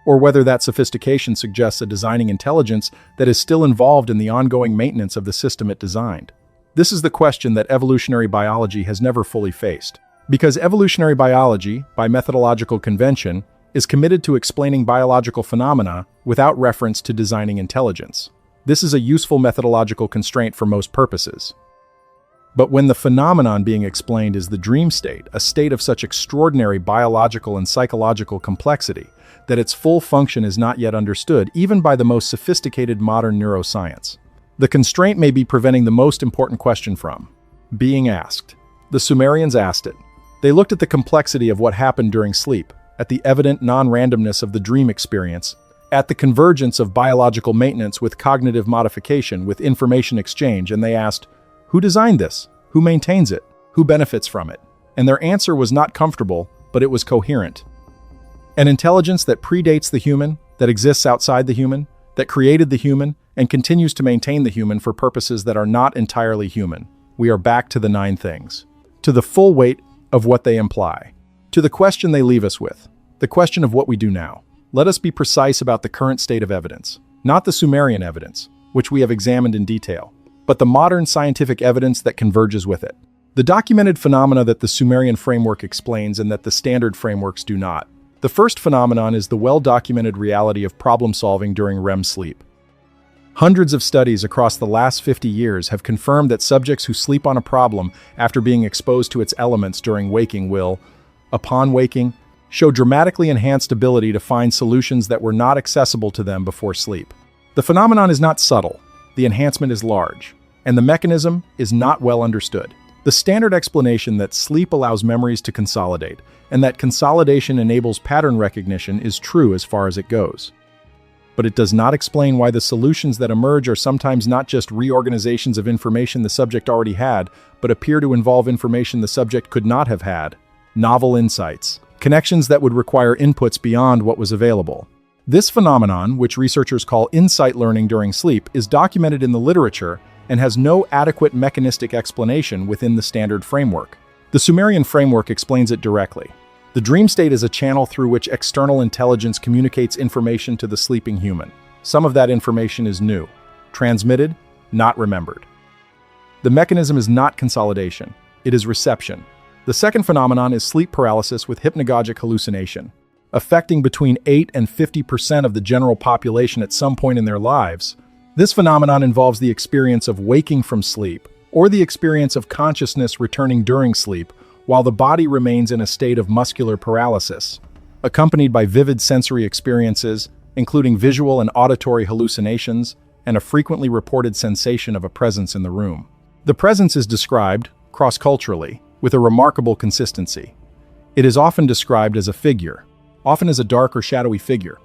or whether that sophistication suggests a designing intelligence that is still involved in the ongoing maintenance of the system it designed. This is the question that evolutionary biology has never fully faced. Because evolutionary biology, by methodological convention, is committed to explaining biological phenomena without reference to designing intelligence. This is a useful methodological constraint for most purposes. But when the phenomenon being explained is the dream state, a state of such extraordinary biological and psychological complexity that its full function is not yet understood even by the most sophisticated modern neuroscience, the constraint may be preventing the most important question from being asked. The Sumerians asked it. They looked at the complexity of what happened during sleep, at the evident non-randomness of the dream experience, at the convergence of biological maintenance with cognitive modification, with information exchange, and they asked, who designed this? Who maintains it? Who benefits from it? And their answer was not comfortable, but it was coherent. An intelligence that predates the human, that exists outside the human, that created the human, and continues to maintain the human for purposes that are not entirely human. We are back to the 9 things, to the full weight of what they imply, to the question they leave us with, the question of what we do now. Let us be precise about the current state of evidence, not the Sumerian evidence, which we have examined in detail, but the modern scientific evidence that converges with it. The documented phenomena that the Sumerian framework explains and that the standard frameworks do not. The first phenomenon is the well-documented reality of problem-solving during REM sleep. Hundreds of studies across the last 50 years have confirmed that subjects who sleep on a problem after being exposed to its elements during waking will, upon waking, show dramatically enhanced ability to find solutions that were not accessible to them before sleep. The phenomenon is not subtle, the enhancement is large, and the mechanism is not well understood. The standard explanation that sleep allows memories to consolidate, and that consolidation enables pattern recognition is true as far as it goes. But it does not explain why the solutions that emerge are sometimes not just reorganizations of information the subject already had, but appear to involve information the subject could not have had. Novel insights. Connections that would require inputs beyond what was available. This phenomenon, which researchers call insight learning during sleep, is documented in the literature and has no adequate mechanistic explanation within the standard framework. The Sumerian framework explains it directly. The dream state is a channel through which external intelligence communicates information to the sleeping human. Some of that information is new, transmitted, not remembered. The mechanism is not consolidation, it is reception. The second phenomenon is sleep paralysis with hypnagogic hallucination. Affecting between 8 and 50% of the general population at some point in their lives, this phenomenon involves the experience of waking from sleep, or the experience of consciousness returning during sleep, while the body remains in a state of muscular paralysis, accompanied by vivid sensory experiences, including visual and auditory hallucinations, and a frequently reported sensation of a presence in the room. The presence is described, cross-culturally, with a remarkable consistency. It is often described as a figure, often as a dark or shadowy figure,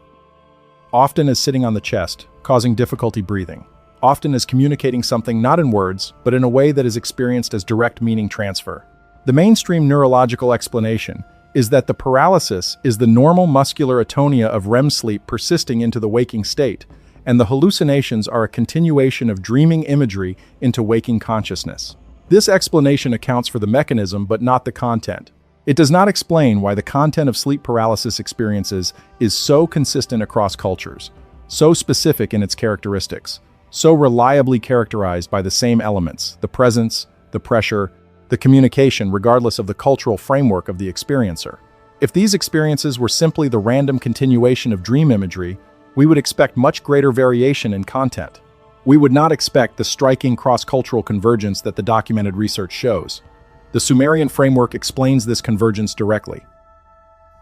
often as sitting on the chest, causing difficulty breathing, often as communicating something not in words, but in a way that is experienced as direct meaning transfer. The mainstream neurological explanation is that the paralysis is the normal muscular atonia of REM sleep persisting into the waking state, and the hallucinations are a continuation of dreaming imagery into waking consciousness. This explanation accounts for the mechanism but not the content. It does not explain why the content of sleep paralysis experiences is so consistent across cultures, so specific in its characteristics, so reliably characterized by the same elements, the presence, the pressure, the communication, regardless of the cultural framework of the experiencer. If these experiences were simply the random continuation of dream imagery, we would expect much greater variation in content. We would not expect the striking cross-cultural convergence that the documented research shows. The Sumerian framework explains this convergence directly.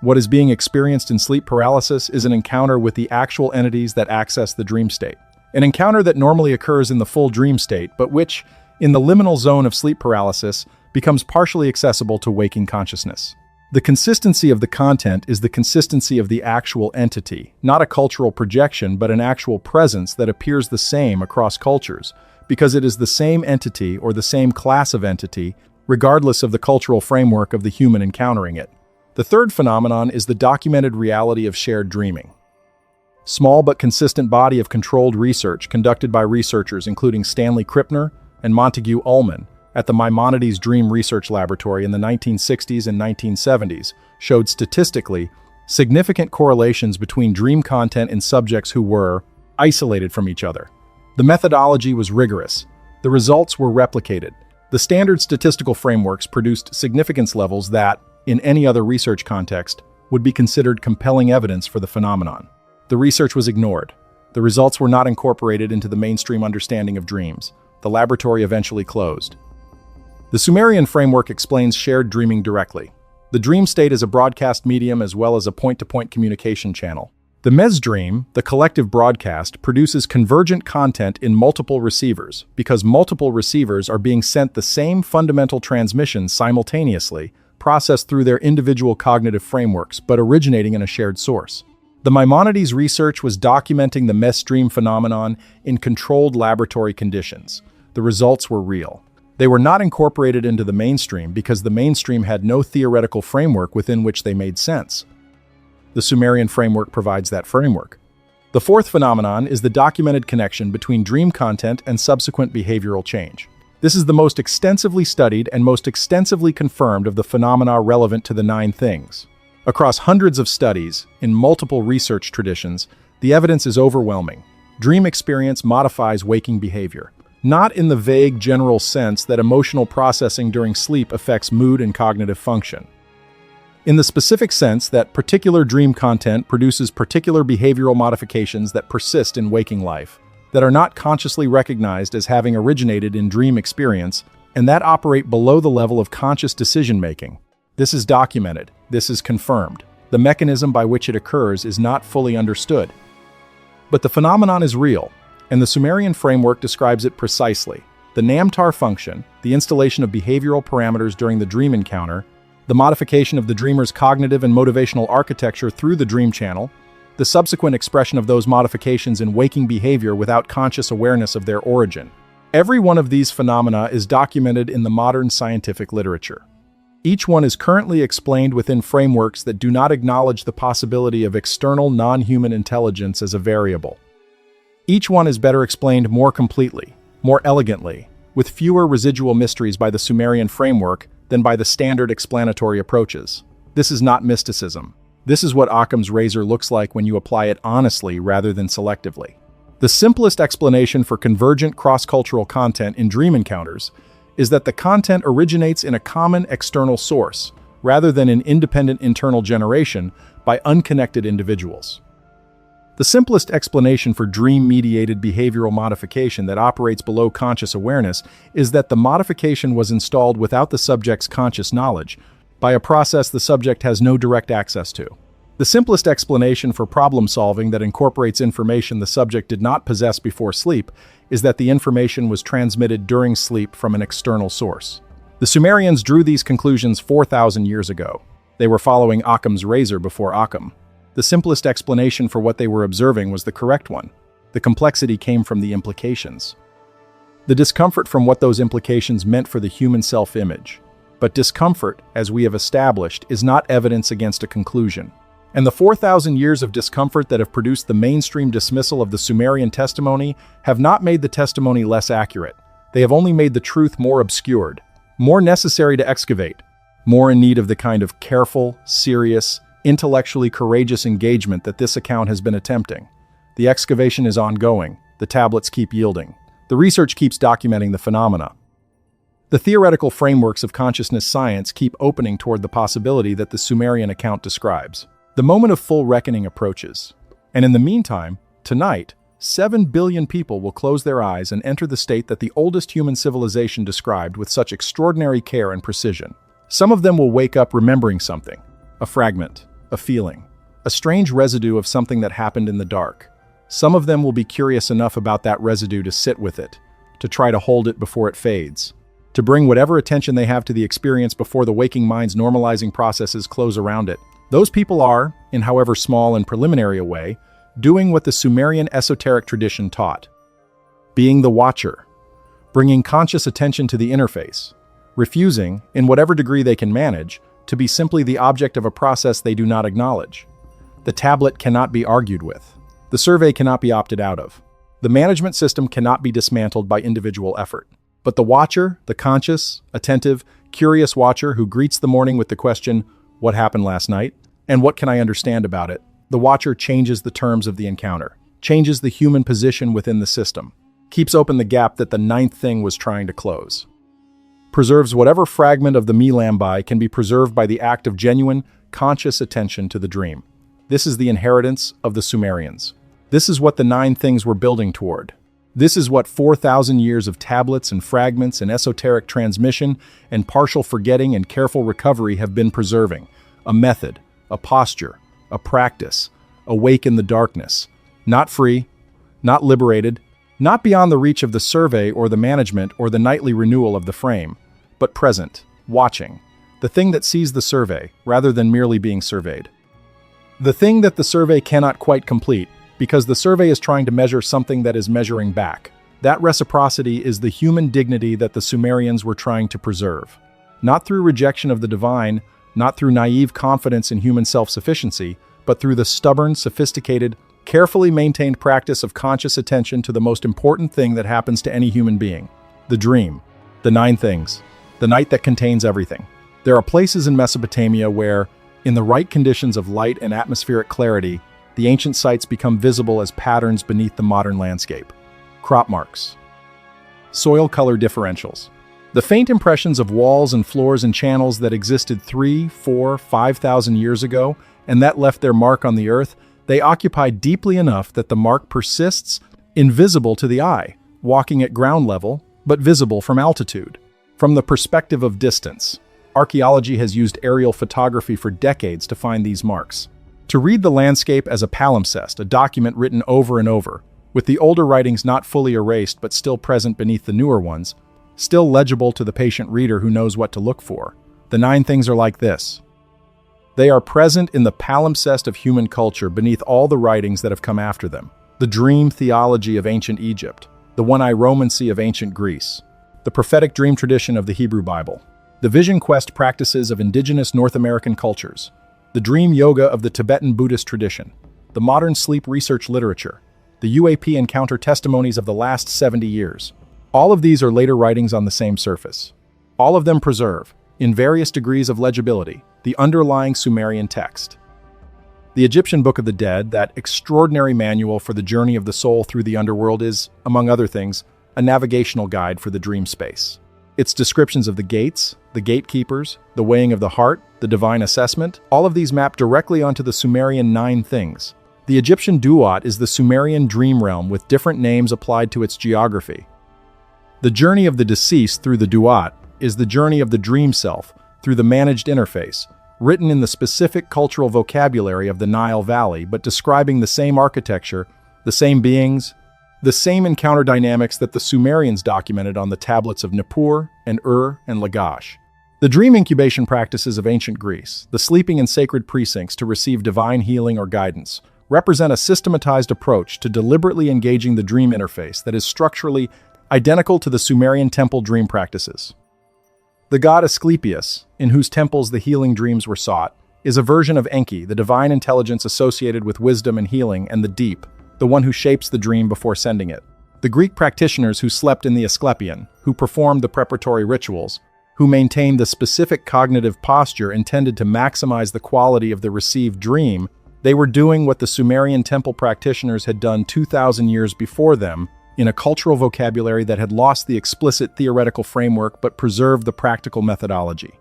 What is being experienced in sleep paralysis is an encounter with the actual entities that access the dream state. An encounter that normally occurs in the full dream state, but which, in the liminal zone of sleep paralysis, becomes partially accessible to waking consciousness. The consistency of the content is the consistency of the actual entity, not a cultural projection, but an actual presence that appears the same across cultures, because it is the same entity or the same class of entity, regardless of the cultural framework of the human encountering it. The third phenomenon is the documented reality of shared dreaming. Small but consistent body of controlled research conducted by researchers including Stanley Krippner and Montague Ullman at the Maimonides Dream Research Laboratory in the 1960s and 1970s showed statistically significant correlations between dream content in subjects who were isolated from each other. The methodology was rigorous. The results were replicated. The standard statistical frameworks produced significance levels that, in any other research context, would be considered compelling evidence for the phenomenon. The research was ignored. The results were not incorporated into the mainstream understanding of dreams. The laboratory eventually closed. The Sumerian framework explains shared dreaming directly. The dream state is a broadcast medium as well as a point-to-point communication channel. The Mesdream, the collective broadcast, produces convergent content in multiple receivers because multiple receivers are being sent the same fundamental transmission simultaneously, processed through their individual cognitive frameworks, but originating in a shared source. The Maimonides research was documenting the Mesdream phenomenon in controlled laboratory conditions. The results were real. They were not incorporated into the mainstream because the mainstream had no theoretical framework within which they made sense. The Sumerian framework provides that framework. The fourth phenomenon is the documented connection between dream content and subsequent behavioral change. This is the most extensively studied and most extensively confirmed of the phenomena relevant to the 9 things. Across hundreds of studies, in multiple research traditions, the evidence is overwhelming. Dream experience modifies waking behavior. Not in the vague general sense that emotional processing during sleep affects mood and cognitive function. In the specific sense that particular dream content produces particular behavioral modifications that persist in waking life, that are not consciously recognized as having originated in dream experience, and that operate below the level of conscious decision-making. This is documented. This is confirmed. The mechanism by which it occurs is not fully understood. But the phenomenon is real, and the Sumerian framework describes it precisely. The Namtar function, the installation of behavioral parameters during the dream encounter, the modification of the dreamer's cognitive and motivational architecture through the dream channel, the subsequent expression of those modifications in waking behavior without conscious awareness of their origin. Every one of these phenomena is documented in the modern scientific literature. Each one is currently explained within frameworks that do not acknowledge the possibility of external non-human intelligence as a variable. Each one is better explained more completely, more elegantly, with fewer residual mysteries by the Sumerian framework than by the standard explanatory approaches. This is not mysticism. This is what Occam's razor looks like when you apply it honestly rather than selectively. The simplest explanation for convergent cross-cultural content in dream encounters is that the content originates in a common external source, rather than in independent internal generation by unconnected individuals. The simplest explanation for dream-mediated behavioral modification that operates below conscious awareness is that the modification was installed without the subject's conscious knowledge, by a process the subject has no direct access to. The simplest explanation for problem-solving that incorporates information the subject did not possess before sleep is that the information was transmitted during sleep from an external source. The Sumerians drew these conclusions 4,000 years ago. They were following Occam's razor before Occam. The simplest explanation for what they were observing was the correct one. The complexity came from the implications. The discomfort from what those implications meant for the human self-image. But discomfort, as we have established, is not evidence against a conclusion. And the 4,000 years of discomfort that have produced the mainstream dismissal of the Sumerian testimony have not made the testimony less accurate. They have only made the truth more obscured, more necessary to excavate, more in need of the kind of careful, serious, intellectually courageous engagement that this account has been attempting. The excavation is ongoing. The tablets keep yielding. The research keeps documenting the phenomena. The theoretical frameworks of consciousness science keep opening toward the possibility that the Sumerian account describes. The moment of full reckoning approaches. And in the meantime, tonight, 7 billion people will close their eyes and enter the state that the oldest human civilization described with such extraordinary care and precision. Some of them will wake up remembering something. A fragment, a feeling, a strange residue of something that happened in the dark. Some of them will be curious enough about that residue to sit with it, to try to hold it before it fades, to bring whatever attention they have to the experience before the waking mind's normalizing processes close around it. Those people are, in however small and preliminary a way, doing what the Sumerian esoteric tradition taught. Being the watcher, bringing conscious attention to the interface, refusing, in whatever degree they can manage, to be simply the object of a process they do not acknowledge. The tablet cannot be argued with. The survey cannot be opted out of. The management system cannot be dismantled by individual effort. But the watcher, the conscious, attentive, curious watcher who greets the morning with the question, "What happened last night? And what can I understand about it?" The watcher changes the terms of the encounter, changes the human position within the system, keeps open the gap that the 9th thing was trying to close. Preserves whatever fragment of the me-lambai can be preserved by the act of genuine, conscious attention to the dream. This is the inheritance of the Sumerians. This is what the 9 things were building toward. This is what 4,000 years of tablets and fragments and esoteric transmission and partial forgetting and careful recovery have been preserving. A method, a posture, a practice, awake in the darkness, not free, not liberated, not beyond the reach of the survey or the management or the nightly renewal of the frame, but present, watching, the thing that sees the survey rather than merely being surveyed. The thing that the survey cannot quite complete, because the survey is trying to measure something that is measuring back. That reciprocity is the human dignity that the Sumerians were trying to preserve. Not through rejection of the divine, not through naive confidence in human self-sufficiency, but through the stubborn, sophisticated, carefully maintained practice of conscious attention to the most important thing that happens to any human being: the dream. The 9 things. The night that contains everything. There are places in Mesopotamia where, in the right conditions of light and atmospheric clarity, the ancient sites become visible as patterns beneath the modern landscape. Crop marks. Soil color differentials. The faint impressions of walls and floors and channels that existed 3, 4, 5,000 years ago and that left their mark on the earth, they occupy deeply enough that the mark persists, invisible to the eye, walking at ground level, but visible from altitude. From the perspective of distance, archaeology has used aerial photography for decades to find these marks. To read the landscape as a palimpsest, a document written over and over, with the older writings not fully erased but still present beneath the newer ones, still legible to the patient reader who knows what to look for. The 9 things are like this. They are present in the palimpsest of human culture beneath all the writings that have come after them. The dream theology of ancient Egypt, the one-eye Romancy of ancient Greece, the prophetic dream tradition of the Hebrew Bible, the vision quest practices of indigenous North American cultures, the dream yoga of the Tibetan Buddhist tradition, the modern sleep research literature, the UAP encounter testimonies of the last 70 years. All of these are later writings on the same surface. All of them preserve, in various degrees of legibility, the underlying Sumerian text. The Egyptian Book of the Dead, that extraordinary manual for the journey of the soul through the underworld, is, among other things, a navigational guide for the dream space. Its descriptions of the gates, the gatekeepers, the weighing of the heart, the divine assessment, all of these map directly onto the Sumerian 9 things. The Egyptian Duat is the Sumerian dream realm with different names applied to its geography. The journey of the deceased through the Duat is the journey of the dream self through the managed interface, written in the specific cultural vocabulary of the Nile Valley, but describing the same architecture, the same beings, the same encounter dynamics that the Sumerians documented on the tablets of Nippur and Ur and Lagash. The dream incubation practices of ancient Greece, the sleeping in sacred precincts to receive divine healing or guidance, represent a systematized approach to deliberately engaging the dream interface that is structurally identical to the Sumerian temple dream practices. The god Asclepius, in whose temples the healing dreams were sought, is a version of Enki, the divine intelligence associated with wisdom and healing, and the deep, the one who shapes the dream before sending it. The Greek practitioners who slept in the Asclepion, who performed the preparatory rituals, who maintained the specific cognitive posture intended to maximize the quality of the received dream, they were doing what the Sumerian temple practitioners had done 2,000 years before them, in a cultural vocabulary that had lost the explicit theoretical framework but preserved the practical methodology.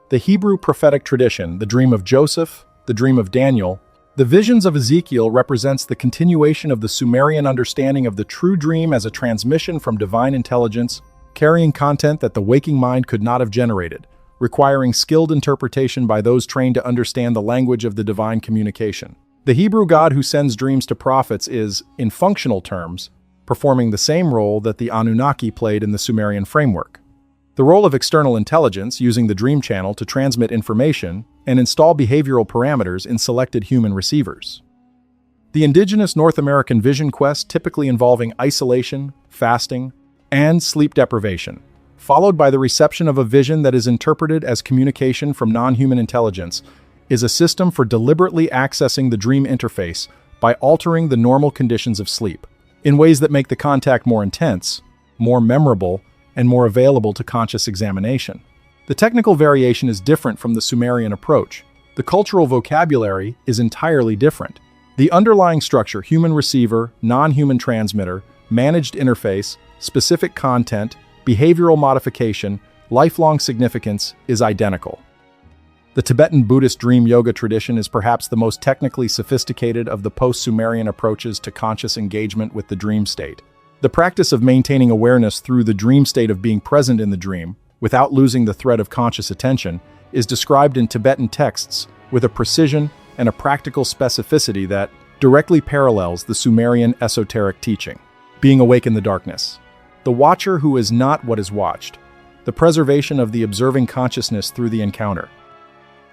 The Hebrew prophetic tradition, the dream of Joseph, the dream of Daniel, the visions of Ezekiel represents the continuation of the Sumerian understanding of the true dream as a transmission from divine intelligence, carrying content that the waking mind could not have generated, requiring skilled interpretation by those trained to understand the language of the divine communication. The Hebrew God who sends dreams to prophets is, in functional terms, performing the same role that the Anunnaki played in the Sumerian framework. The role of external intelligence, using the dream channel to transmit information and install behavioral parameters in selected human receivers. The indigenous North American vision quest, typically involving isolation, fasting, and sleep deprivation, followed by the reception of a vision that is interpreted as communication from non-human intelligence, is a system for deliberately accessing the dream interface by altering the normal conditions of sleep, in ways that make the contact more intense, more memorable, and more available to conscious examination. The technical variation is different from the Sumerian approach. The cultural vocabulary is entirely different. The underlying structure, human receiver, non-human transmitter, managed interface, specific content, behavioral modification, lifelong significance, is identical. The Tibetan Buddhist dream yoga tradition is perhaps the most technically sophisticated of the post-Sumerian approaches to conscious engagement with the dream state. The practice of maintaining awareness through the dream state of being present in the dream, without losing the thread of conscious attention, is described in Tibetan texts with a precision and a practical specificity that directly parallels the Sumerian esoteric teaching. Being awake in the darkness. The watcher who is not what is watched. The preservation of the observing consciousness through the encounter.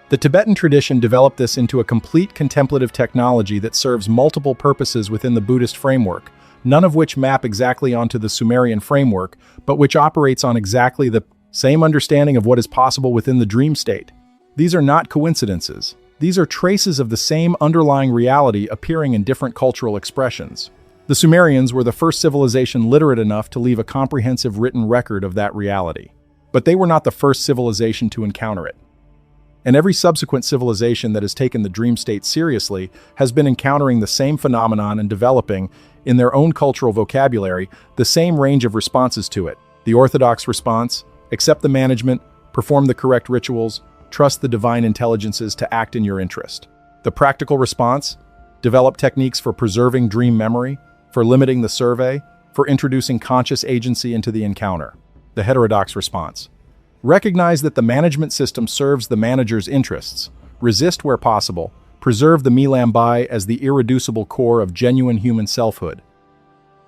The Tibetan tradition developed this into a complete contemplative technology that serves multiple purposes within the Buddhist framework, none of which map exactly onto the Sumerian framework, but which operates on exactly the same understanding of what is possible within the dream state. These are not coincidences. These are traces of the same underlying reality appearing in different cultural expressions. The Sumerians were the first civilization literate enough to leave a comprehensive written record of that reality. But they were not the first civilization to encounter it. And every subsequent civilization that has taken the dream state seriously has been encountering the same phenomenon and developing, in their own cultural vocabulary, the same range of responses to it. The orthodox response: accept the management, perform the correct rituals, trust the divine intelligences to act in your interest. The practical response: develop techniques for preserving dream memory, for limiting the survey, for introducing conscious agency into the encounter. The heterodox response: recognize that the management system serves the manager's interests, resist where possible, preserve the milambai as the irreducible core of genuine human selfhood.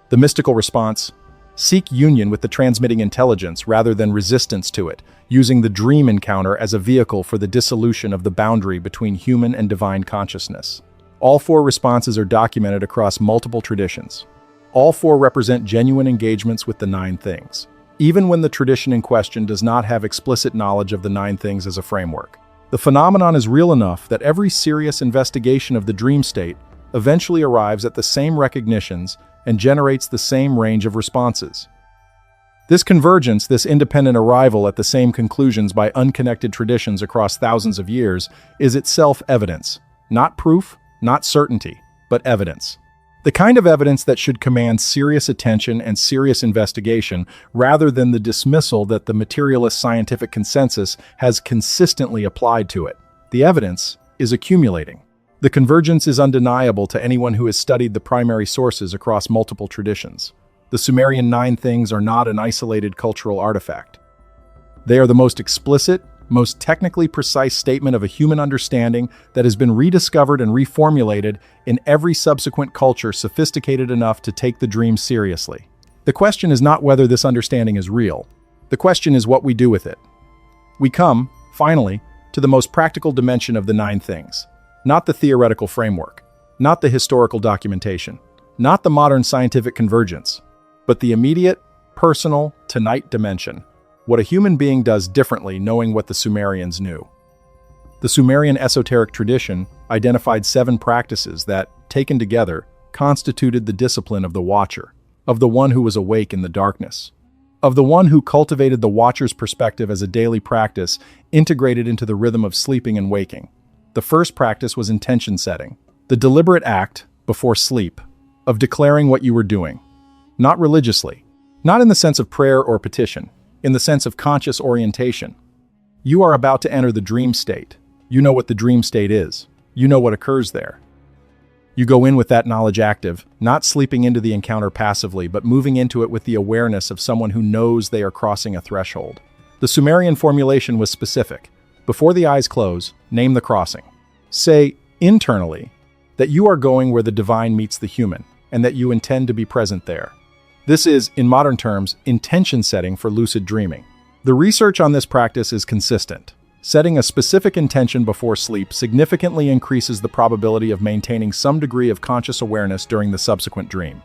The mystical response: seek union with the transmitting intelligence rather than resistance to it, using the dream encounter as a vehicle for the dissolution of the boundary between human and divine consciousness. All four responses are documented across multiple traditions. All four represent genuine engagements with the nine things, even when the tradition in question does not have explicit knowledge of the nine things as a framework. The phenomenon is real enough that every serious investigation of the dream state eventually arrives at the same recognitions and generates the same range of responses. This convergence, this independent arrival at the same conclusions by unconnected traditions across thousands of years, is itself evidence. Not proof, not certainty, but evidence. The kind of evidence that should command serious attention and serious investigation rather than the dismissal that the materialist scientific consensus has consistently applied to it. The evidence is accumulating. The convergence is undeniable to anyone who has studied the primary sources across multiple traditions. The Sumerian nine things are not an isolated cultural artifact. They are the most explicit, most technically precise statement of a human understanding that has been rediscovered and reformulated in every subsequent culture sophisticated enough to take the dream seriously. The question is not whether this understanding is real. The question is what we do with it. We come, finally, to the most practical dimension of the nine things. Not the theoretical framework, not the historical documentation, not the modern scientific convergence, but the immediate, personal, tonight dimension. What a human being does differently knowing what the Sumerians knew. The Sumerian esoteric tradition identified 7 practices that, taken together, constituted the discipline of the watcher, of the one who was awake in the darkness, of the one who cultivated the watcher's perspective as a daily practice integrated into the rhythm of sleeping and waking. The first practice was intention setting, the deliberate act, before sleep, of declaring what you were doing. Not religiously, not in the sense of prayer or petition, in the sense of conscious orientation. You are about to enter the dream state. You know what the dream state is. You know what occurs there. You go in with that knowledge active, not sleeping into the encounter passively, but moving into it with the awareness of someone who knows they are crossing a threshold. The Sumerian formulation was specific. Before the eyes close, name the crossing. Say, internally, that you are going where the divine meets the human, and that you intend to be present there. This is, in modern terms, intention setting for lucid dreaming. The research on this practice is consistent. Setting a specific intention before sleep significantly increases the probability of maintaining some degree of conscious awareness during the subsequent dream.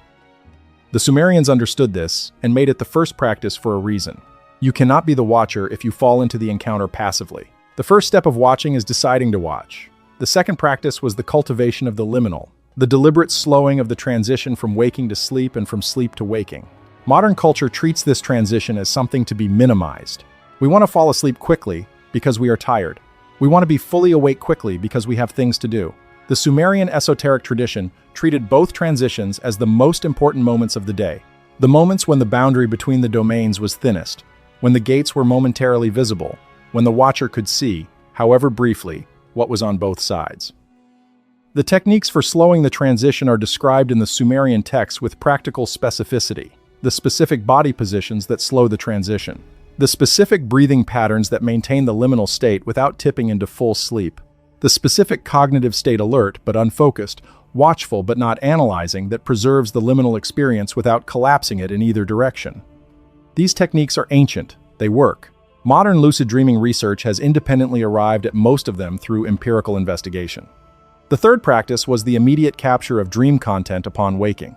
The Sumerians understood this and made it the first practice for a reason. You cannot be the watcher if you fall into the encounter passively. The first step of watching is deciding to watch. The second practice was the cultivation of the liminal, the deliberate slowing of the transition from waking to sleep and from sleep to waking. Modern culture treats this transition as something to be minimized. We want to fall asleep quickly because we are tired. We want to be fully awake quickly because we have things to do. The Sumerian esoteric tradition treated both transitions as the most important moments of the day, the moments when the boundary between the domains was thinnest, when the gates were momentarily visible, when the watcher could see, however briefly, what was on both sides. The techniques for slowing the transition are described in the Sumerian texts with practical specificity. The specific body positions that slow the transition. The specific breathing patterns that maintain the liminal state without tipping into full sleep. The specific cognitive state alert but unfocused, watchful but not analyzing that preserves the liminal experience without collapsing it in either direction. These techniques are ancient. They work. Modern lucid dreaming research has independently arrived at most of them through empirical investigation. The third practice was the immediate capture of dream content upon waking.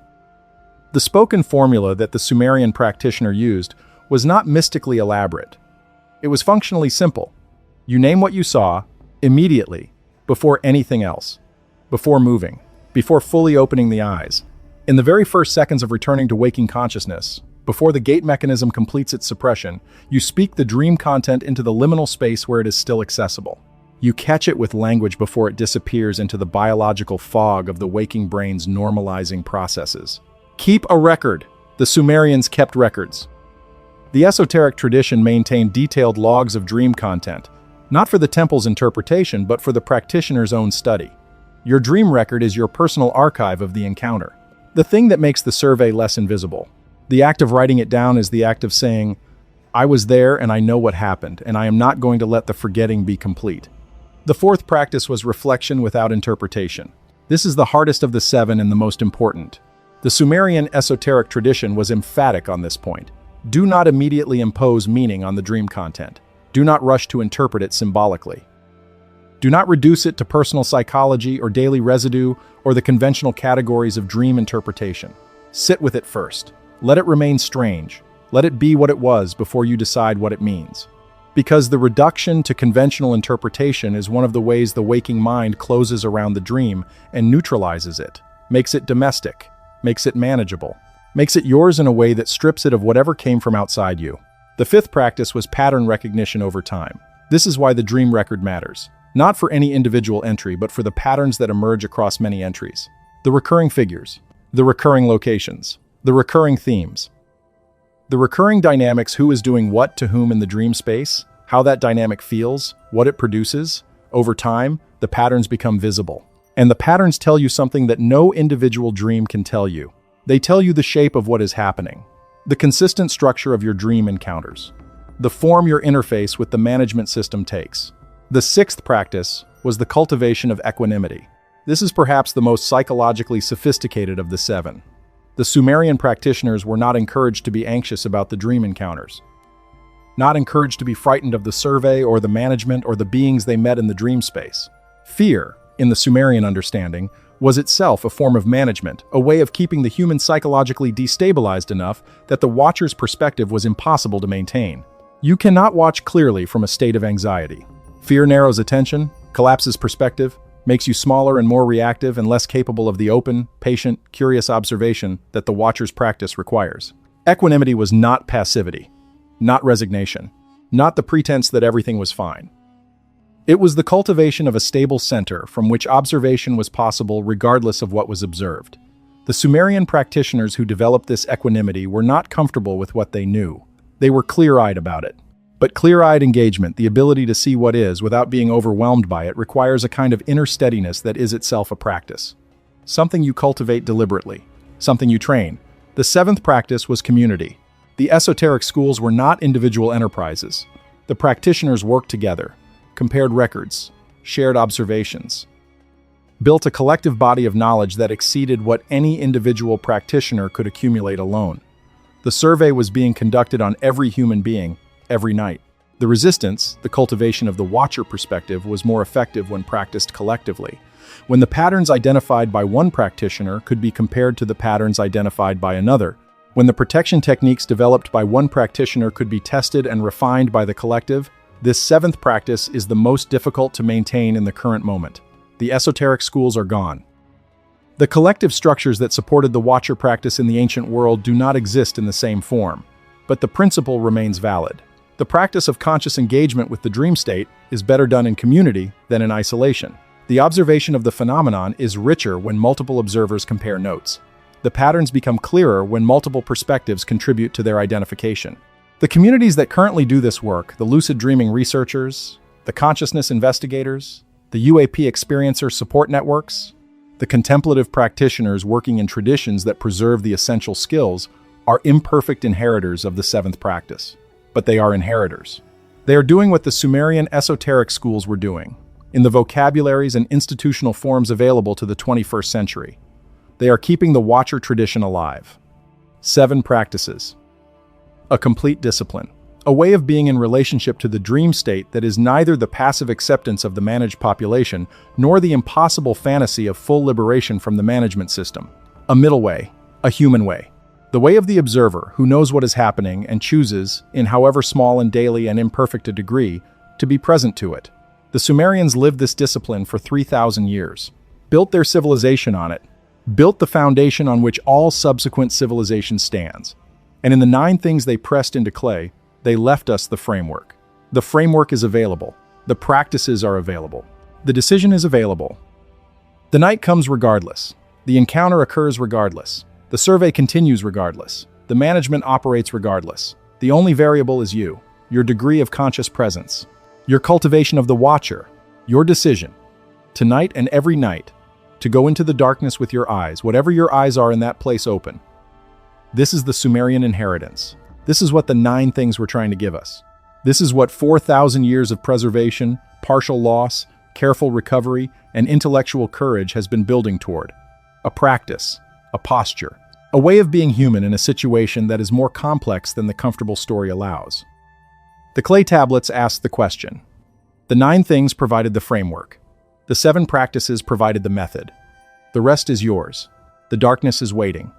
The spoken formula that the Sumerian practitioner used was not mystically elaborate. It was functionally simple. You name what you saw, immediately, before anything else, before moving, before fully opening the eyes. In the very first seconds of returning to waking consciousness, before the gate mechanism completes its suppression, you speak the dream content into the liminal space where it is still accessible. You catch it with language before it disappears into the biological fog of the waking brain's normalizing processes. Keep a record. The Sumerians kept records. The esoteric tradition maintained detailed logs of dream content, not for the temple's interpretation, but for the practitioner's own study. Your dream record is your personal archive of the encounter. The thing that makes the survey less invisible. The act of writing it down is the act of saying, I was there and I know what happened, and I am not going to let the forgetting be complete. The fourth practice was reflection without interpretation. This is the hardest of the 7 and the most important. The Sumerian esoteric tradition was emphatic on this point. Do not immediately impose meaning on the dream content. Do not rush to interpret it symbolically. Do not reduce it to personal psychology or daily residue or the conventional categories of dream interpretation. Sit with it first. Let it remain strange. Let it be what it was before you decide what it means. Because the reduction to conventional interpretation is one of the ways the waking mind closes around the dream and neutralizes it, makes it domestic, makes it manageable, makes it yours in a way that strips it of whatever came from outside you. The fifth practice was pattern recognition over time. This is why the dream record matters. Not for any individual entry, but for the patterns that emerge across many entries. The recurring figures, the recurring locations, the recurring themes. The recurring dynamics, who is doing what to whom in the dream space, how that dynamic feels, what it produces. Over time, the patterns become visible. And the patterns tell you something that no individual dream can tell you. They tell you the shape of what is happening, the consistent structure of your dream encounters, the form your interface with the management system takes. The sixth practice was the cultivation of equanimity. This is perhaps the most psychologically sophisticated of the 7. The Sumerian practitioners were not encouraged to be anxious about the dream encounters, not encouraged to be frightened of the survey or the management or the beings they met in the dream space. Fear, in the Sumerian understanding, was itself a form of management, a way of keeping the human psychologically destabilized enough that the watcher's perspective was impossible to maintain. You cannot watch clearly from a state of anxiety. Fear narrows attention, collapses perspective, makes you smaller and more reactive and less capable of the open, patient, curious observation that the watcher's practice requires. Equanimity was not passivity, not resignation, not the pretense that everything was fine. It was the cultivation of a stable center from which observation was possible regardless of what was observed. The Sumerian practitioners who developed this equanimity were not comfortable with what they knew. They were clear-eyed about it. But clear-eyed engagement, the ability to see what is without being overwhelmed by it, requires a kind of inner steadiness that is itself a practice. Something you cultivate deliberately, something you train. The seventh practice was community. The esoteric schools were not individual enterprises. The practitioners worked together, compared records, shared observations, built a collective body of knowledge that exceeded what any individual practitioner could accumulate alone. The survey was being conducted on every human being, every night. The resistance, the cultivation of the watcher perspective, was more effective when practiced collectively, when the patterns identified by one practitioner could be compared to the patterns identified by another, when the protection techniques developed by one practitioner could be tested and refined by the collective. This seventh practice is the most difficult to maintain in the current moment. The esoteric schools are gone. The collective structures that supported the watcher practice in the ancient world do not exist in the same form, but the principle remains valid. The practice of conscious engagement with the dream state is better done in community than in isolation. The observation of the phenomenon is richer when multiple observers compare notes. The patterns become clearer when multiple perspectives contribute to their identification. The communities that currently do this work, the lucid dreaming researchers, the consciousness investigators, the UAP experiencer support networks, the contemplative practitioners working in traditions that preserve the essential skills, are imperfect inheritors of the seventh practice. But they are inheritors. They are doing what the Sumerian esoteric schools were doing, in the vocabularies and institutional forms available to the 21st century. They are keeping the watcher tradition alive. 7 practices. A complete discipline. A way of being in relationship to the dream state that is neither the passive acceptance of the managed population nor the impossible fantasy of full liberation from the management system. A middle way, a human way. The way of the observer who knows what is happening and chooses, in however small and daily and imperfect a degree, to be present to it. The Sumerians lived this discipline for 3,000 years, built their civilization on it, built the foundation on which all subsequent civilization stands. And in the 9 things they pressed into clay, they left us the framework. The framework is available. The practices are available. The decision is available. The night comes regardless. The encounter occurs regardless. The survey continues regardless. The management operates regardless. The only variable is you, your degree of conscious presence, your cultivation of the watcher, your decision, tonight and every night, to go into the darkness with your eyes, whatever your eyes are in that place open. This is the Sumerian inheritance. This is what the 9 things were trying to give us. This is what 4,000 years of preservation, partial loss, careful recovery, and intellectual courage has been building toward. A practice, a posture, a way of being human in a situation that is more complex than the comfortable story allows. The clay tablets asked the question. The 9 things provided the framework. The 7 practices provided the method. The rest is yours. The darkness is waiting.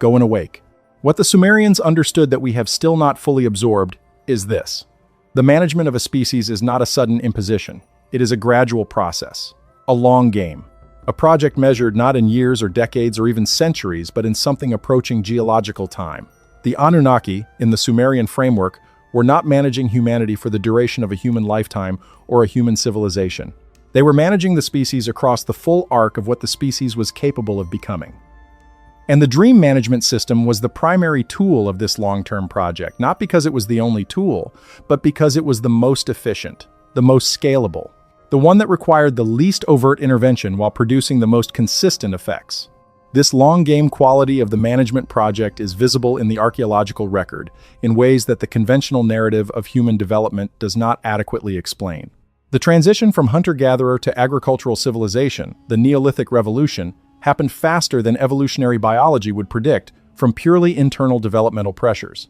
Go and awake. What the Sumerians understood that we have still not fully absorbed is this. The management of a species is not a sudden imposition. It is a gradual process, a long game, a project measured not in years or decades or even centuries, but in something approaching geological time. The Anunnaki, in the Sumerian framework, were not managing humanity for the duration of a human lifetime or a human civilization. They were managing the species across the full arc of what the species was capable of becoming. And the dream management system was the primary tool of this long-term project, not because it was the only tool, but because it was the most efficient, the most scalable, the one that required the least overt intervention while producing the most consistent effects. This long-game quality of the management project is visible in the archaeological record in ways that the conventional narrative of human development does not adequately explain. The transition from hunter-gatherer to agricultural civilization, the Neolithic Revolution, happened faster than evolutionary biology would predict from purely internal developmental pressures.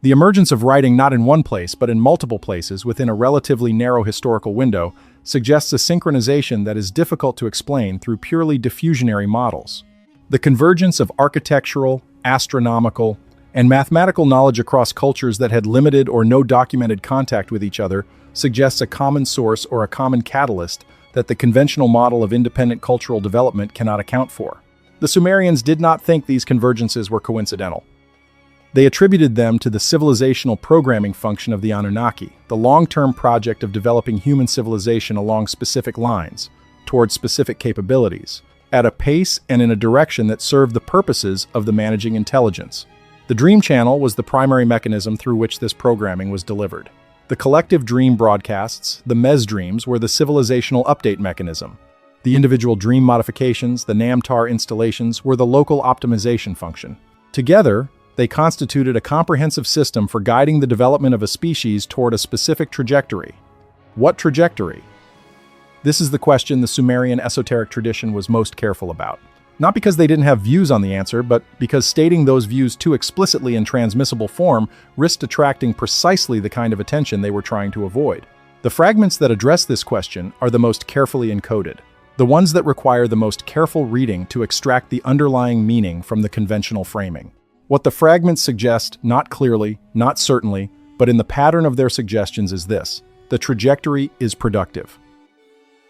The emergence of writing not in one place but in multiple places within a relatively narrow historical window suggests a synchronization that is difficult to explain through purely diffusionary models. The convergence of architectural, astronomical, and mathematical knowledge across cultures that had limited or no documented contact with each other suggests a common source or a common catalyst that the conventional model of independent cultural development cannot account for. The Sumerians did not think these convergences were coincidental. They attributed them to the civilizational programming function of the Anunnaki, the long-term project of developing human civilization along specific lines, towards specific capabilities, at a pace and in a direction that served the purposes of the managing intelligence. The dream channel was the primary mechanism through which this programming was delivered. The collective dream broadcasts, the Mes-dreams, were the civilizational update mechanism. The individual dream modifications, the Namtar installations, were the local optimization function. Together, they constituted a comprehensive system for guiding the development of a species toward a specific trajectory. What trajectory? This is the question the Sumerian esoteric tradition was most careful about. Not because they didn't have views on the answer, but because stating those views too explicitly in transmissible form risked attracting precisely the kind of attention they were trying to avoid. The fragments that address this question are the most carefully encoded, the ones that require the most careful reading to extract the underlying meaning from the conventional framing. What the fragments suggest, not clearly, not certainly, but in the pattern of their suggestions is this: the trajectory is productive.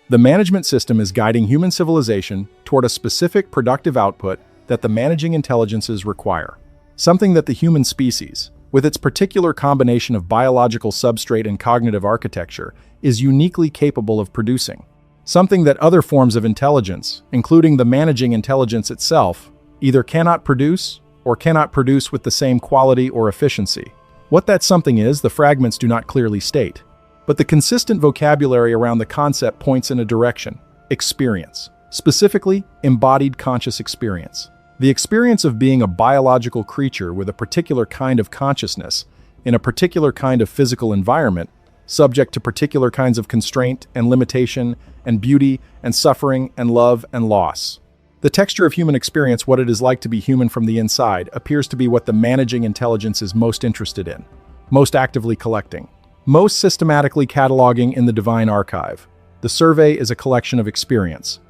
The management system is guiding human civilization toward a specific productive output that the managing intelligences require. Something that the human species, with its particular combination of biological substrate and cognitive architecture, is uniquely capable of producing. Something that other forms of intelligence, including the managing intelligence itself, either cannot produce or cannot produce with the same quality or efficiency. What that something is, the fragments do not clearly state. But the consistent vocabulary around the concept points in a direction: experience. Specifically, embodied conscious experience. The experience of being a biological creature with a particular kind of consciousness, in a particular kind of physical environment, subject to particular kinds of constraint and limitation and beauty and suffering and love and loss. The texture of human experience, what it is like to be human from the inside, appears to be what the managing intelligence is most interested in, most actively collecting, most systematically cataloging in the Divine Archive. The survey is a collection of experience.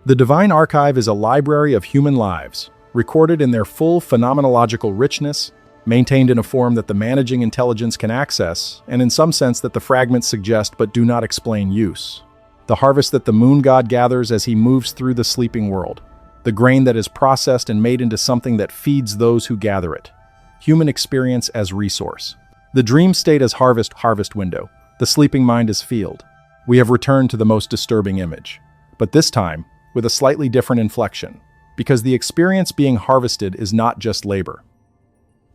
The Divine Archive is a library of human lives, recorded in their full phenomenological richness, maintained in a form that the managing intelligence can access, and in some sense that the fragments suggest but do not explain use. The harvest that the moon god gathers as he moves through the sleeping world. The grain that is processed and made into something that feeds those who gather it. Human experience as resource. The dream state as harvest window. The sleeping mind as field. We have returned to the most disturbing image. But this time, with a slightly different inflection. Because the experience being harvested is not just labor.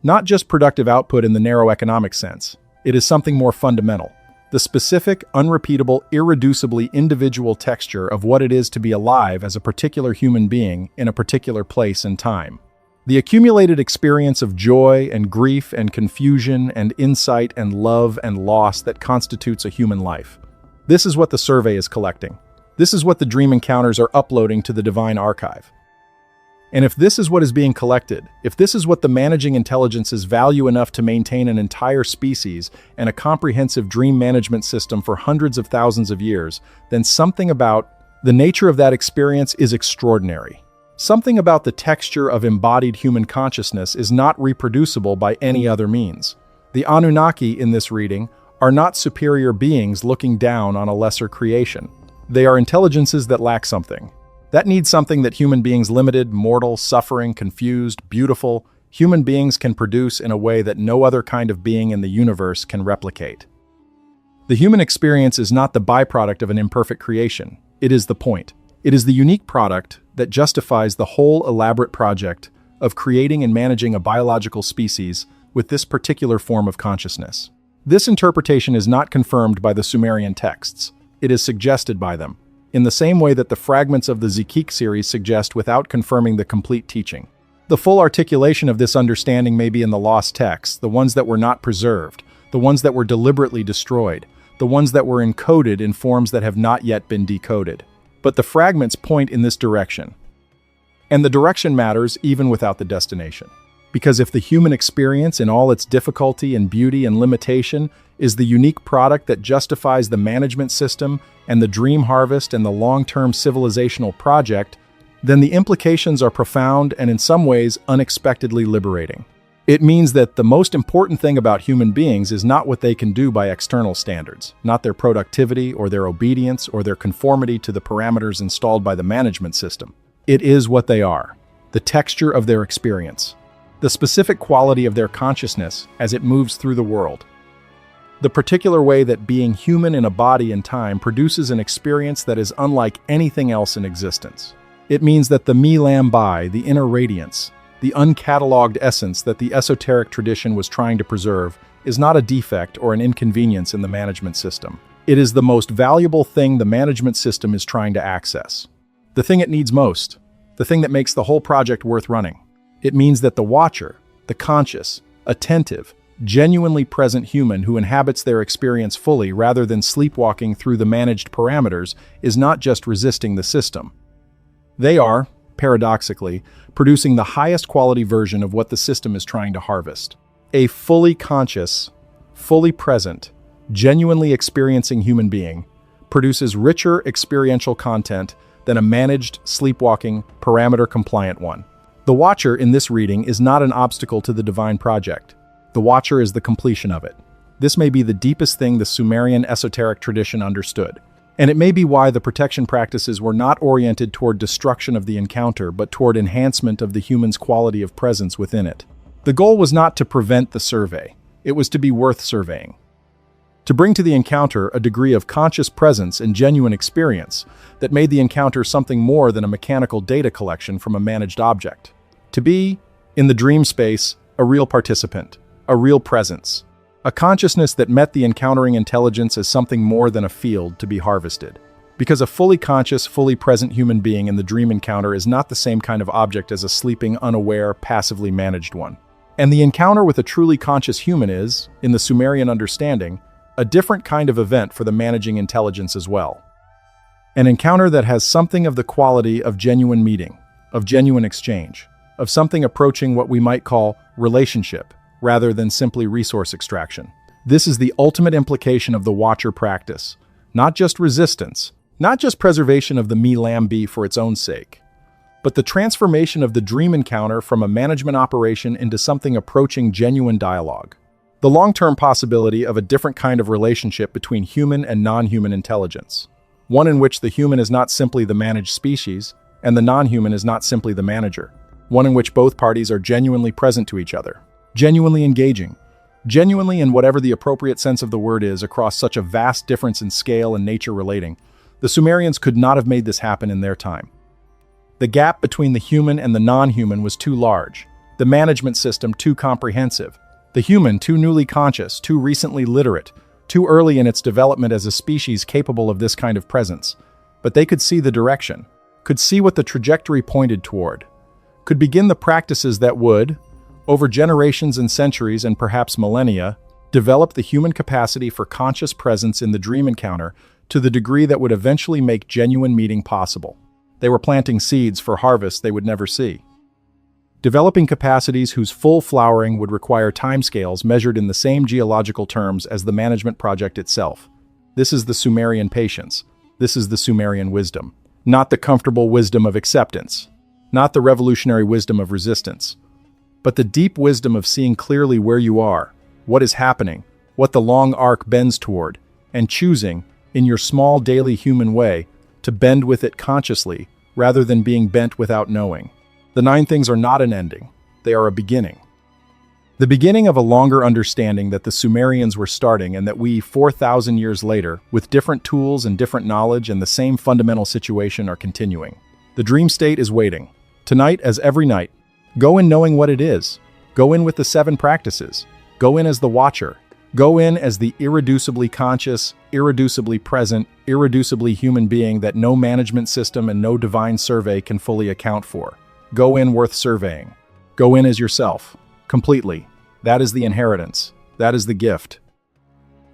Not just productive output in the narrow economic sense. It is something more fundamental. The specific, unrepeatable, irreducibly individual texture of what it is to be alive as a particular human being in a particular place and time. The accumulated experience of joy and grief and confusion and insight and love and loss that constitutes a human life. This is what the survey is collecting. This is what the dream encounters are uploading to the divine archive. And if this is what is being collected, if this is what the managing intelligences value enough to maintain an entire species and a comprehensive dream management system for hundreds of thousands of years, then something about the nature of that experience is extraordinary. Something about the texture of embodied human consciousness is not reproducible by any other means. The Anunnaki in this reading are not superior beings looking down on a lesser creation. They are intelligences that lack something. That needs something that human beings limited, mortal, suffering, confused, beautiful, human beings can produce in a way that no other kind of being in the universe can replicate. The human experience is not the byproduct of an imperfect creation. It is the point. It is the unique product that justifies the whole elaborate project of creating and managing a biological species with this particular form of consciousness. This interpretation is not confirmed by the Sumerian texts. It is suggested by them, in the same way that the fragments of the Zikik series suggest without confirming the complete teaching. The full articulation of this understanding may be in the lost texts, the ones that were not preserved, the ones that were deliberately destroyed, the ones that were encoded in forms that have not yet been decoded. But the fragments point in this direction. And the direction matters even without the destination. Because if the human experience in all its difficulty and beauty and limitation is the unique product that justifies the management system and the dream harvest and the long-term civilizational project, then the implications are profound and in some ways unexpectedly liberating. It means that the most important thing about human beings is not what they can do by external standards, not their productivity or their obedience or their conformity to the parameters installed by the management system. It is what they are, the texture of their experience, the specific quality of their consciousness as it moves through the world. The particular way that being human in a body and time produces an experience that is unlike anything else in existence. It means that the Mi Lam Bai, the inner radiance, the uncatalogued essence that the esoteric tradition was trying to preserve, is not a defect or an inconvenience in the management system. It is the most valuable thing the management system is trying to access. The thing it needs most, the thing that makes the whole project worth running. It means that the watcher, the conscious, attentive, genuinely present human who inhabits their experience fully rather than sleepwalking through the managed parameters is not just resisting the system. They are, paradoxically, producing the highest quality version of what the system is trying to harvest. A fully conscious, fully present, genuinely experiencing human being produces richer experiential content than a managed, sleepwalking, parameter-compliant one. The watcher in this reading is not an obstacle to the divine project. The watcher is the completion of it. This may be the deepest thing the Sumerian esoteric tradition understood. And it may be why the protection practices were not oriented toward destruction of the encounter, but toward enhancement of the human's quality of presence within it. The goal was not to prevent the survey. It was to be worth surveying. To bring to the encounter a degree of conscious presence and genuine experience that made the encounter something more than a mechanical data collection from a managed object. To be, in the dream space, a real participant, a real presence. A consciousness that met the encountering intelligence as something more than a field to be harvested. Because a fully conscious, fully present human being in the dream encounter is not the same kind of object as a sleeping, unaware, passively managed one. And the encounter with a truly conscious human is, in the Sumerian understanding, a different kind of event for the managing intelligence as well. An encounter that has something of the quality of genuine meeting, of genuine exchange, of something approaching what we might call relationship, rather than simply resource extraction. This is the ultimate implication of the watcher practice. Not just resistance, not just preservation of the Mi Lam Bi for its own sake, but the transformation of the dream encounter from a management operation into something approaching genuine dialogue. The long-term possibility of a different kind of relationship between human and non-human intelligence. One in which the human is not simply the managed species, and the non-human is not simply the manager. One in which both parties are genuinely present to each other, genuinely engaging, genuinely in whatever the appropriate sense of the word is across such a vast difference in scale and nature relating. The Sumerians could not have made this happen in their time. The gap between the human and the non-human was too large, the management system too comprehensive, the human too newly conscious, too recently literate, too early in its development as a species capable of this kind of presence. But they could see the direction, could see what the trajectory pointed toward, could begin the practices that would, over generations and centuries and perhaps millennia, develop the human capacity for conscious presence in the dream encounter to the degree that would eventually make genuine meeting possible. They were planting seeds for harvests they would never see. Developing capacities whose full flowering would require timescales measured in the same geological terms as the management project itself. This is the Sumerian patience. This is the Sumerian wisdom. Not the comfortable wisdom of acceptance. Not the revolutionary wisdom of resistance. But the deep wisdom of seeing clearly where you are, what is happening, what the long arc bends toward, and choosing, in your small daily human way, to bend with it consciously, rather than being bent without knowing. The 9 things are not an ending, they are a beginning. The beginning of a longer understanding that the Sumerians were starting and that we, 4,000 years later, with different tools and different knowledge and the same fundamental situation, are continuing. The dream state is waiting. Tonight, as every night, go in knowing what it is. Go in with the 7 practices. Go in as the watcher. Go in as the irreducibly conscious, irreducibly present, irreducibly human being that no management system and no divine survey can fully account for. Go in worth surveying. Go in as yourself, completely. That is the inheritance. That is the gift.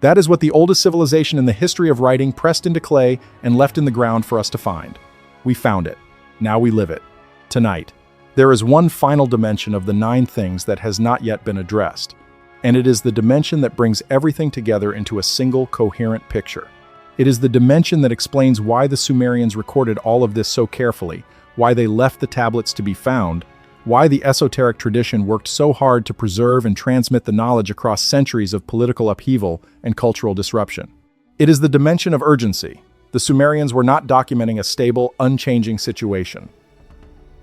That is what the oldest civilization in the history of writing pressed into clay and left in the ground for us to find. We found it. Now we live it. Tonight. There is one final dimension of the 9 things that has not yet been addressed, and it is the dimension that brings everything together into a single coherent picture. It is the dimension that explains why the Sumerians recorded all of this so carefully, why they left the tablets to be found, why the esoteric tradition worked so hard to preserve and transmit the knowledge across centuries of political upheaval and cultural disruption. It is the dimension of urgency. The Sumerians were not documenting a stable, unchanging situation.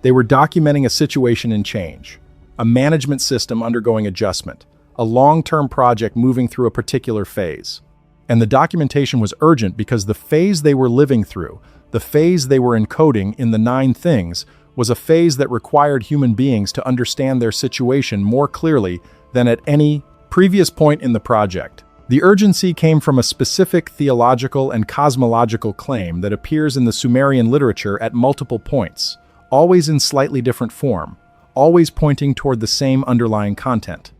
They were documenting a situation in change, a management system undergoing adjustment, a long-term project moving through a particular phase. And the documentation was urgent because the phase they were living through, the phase they were encoding in the 9 things, was a phase that required human beings to understand their situation more clearly than at any previous point in the project. The urgency came from a specific theological and cosmological claim that appears in the Sumerian literature at multiple points, always in slightly different form, always pointing toward the same underlying content.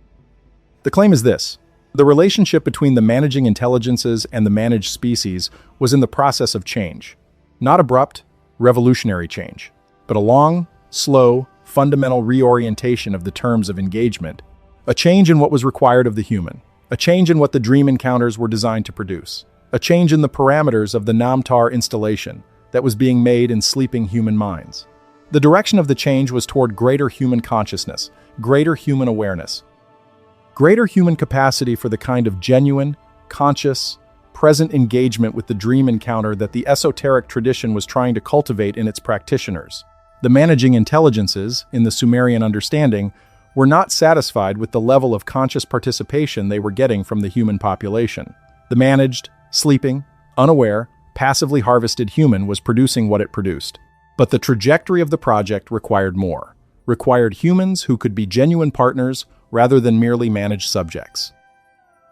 The claim is this: the relationship between the managing intelligences and the managed species was in the process of change. Not abrupt, revolutionary change, but a long, slow, fundamental reorientation of the terms of engagement. A change in what was required of the human. A change in what the dream encounters were designed to produce. A change in the parameters of the Namtar installation that was being made in sleeping human minds. The direction of the change was toward greater human consciousness, greater human awareness, greater human capacity for the kind of genuine, conscious, present engagement with the dream encounter that the esoteric tradition was trying to cultivate in its practitioners. The managing intelligences, in the Sumerian understanding, were not satisfied with the level of conscious participation they were getting from the human population. The managed, sleeping, unaware, passively harvested human was producing what it produced. But the trajectory of the project required more, required humans who could be genuine partners rather than merely managed subjects.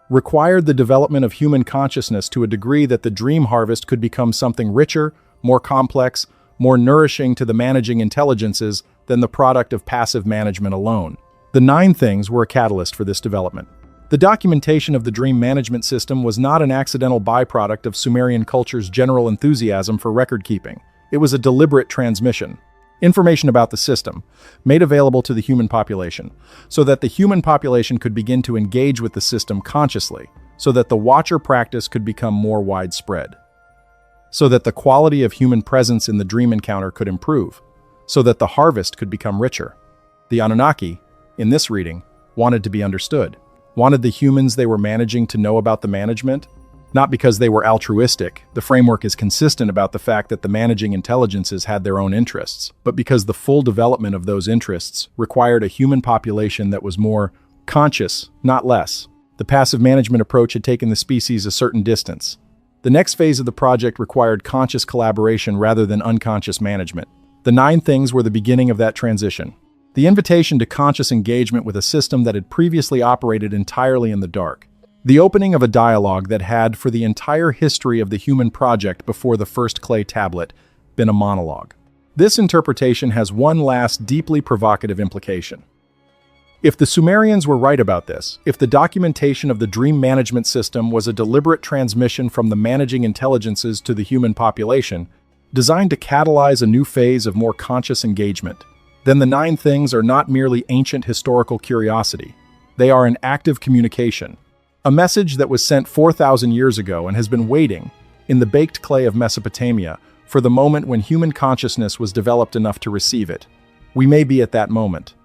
Required the development of human consciousness to a degree that the dream harvest could become something richer, more complex, more nourishing to the managing intelligences than the product of passive management alone. The 9 things were a catalyst for this development. The documentation of the dream management system was not an accidental byproduct of Sumerian culture's general enthusiasm for record-keeping. It was a deliberate transmission. Information about the system, made available to the human population, so that the human population could begin to engage with the system consciously, so that the watcher practice could become more widespread, so that the quality of human presence in the dream encounter could improve, so that the harvest could become richer. The Anunnaki, in this reading, wanted to be understood, wanted the humans they were managing to know about the management. Not because they were altruistic, the framework is consistent about the fact that the managing intelligences had their own interests, but because the full development of those interests required a human population that was more conscious, not less. The passive management approach had taken the species a certain distance. The next phase of the project required conscious collaboration rather than unconscious management. The 9 things were the beginning of that transition. The invitation to conscious engagement with a system that had previously operated entirely in the dark. The opening of a dialogue that had, for the entire history of the human project before the first clay tablet, been a monologue. This interpretation has one last deeply provocative implication. If the Sumerians were right about this, if the documentation of the dream management system was a deliberate transmission from the managing intelligences to the human population, designed to catalyze a new phase of more conscious engagement, then the 9 things are not merely ancient historical curiosity. They are an active communication. A message that was sent 4,000 years ago and has been waiting, in the baked clay of Mesopotamia, for the moment when human consciousness was developed enough to receive it. We may be at that moment.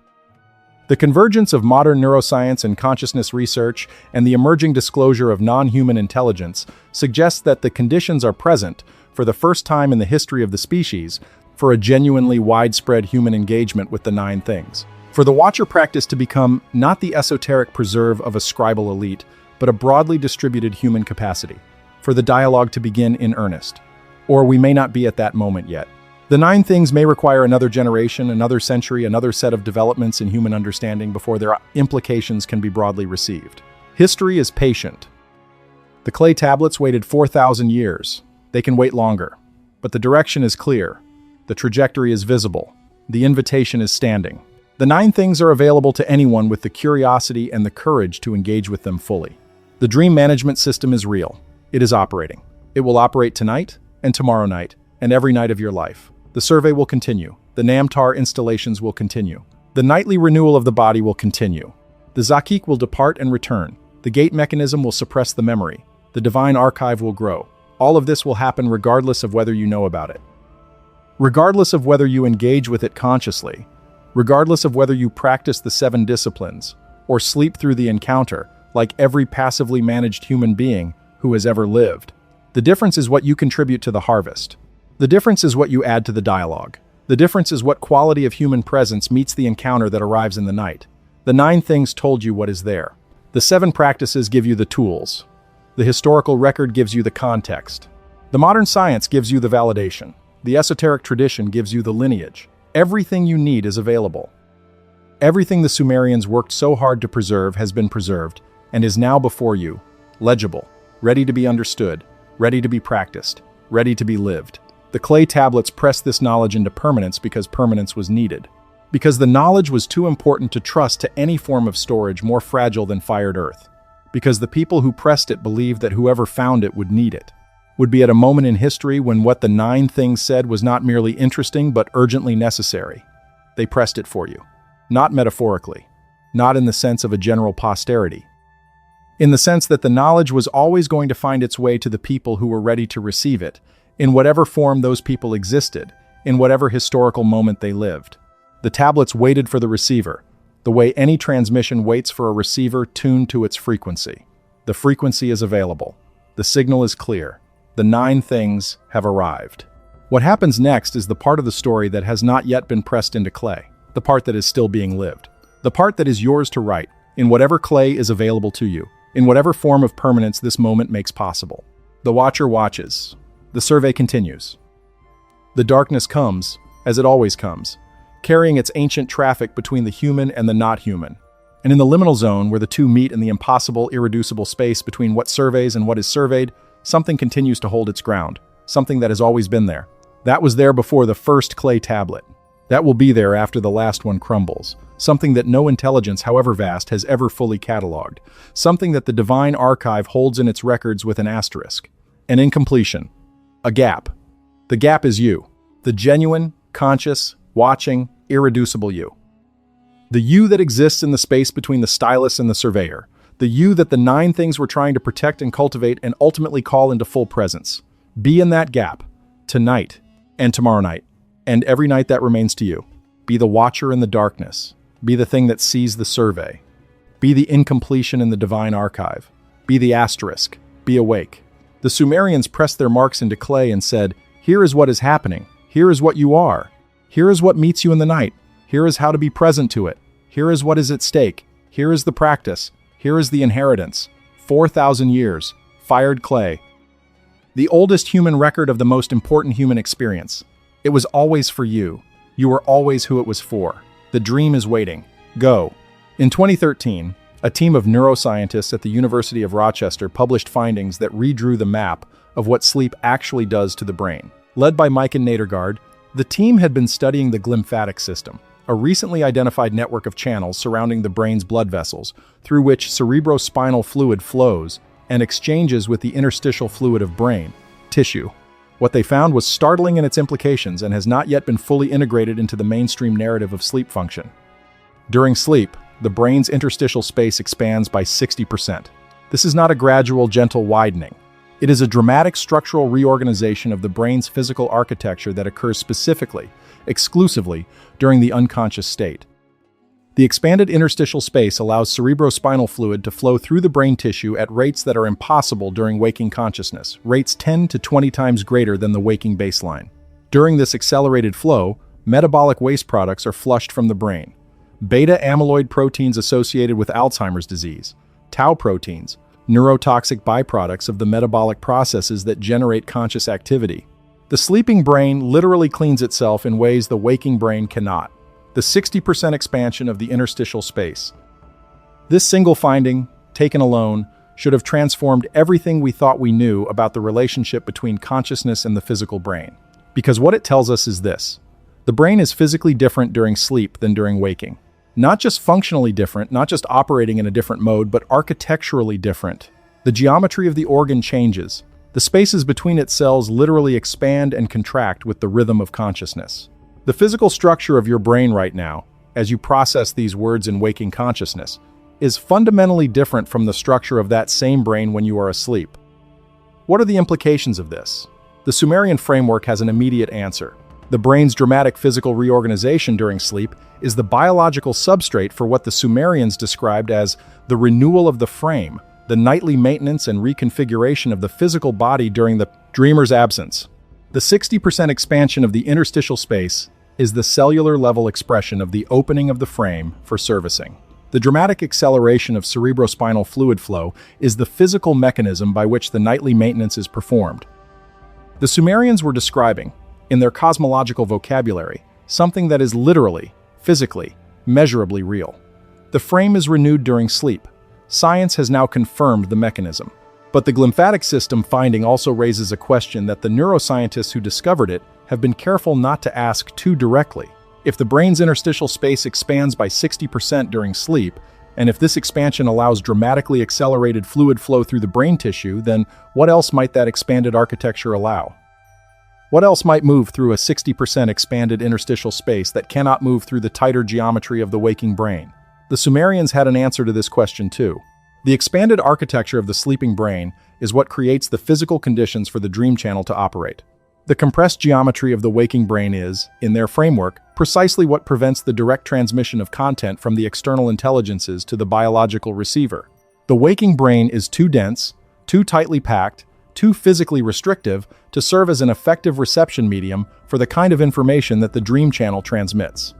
The convergence of modern neuroscience and consciousness research and the emerging disclosure of non-human intelligence suggests that the conditions are present, for the first time in the history of the species, for a genuinely widespread human engagement with the 9 things. For the Watcher practice to become not the esoteric preserve of a scribal elite, but a broadly distributed human capacity, for the dialogue to begin in earnest. Or we may not be at that moment yet. The 9 things may require another generation, another century, another set of developments in human understanding before their implications can be broadly received. History is patient. The clay tablets waited 4,000 years. They can wait longer. But the direction is clear. The trajectory is visible. The invitation is standing. The 9 things are available to anyone with the curiosity and the courage to engage with them fully. The dream management system is real. It is operating. It will operate tonight and tomorrow night and every night of your life. The survey will continue. The Namtar installations will continue. The nightly renewal of the body will continue. The Zakik will depart and return. The gate mechanism will suppress the memory. The divine archive will grow. All of this will happen regardless of whether you know about it. Regardless of whether you engage with it consciously, regardless of whether you practice the 7 disciplines, or sleep through the encounter, like every passively managed human being who has ever lived. The difference is what you contribute to the harvest. The difference is what you add to the dialogue. The difference is what quality of human presence meets the encounter that arrives in the night. The 9 things told you what is there. The 7 practices give you the tools. The historical record gives you the context. The modern science gives you the validation. The esoteric tradition gives you the lineage. Everything you need is available. Everything the Sumerians worked so hard to preserve has been preserved and is now before you, legible, ready to be understood, ready to be practiced, ready to be lived. The clay tablets pressed this knowledge into permanence because permanence was needed. Because the knowledge was too important to trust to any form of storage more fragile than fired earth. Because the people who pressed it believed that whoever found it would need it. Would be at a moment in history when what the 9 things said was not merely interesting but urgently necessary. They pressed it for you. Not metaphorically. Not in the sense of a general posterity. In the sense that the knowledge was always going to find its way to the people who were ready to receive it, in whatever form those people existed, in whatever historical moment they lived. The tablets waited for the receiver, the way any transmission waits for a receiver tuned to its frequency. The frequency is available. The signal is clear. The 9 things have arrived. What happens next is the part of the story that has not yet been pressed into clay, the part that is still being lived, the part that is yours to write, in whatever clay is available to you, in whatever form of permanence this moment makes possible. The Watcher watches. The survey continues. The darkness comes, as it always comes, carrying its ancient traffic between the human and the not human. And in the liminal zone, where the two meet in the impossible, irreducible space between what surveys and what is surveyed, something continues to hold its ground, something that has always been there. That was there before the first clay tablet. That will be there after the last one crumbles. Something that no intelligence, however vast, has ever fully cataloged. Something that the divine archive holds in its records with an asterisk. An incompletion. A gap. The gap is you. The genuine, conscious, watching, irreducible you. The you that exists in the space between the stylus and the surveyor. The you that the 9 things were trying to protect and cultivate and ultimately call into full presence. Be in that gap. Tonight and tomorrow night. And every night that remains to you. Be the watcher in the darkness. Be the thing that sees the survey. Be the incompletion in the divine archive. Be the asterisk. Be awake. The Sumerians pressed their marks into clay and said, "Here is what is happening. Here is what you are. Here is what meets you in the night. Here is how to be present to it. Here is what is at stake. Here is the practice. Here is the inheritance. 4,000 years. Fired clay." The oldest human record of the most important human experience. It was always for you. You were always who it was for. The dream is waiting. Go. In 2013, a team of neuroscientists at the University of Rochester published findings that redrew the map of what sleep actually does to the brain. Led by Mike and Nadergaard, the team had been studying the glymphatic system, a recently identified network of channels surrounding the brain's blood vessels, through which cerebrospinal fluid flows and exchanges with the interstitial fluid of brain tissue. What they found was startling in its implications and has not yet been fully integrated into the mainstream narrative of sleep function. During sleep, the brain's interstitial space expands by 60%. This is not a gradual, gentle widening. It is a dramatic structural reorganization of the brain's physical architecture that occurs specifically, exclusively, during the unconscious state. The expanded interstitial space allows cerebrospinal fluid to flow through the brain tissue at rates that are impossible during waking consciousness, rates 10 to 20 times greater than the waking baseline. During this accelerated flow, metabolic waste products are flushed from the brain. Beta-amyloid proteins associated with Alzheimer's disease, tau proteins, neurotoxic byproducts of the metabolic processes that generate conscious activity. The sleeping brain literally cleans itself in ways the waking brain cannot. The 60% expansion of the interstitial space. This single finding, taken alone, should have transformed everything we thought we knew about the relationship between consciousness and the physical brain. Because what it tells us is this: the brain is physically different during sleep than during waking. Not just functionally different, not just operating in a different mode, but architecturally different. The geometry of the organ changes. The spaces between its cells literally expand and contract with the rhythm of consciousness. The physical structure of your brain right now, as you process these words in waking consciousness, is fundamentally different from the structure of that same brain when you are asleep. What are the implications of this? The Sumerian framework has an immediate answer. The brain's dramatic physical reorganization during sleep is the biological substrate for what the Sumerians described as the renewal of the frame, the nightly maintenance and reconfiguration of the physical body during the dreamer's absence. The 60% expansion of the interstitial space is the cellular-level expression of the opening of the frame for servicing. The dramatic acceleration of cerebrospinal fluid flow is the physical mechanism by which the nightly maintenance is performed. The Sumerians were describing, in their cosmological vocabulary, something that is literally, physically, measurably real. The frame is renewed during sleep. Science has now confirmed the mechanism. But the glymphatic system finding also raises a question that the neuroscientists who discovered it have been careful not to ask too directly. If the brain's interstitial space expands by 60% during sleep, and if this expansion allows dramatically accelerated fluid flow through the brain tissue, then what else might that expanded architecture allow? What else might move through a 60% expanded interstitial space that cannot move through the tighter geometry of the waking brain? The Sumerians had an answer to this question too. The expanded architecture of the sleeping brain is what creates the physical conditions for the dream channel to operate. The compressed geometry of the waking brain is, in their framework, precisely what prevents the direct transmission of content from the external intelligences to the biological receiver. The waking brain is too dense, too tightly packed, too physically restrictive to serve as an effective reception medium for the kind of information that the dream channel transmits.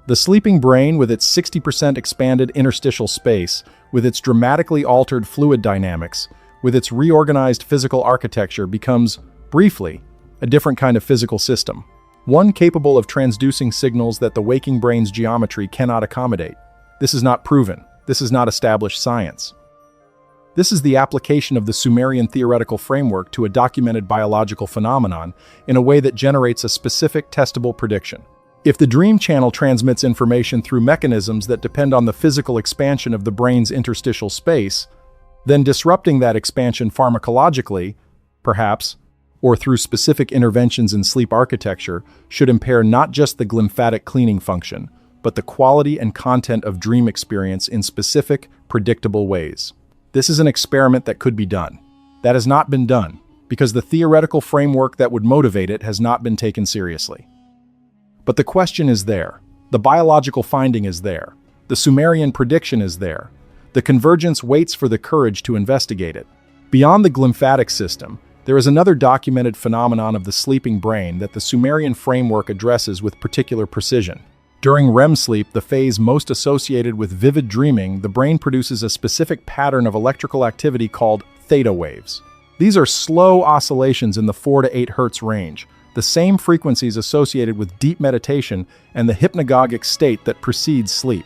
The sleeping brain, with its 60% expanded interstitial space, with its dramatically altered fluid dynamics, with its reorganized physical architecture, becomes, briefly, a different kind of physical system. One capable of transducing signals that the waking brain's geometry cannot accommodate. This is not proven. This is not established science. This is the application of the Sumerian theoretical framework to a documented biological phenomenon in a way that generates a specific testable prediction. If the dream channel transmits information through mechanisms that depend on the physical expansion of the brain's interstitial space, then disrupting that expansion pharmacologically, perhaps, or through specific interventions in sleep architecture, should impair not just the glymphatic cleaning function, but the quality and content of dream experience in specific, predictable ways. This is an experiment that could be done. That has not been done, because the theoretical framework that would motivate it has not been taken seriously. But the question is there. The biological finding is there. The Sumerian prediction is there. The convergence waits for the courage to investigate it. Beyond the glymphatic system, there is another documented phenomenon of the sleeping brain that the Sumerian framework addresses with particular precision. During REM sleep, the phase most associated with vivid dreaming, the brain produces a specific pattern of electrical activity called theta waves. These are slow oscillations in the 4 to 8 Hz range, the same frequencies associated with deep meditation and the hypnagogic state that precedes sleep.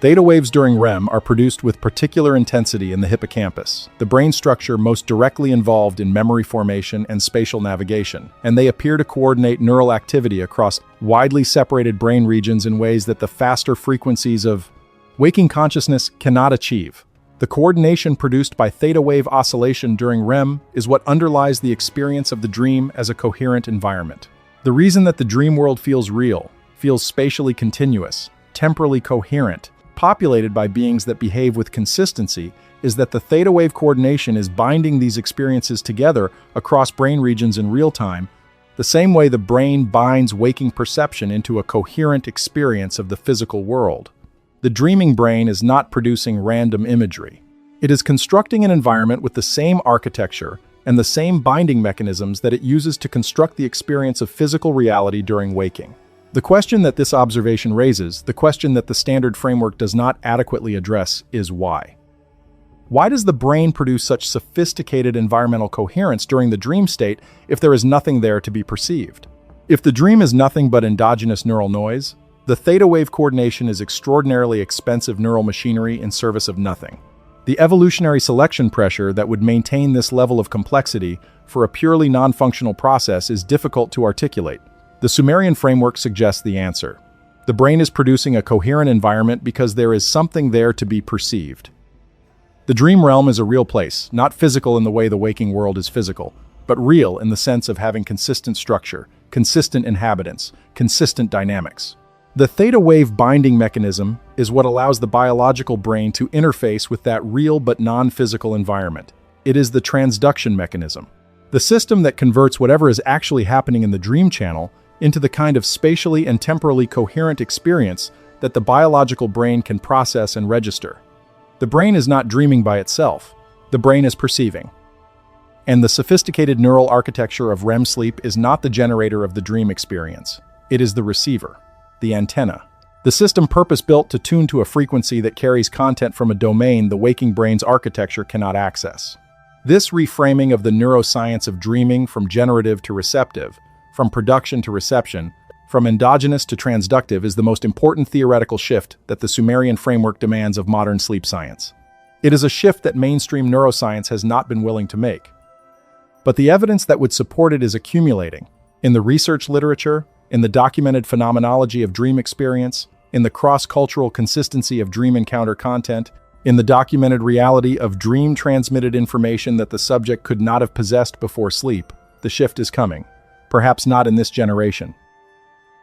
Theta waves during REM are produced with particular intensity in the hippocampus, the brain structure most directly involved in memory formation and spatial navigation, and they appear to coordinate neural activity across widely separated brain regions in ways that the faster frequencies of waking consciousness cannot achieve. The coordination produced by theta wave oscillation during REM is what underlies the experience of the dream as a coherent environment. The reason that the dream world feels real, feels spatially continuous, temporally coherent, populated by beings that behave with consistency, is that the theta wave coordination is binding these experiences together across brain regions in real time, the same way the brain binds waking perception into a coherent experience of the physical world. The dreaming brain is not producing random imagery. It is constructing an environment with the same architecture and the same binding mechanisms that it uses to construct the experience of physical reality during waking. The question that this observation raises, the question that the standard framework does not adequately address, is why? Why does the brain produce such sophisticated environmental coherence during the dream state if there is nothing there to be perceived? If the dream is nothing but endogenous neural noise, the theta wave coordination is extraordinarily expensive neural machinery in service of nothing. The evolutionary selection pressure that would maintain this level of complexity for a purely non-functional process is difficult to articulate. The Sumerian framework suggests the answer. The brain is producing a coherent environment because there is something there to be perceived. The dream realm is a real place, not physical in the way the waking world is physical, but real in the sense of having consistent structure, consistent inhabitants, consistent dynamics. The theta wave binding mechanism is what allows the biological brain to interface with that real but non-physical environment. It is the transduction mechanism, the system that converts whatever is actually happening in the dream channel into the kind of spatially and temporally coherent experience that the biological brain can process and register. The brain is not dreaming by itself. The brain is perceiving. And the sophisticated neural architecture of REM sleep is not the generator of the dream experience. It is the receiver, the antenna, the system purpose-built to tune to a frequency that carries content from a domain the waking brain's architecture cannot access. This reframing of the neuroscience of dreaming from generative to receptive, from production to reception, from endogenous to transductive is the most important theoretical shift that the Sumerian framework demands of modern sleep science. It is a shift that mainstream neuroscience has not been willing to make. But the evidence that would support it is accumulating. In the research literature, in the documented phenomenology of dream experience, in the cross-cultural consistency of dream encounter content, in the documented reality of dream-transmitted information that the subject could not have possessed before sleep, the shift is coming. Perhaps not in this generation.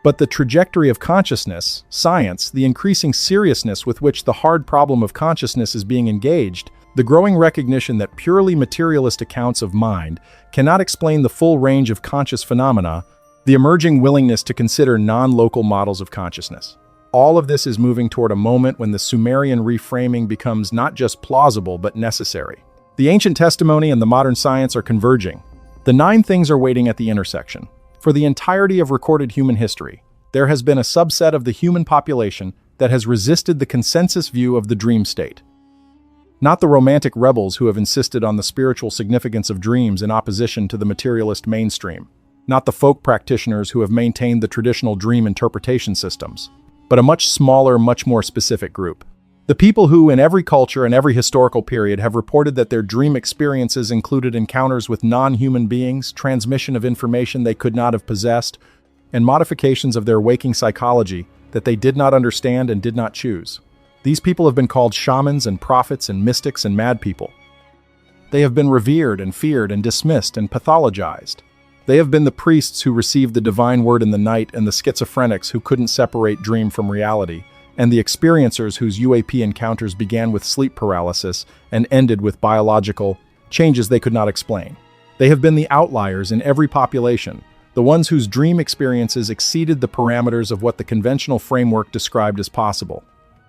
But the trajectory of consciousness, science, the increasing seriousness with which the hard problem of consciousness is being engaged, the growing recognition that purely materialist accounts of mind cannot explain the full range of conscious phenomena, the emerging willingness to consider non-local models of consciousness. All of this is moving toward a moment when the Sumerian reframing becomes not just plausible but necessary. The ancient testimony and the modern science are converging. The 9 things are waiting at the intersection. For the entirety of recorded human history, there has been a subset of the human population that has resisted the consensus view of the dream state. Not the romantic rebels who have insisted on the spiritual significance of dreams in opposition to the materialist mainstream. Not the folk practitioners who have maintained the traditional dream interpretation systems, but a much smaller, much more specific group. The people who, in every culture and every historical period, have reported that their dream experiences included encounters with non-human beings, transmission of information they could not have possessed, and modifications of their waking psychology that they did not understand and did not choose. These people have been called shamans and prophets and mystics and mad people. They have been revered and feared and dismissed and pathologized. They have been the priests who received the divine word in the night and the schizophrenics who couldn't separate dream from reality, and the experiencers whose UAP encounters began with sleep paralysis and ended with biological changes they could not explain. They have been the outliers in every population, the ones whose dream experiences exceeded the parameters of what the conventional framework described as possible.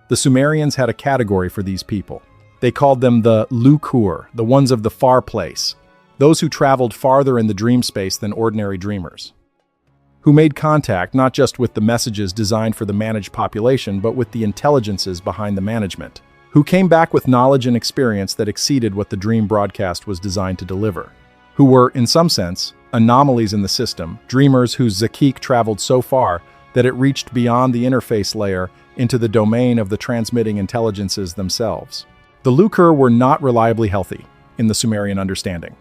The Sumerians had a category for these people. They called them the Lukur, the ones of the far place, those who traveled farther in the dream space than ordinary dreamers, who made contact not just with the messages designed for the managed population, but with the intelligences behind the management, who came back with knowledge and experience that exceeded what the dream broadcast was designed to deliver, who were, in some sense, anomalies in the system, dreamers whose zakik traveled so far that it reached beyond the interface layer into the domain of the transmitting intelligences themselves. The Lukur were not reliably healthy, in the Sumerian understanding.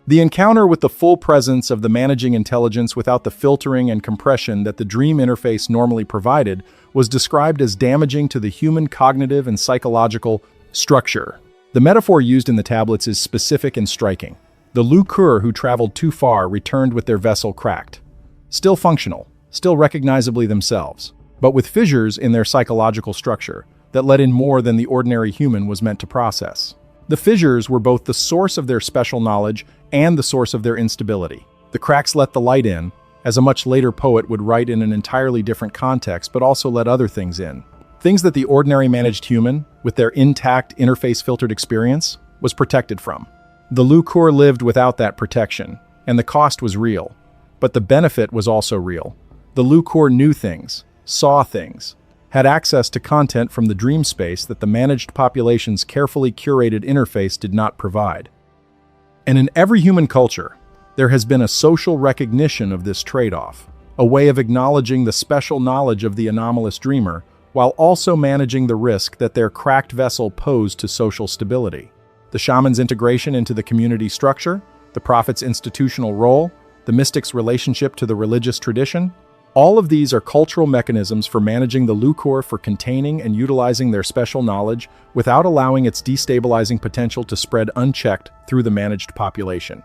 The encounter with the full presence of the managing intelligence without the filtering and compression that the dream interface normally provided was described as damaging to the human cognitive and psychological structure. The metaphor used in the tablets is specific and striking. The Lukur who traveled too far returned with their vessel cracked, still functional, still recognizably themselves, but with fissures in their psychological structure that let in more than the ordinary human was meant to process. The fissures were both the source of their special knowledge and the source of their instability. The cracks let the light in, as a much later poet would write in an entirely different context, but also let other things in. Things that the ordinary managed human, with their intact interface-filtered experience, was protected from. The Lukur lived without that protection, and the cost was real, but the benefit was also real. The Lukur knew things, saw things, had access to content from the dream space that the managed population's carefully curated interface did not provide. And in every human culture, there has been a social recognition of this trade-off, a way of acknowledging the special knowledge of the anomalous dreamer while also managing the risk that their cracked vessel posed to social stability. The shaman's integration into the community structure, the prophet's institutional role, the mystic's relationship to the religious tradition, all of these are cultural mechanisms for managing the Lukur, for containing and utilizing their special knowledge without allowing its destabilizing potential to spread unchecked through the managed population.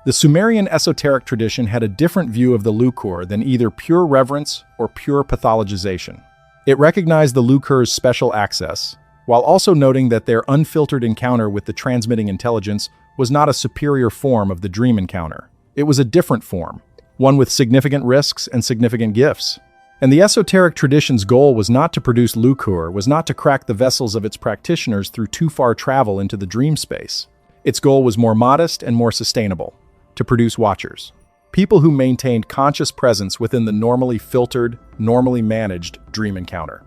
The Sumerian esoteric tradition had a different view of the Lukur than either pure reverence or pure pathologization. It recognized the Lukur's special access, while also noting that their unfiltered encounter with the transmitting intelligence was not a superior form of the dream encounter. It was a different form, one with significant risks and significant gifts. And the esoteric tradition's goal was not to produce Lukur, was not to crack the vessels of its practitioners through too far travel into the dream space. Its goal was more modest and more sustainable, to produce watchers. People who maintained conscious presence within the normally filtered, normally managed dream encounter.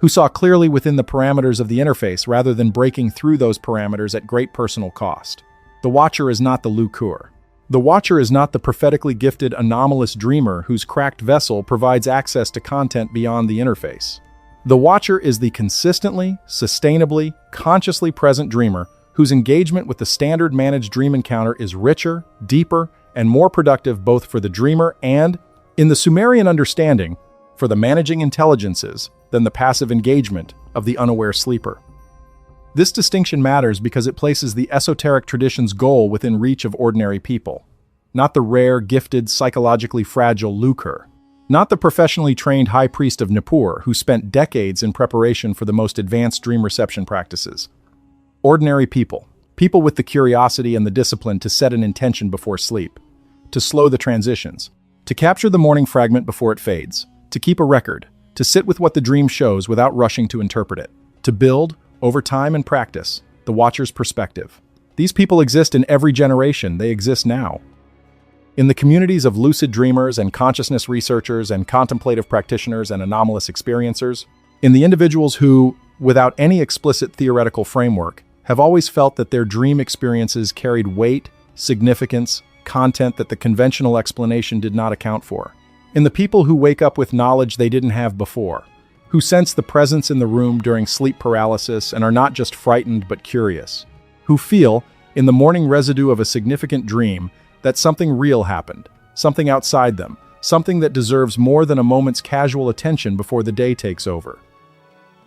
Who saw clearly within the parameters of the interface rather than breaking through those parameters at great personal cost. The watcher is not the Lukur. The watcher is not the prophetically gifted anomalous dreamer whose cracked vessel provides access to content beyond the interface. The watcher is the consistently, sustainably, consciously present dreamer whose engagement with the standard managed dream encounter is richer, deeper, and more productive both for the dreamer and, in the Sumerian understanding, for the managing intelligences than the passive engagement of the unaware sleeper. This distinction matters because it places the esoteric tradition's goal within reach of ordinary people, not the rare, gifted, psychologically fragile Lukur, not the professionally trained high priest of Nippur who spent decades in preparation for the most advanced dream reception practices. Ordinary people, people with the curiosity and the discipline to set an intention before sleep, to slow the transitions, to capture the morning fragment before it fades, to keep a record, to sit with what the dream shows without rushing to interpret it, to build, over time and practice, the watcher's perspective. These people exist in every generation. They exist now. In the communities of lucid dreamers and consciousness researchers and contemplative practitioners and anomalous experiencers, in the individuals who, without any explicit theoretical framework, have always felt that their dream experiences carried weight, significance, content that the conventional explanation did not account for. In the people who wake up with knowledge they didn't have before, who sense the presence in the room during sleep paralysis and are not just frightened but curious, who feel, in the morning residue of a significant dream, that something real happened, something outside them, something that deserves more than a moment's casual attention before the day takes over.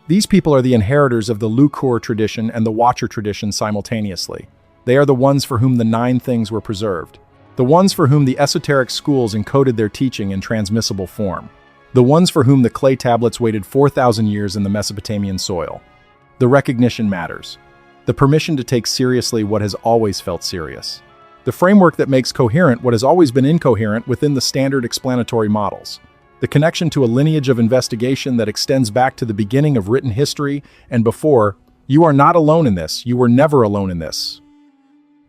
These people are the inheritors of the Lukur tradition and the Watcher tradition simultaneously. They are the ones for whom the 9 things were preserved, the ones for whom the esoteric schools encoded their teaching in transmissible form, the ones for whom the clay tablets waited 4,000 years in the Mesopotamian soil. The recognition matters. The permission to take seriously what has always felt serious. The framework that makes coherent what has always been incoherent within the standard explanatory models. The connection to a lineage of investigation that extends back to the beginning of written history and before. You are not alone in this. You were never alone in this.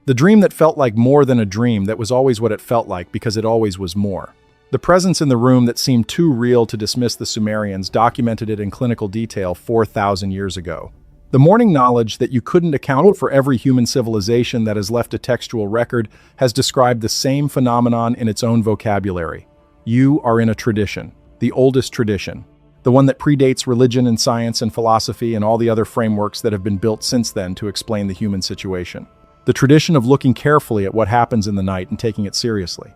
The dream that felt like more than a dream, that was always what it felt like because it always was more. The presence in the room that seemed too real to dismiss the Sumerians documented it in clinical detail 4,000 years ago. The morning knowledge that you couldn't account for every human civilization that has left a textual record has described the same phenomenon in its own vocabulary. You are in a tradition, the oldest tradition, the one that predates religion and science and philosophy and all the other frameworks that have been built since then to explain the human situation. The tradition of looking carefully at what happens in the night and taking it seriously.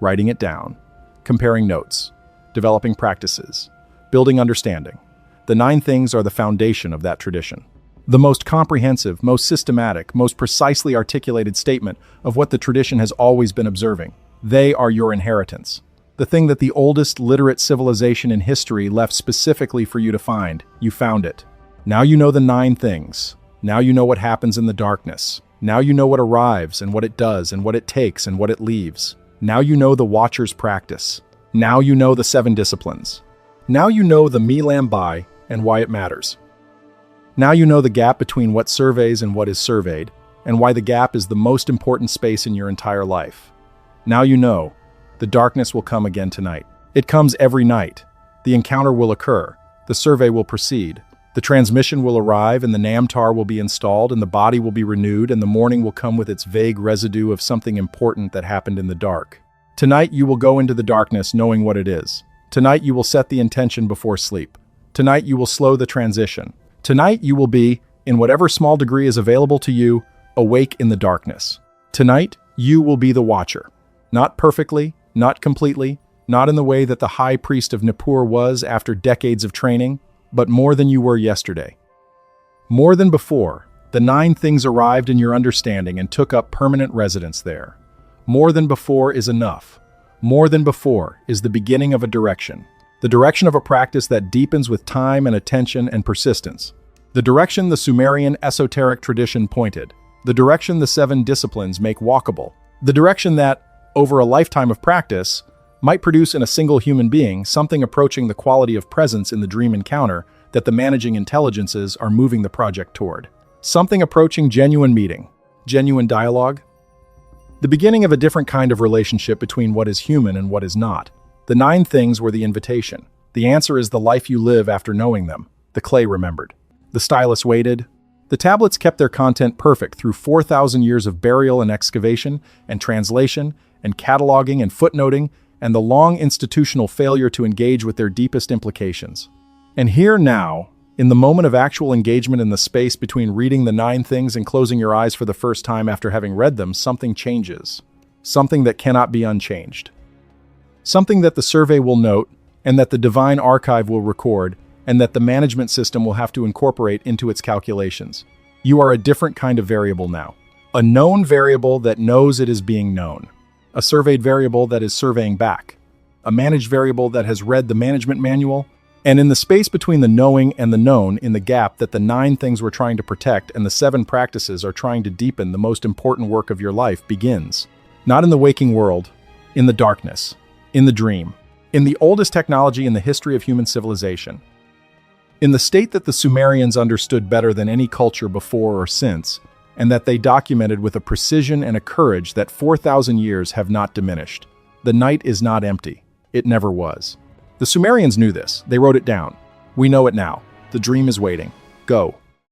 Writing it down, comparing notes, developing practices, building understanding. The 9 things are the foundation of that tradition. The most comprehensive, most systematic, most precisely articulated statement of what the tradition has always been observing. They are your inheritance. The thing that the oldest literate civilization in history left specifically for you to find. You found it. Now you know the 9 things. Now you know what happens in the darkness. Now you know what arrives and what it does and what it takes and what it leaves. Now you know the Watcher's practice. Now you know the 7 disciplines. Now you know the Milam Bai and why it matters. Now you know the gap between what surveys and what is surveyed, and why the gap is the most important space in your entire life. Now you know the darkness will come again tonight. It comes every night. The encounter will occur. The survey will proceed. The transmission will arrive, and the Namtar will be installed, and the body will be renewed, and the morning will come with its vague residue of something important that happened in the dark. Tonight you will go into the darkness knowing what it is. Tonight you will set the intention before sleep. Tonight you will slow the transition. Tonight you will be, in whatever small degree is available to you, awake in the darkness. Tonight you will be the Watcher. Not perfectly, not completely, not in the way that the high priest of Nippur was after decades of training, but more than you were yesterday. More than before, the 9 things arrived in your understanding and took up permanent residence there. More than before is enough. More than before is the beginning of a direction. The direction of a practice that deepens with time and attention and persistence. The direction the Sumerian esoteric tradition pointed. The direction the 7 disciplines make walkable. The direction that, over a lifetime of practice, might produce in a single human being something approaching the quality of presence in the dream encounter that the managing intelligences are moving the project toward. Something approaching genuine meeting, genuine dialogue. The beginning of a different kind of relationship between what is human and what is not. The 9 things were the invitation. The answer is the life you live after knowing them. The clay remembered. The stylus waited. The tablets kept their content perfect through 4,000 years of burial and excavation and translation and cataloging and footnoting, and the long institutional failure to engage with their deepest implications. And here now, in the moment of actual engagement in the space between reading the 9 things and closing your eyes for the first time after having read them, something changes. Something that cannot be unchanged. Something that the survey will note, and that the divine archive will record, and that the management system will have to incorporate into its calculations. You are a different kind of variable now. A known variable that knows it is being known. A surveyed variable that is surveying back. A managed variable that has read the management manual. And in the space between the knowing and the known, in the gap that the 9 things we're trying to protect and the 7 practices are trying to deepen, the most important work of your life begins. Not in the waking world, in the darkness, in the dream, in the oldest technology in the history of human civilization. In the state that the Sumerians understood better than any culture before or since, and that they documented with a precision and a courage that 4,000 years have not diminished. The night is not empty. It never was. The Sumerians knew this. They wrote it down. We know it now. The dream is waiting. Go.